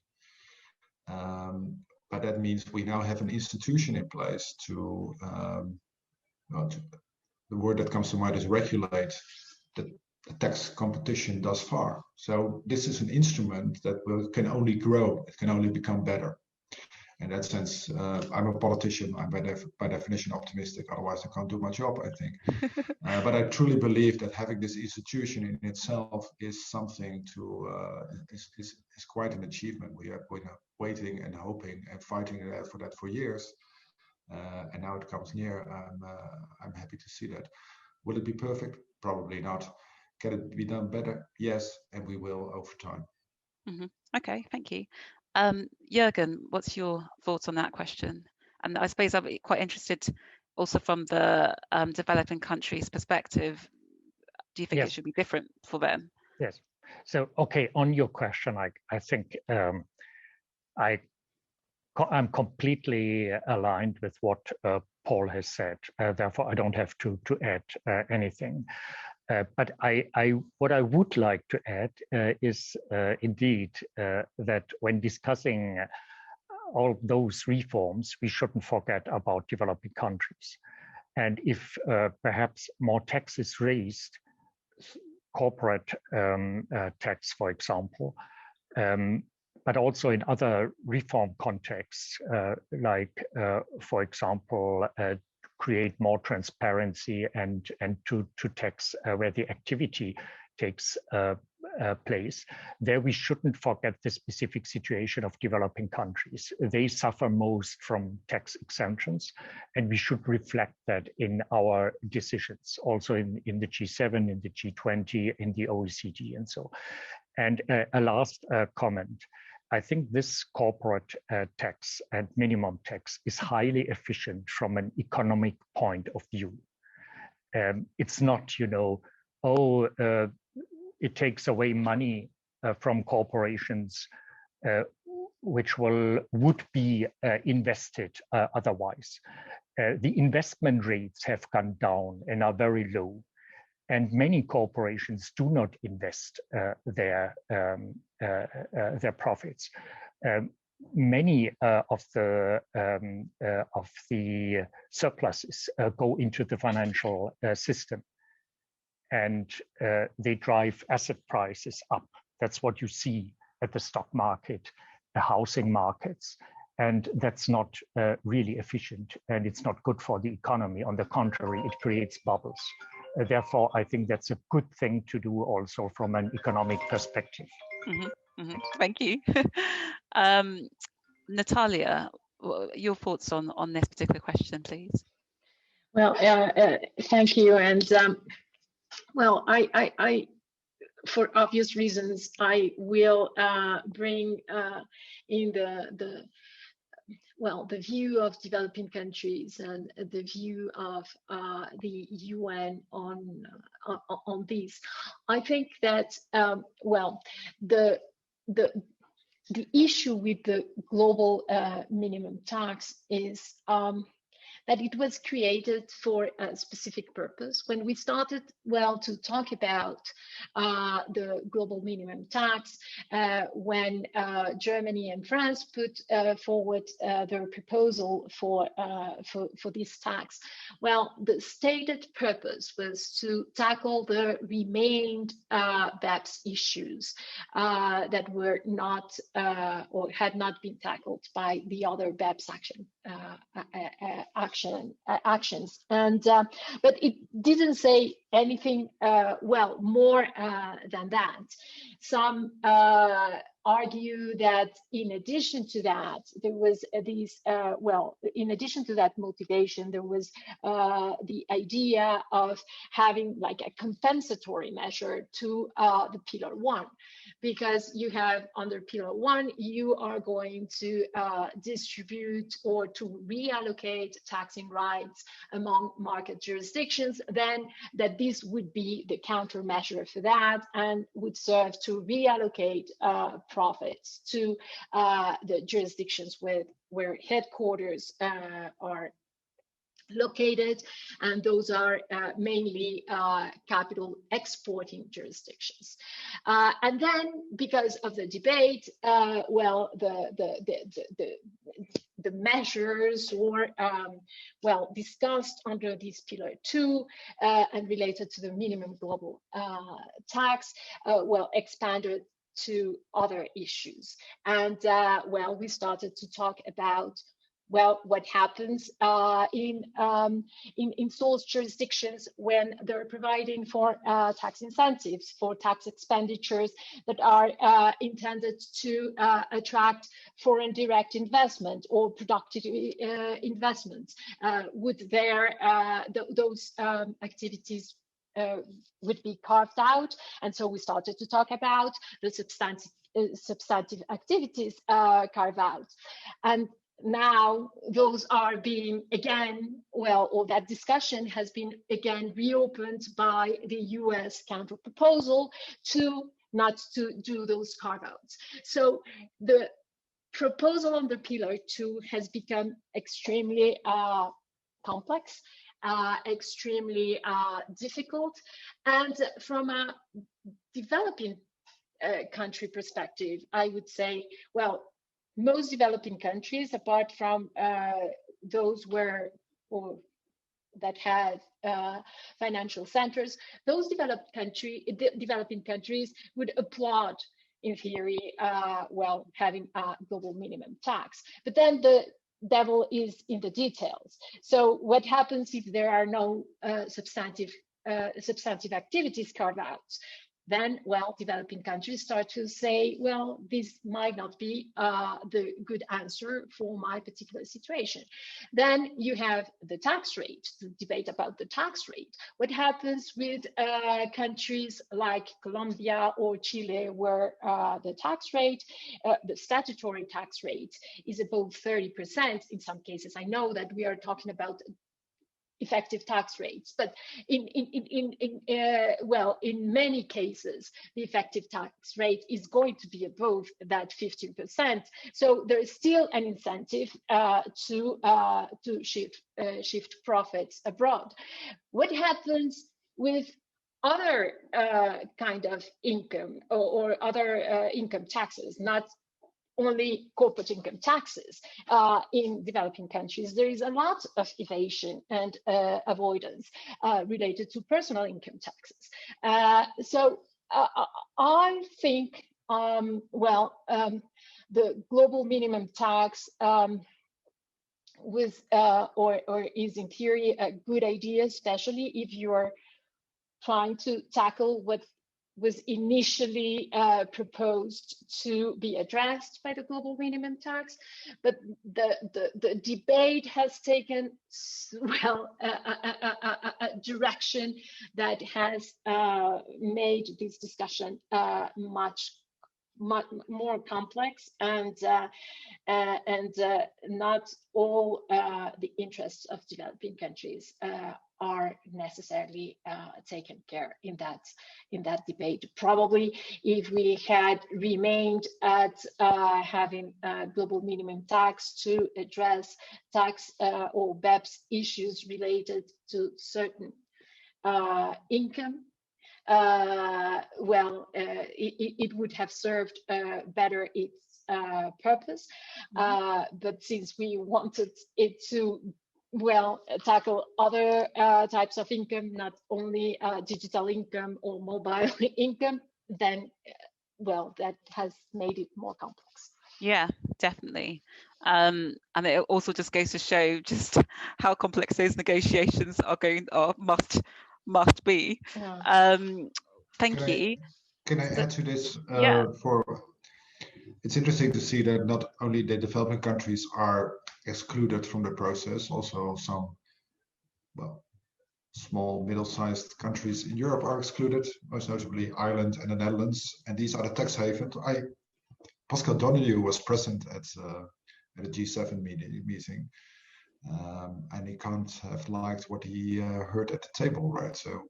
But that means we now have an institution in place to the word that comes to mind is regulate the tax competition thus far. So this is an instrument that can only grow, it can only become better. In that sense, I'm a politician, I'm by definition optimistic, otherwise I can't do my job, I think. But I truly believe that having this institution in itself is something to, is quite an achievement. We have been waiting and hoping and fighting for that for years. And now it comes near. I'm happy to see that. Will it be perfect? Probably not. Can it be done better? Yes, and we will over time. Mm-hmm. Okay, thank you. Jürgen, what's your thoughts on that question? And I suppose I'd be quite interested also from the developing countries' perspective. Do you think it should be different for them? Yes. So, okay, on your question, I think I'm completely aligned with what Paul has said. Therefore, I don't have to add anything. But what I would like to add is indeed that when discussing all those reforms, we shouldn't forget about developing countries. And if perhaps more tax is raised, corporate tax, for example, but also in other reform contexts, like, for example, create more transparency and to tax where the activity takes place. There we shouldn't forget the specific situation of developing countries. They suffer most from tax exemptions, and we should reflect that in our decisions, also in the G7, in the G20, in the OECD, and so. And a last comment. I think this corporate tax and minimum tax is highly efficient from an economic point of view. It's not, it takes away money from corporations which would be invested otherwise. The investment rates have gone down and are very low. And many corporations do not invest their profits. Many of the surpluses go into the financial system, and they drive asset prices up. That's what you see at the stock market, the housing markets, and that's not really efficient, and it's not good for the economy. On the contrary, it creates bubbles. Therefore, I think that's a good thing to do also from an economic perspective. Mm-hmm, mm-hmm. Thank you. Natalia, your thoughts on this particular question, please? Well, thank you. And well, I for obvious reasons, I will bring in well, the view of developing countries and the view of the UN on this. I think that well, the issue with the global minimum tax is that it was created for a specific purpose. When we started, well, to talk about the global minimum tax, when Germany and France put forward their proposal for this tax, well, the stated purpose was to tackle the remaining BEPS issues that were not or had not been tackled by the other BEPS actions, and but it didn't say anything well more than that. Some argue that in addition to that, there was these well, in addition to that motivation, there was the idea of having like a compensatory measure to the Pillar 1, because you have under Pillar 1, you are going to distribute or to reallocate taxing rights among market jurisdictions, then that this would be the countermeasure for that and would serve to reallocate profits to the jurisdictions where headquarters are located, and those are mainly capital exporting jurisdictions. And then, because of the debate, well, the measures were well discussed under this Pillar 2 and related to the minimum global tax, well, expanded to other issues. And well, we started to talk about, well, what happens in those jurisdictions when they're providing for tax incentives, for tax expenditures that are intended to attract foreign direct investment or productive investments. Would those activities would be carved out? And so we started to talk about the substantive activities carved out. And now those are being again, well, or that discussion has been again reopened by the US counter proposal to not to do those carve-outs. So the proposal under Pillar 2 has become extremely complex, extremely difficult, and from a developing country perspective, I would say, well, most developing countries, apart from those that have financial centers, those developing countries would applaud, in theory, well, having a global minimum tax. But then the devil is in the details. So what happens if there are no substantive activities carved out? Then, well, developing countries start to say, well, this might not be the good answer for my particular situation. Then you have the tax rate, the debate about the tax rate. What happens with countries like Colombia or Chile, where the tax rate, the statutory tax rate is above 30% in some cases? I know that we are talking about effective tax rates, but well, in many cases, the effective tax rate is going to be above that 15%. So there is still an incentive to shift profits abroad. What happens with other kind of income or other income taxes, not only corporate income taxes in developing countries? There is a lot of evasion and avoidance related to personal income taxes. So I think, well, the global minimum tax was or is in theory a good idea, especially if you're trying to tackle what was initially proposed to be addressed by the global minimum tax, but the debate has taken, well, a direction that has made this discussion much much more complex, and not all the interests of developing countries are necessarily taken care in that debate. Probably, if we had remained at having global minimum tax to address tax or BEPS issues related to certain income, it would have served better its purpose. But since we wanted it to tackle other types of income, not only digital income or mobile income, then that has made it more complex. Yeah, definitely. And it also just goes to show just how complex those negotiations must be. Yeah. Thank you. Can I add to this? Yeah. It's interesting to see that not only the developing countries are excluded from the process, also some small, middle-sized countries in Europe are excluded, most notably Ireland and the Netherlands, and these are the tax havens. Pascal Donahue was present at a G7 meeting, and he can't have liked what he heard at the table, right? So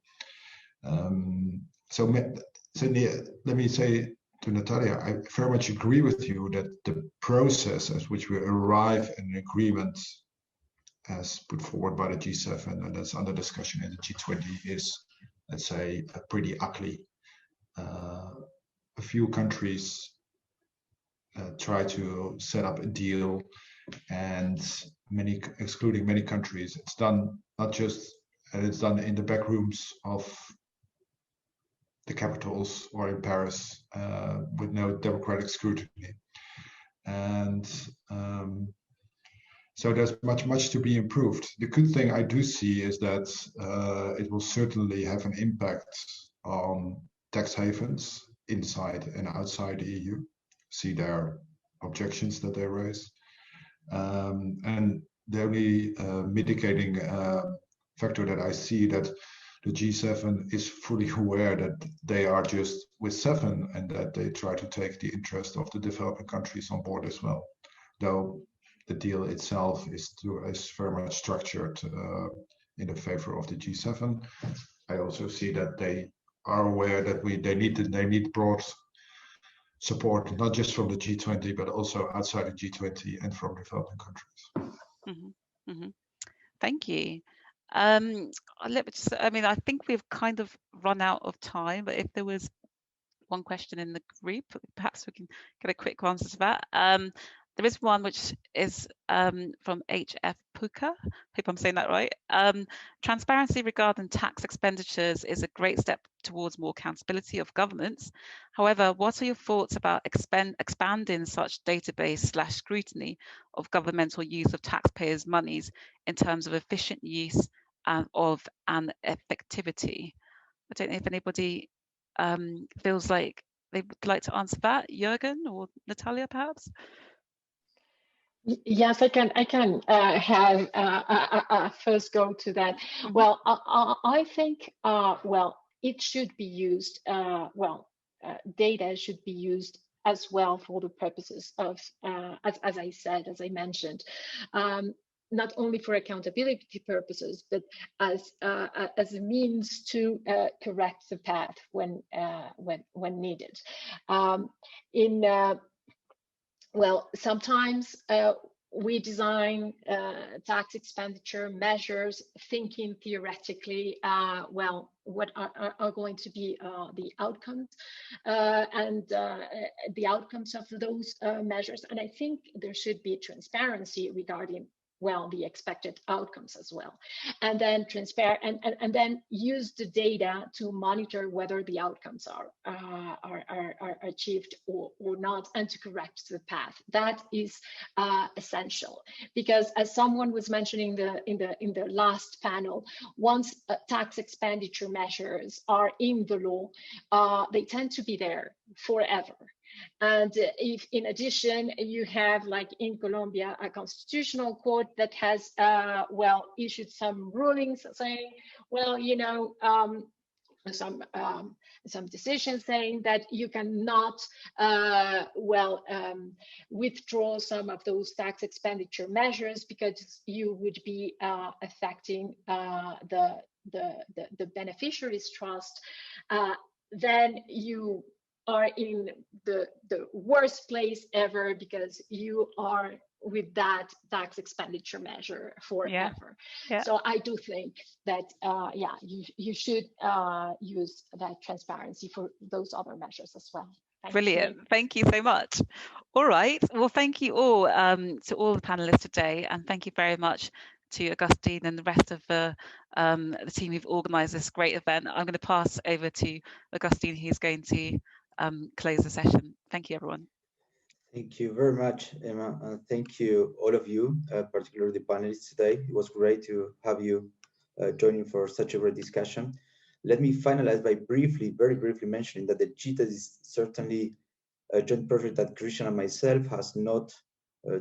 let me say to Natalia, I very much agree with you that the process as which we arrive at an agreement as put forward by the G7 and that's under discussion in the G20 is, let's say, pretty ugly. A few countries try to set up a deal, and excluding many countries, it's done it's done in the back rooms of the capitals or in Paris with no democratic scrutiny. And so there's much to be improved. The good thing I do see is that it will certainly have an impact on tax havens inside and outside the EU. See their objections that they raise. And the only mitigating factor that I see that the G7 is fully aware that they are just with 7 and that they try to take the interest of the developing countries on board as well. Though the deal itself is very much structured in the favor of the G7. I also see that they are aware that they need broad support, not just from the G20, but also outside the G20 and from developing countries. Mm-hmm, mm-hmm. Thank you. I think we've kind of run out of time, but if there was one question in the group, perhaps we can get a quick answer to that. There is one which is from HF Puka. Hope I'm saying that right. Transparency regarding tax expenditures is a great step towards more accountability of governments. However, what are your thoughts about expanding such database/scrutiny of governmental use of taxpayers' monies in terms of efficient use and effectivity? I don't know if anybody feels like they would like to answer that. Jürgen or Natalia, perhaps? Yes, I can have a first go to that. Mm-hmm. Well, I think it should be used. Data should be used as well for the purposes of, as I mentioned, not only for accountability purposes, but as a means to correct the path when needed. Sometimes we design tax expenditure measures thinking theoretically, what are going to be the outcomes and the outcomes of those measures. And I think there should be transparency regarding the expected outcomes as well, and then and then use the data to monitor whether the outcomes are achieved or not, and to correct the path. That is essential, because as someone was mentioning in the last panel, once tax expenditure measures are in the law, they tend to be there forever. And if in addition you have, like in Colombia, a constitutional court that has issued some rulings saying, some decisions saying that you cannot withdraw some of those tax expenditure measures because you would be affecting the beneficiaries' trust, then you are in the worst place ever because you are with that tax expenditure measure forever. Yeah. So I do think that you should use that transparency for those other measures as well. Brilliant. Thank you so much. All right. Well, thank you all to all the panelists today, and thank you very much to Augustine and the rest of the team who've organised this great event. I'm going to pass over to Augustine, who's going to close the session. Thank you, everyone. Thank you very much, Emma, and thank you all of you, particularly the panelists today. It was great to have you joining for such a great discussion. Let me finalize by very briefly mentioning that the CIAT is certainly a joint project that Christian and myself has not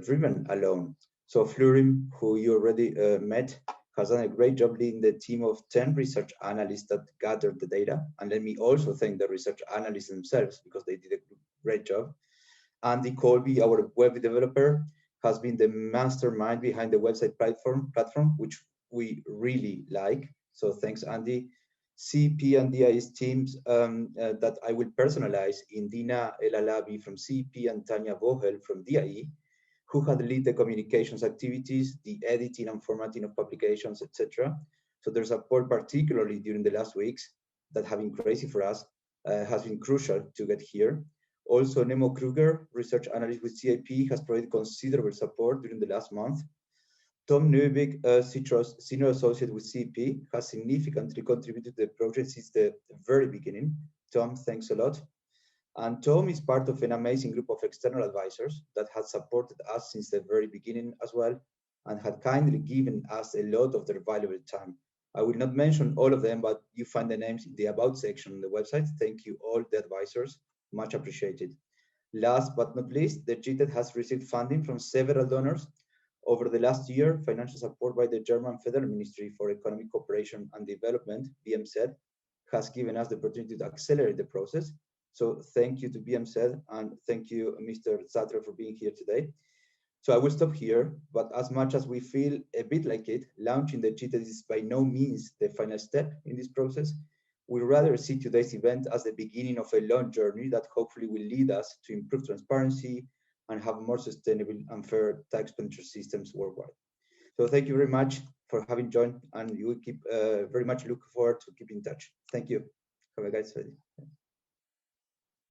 driven alone. So Flurim, who you already met, has done a great job leading the team of 10 research analysts that gathered the data. And let me also thank the research analysts themselves because they did a great job. Andy Colby, our web developer, has been the mastermind behind the website platform, which we really like. So thanks, Andy. CP and DI's teams that I will personalize in Dina El-Alabi from CP and Tanya Vohel from DIE, who had lead the communications activities, the editing and formatting of publications, etc. So their support, particularly during the last weeks, that have been crazy for us, has been crucial to get here. Also, Nemo Kruger, research analyst with CIP, has provided considerable support during the last month. Tom Neubeck, senior associate with CIP, has significantly contributed to the project since the very beginning. Tom, thanks a lot. And Tom is part of an amazing group of external advisors that has supported us since the very beginning as well, and had kindly given us a lot of their valuable time. I will not mention all of them, but you find the names in the About section on the website. Thank you all the advisors. Much appreciated. Last but not least, the CIAT has received funding from several donors. Over the last year, financial support by the German Federal Ministry for Economic Cooperation and Development, BMZ, has given us the opportunity to accelerate the process. So thank you to BMZ, and thank you, Mr. Zattler, for being here today. So I will stop here, but as much as we feel a bit like it, launching the CIAT is by no means the final step in this process. We rather see today's event as the beginning of a long journey that hopefully will lead us to improve transparency and have more sustainable and fair tax expenditure systems worldwide. So thank you very much for having joined, and you will keep very much look forward to keep in touch. Thank you. Have a great day.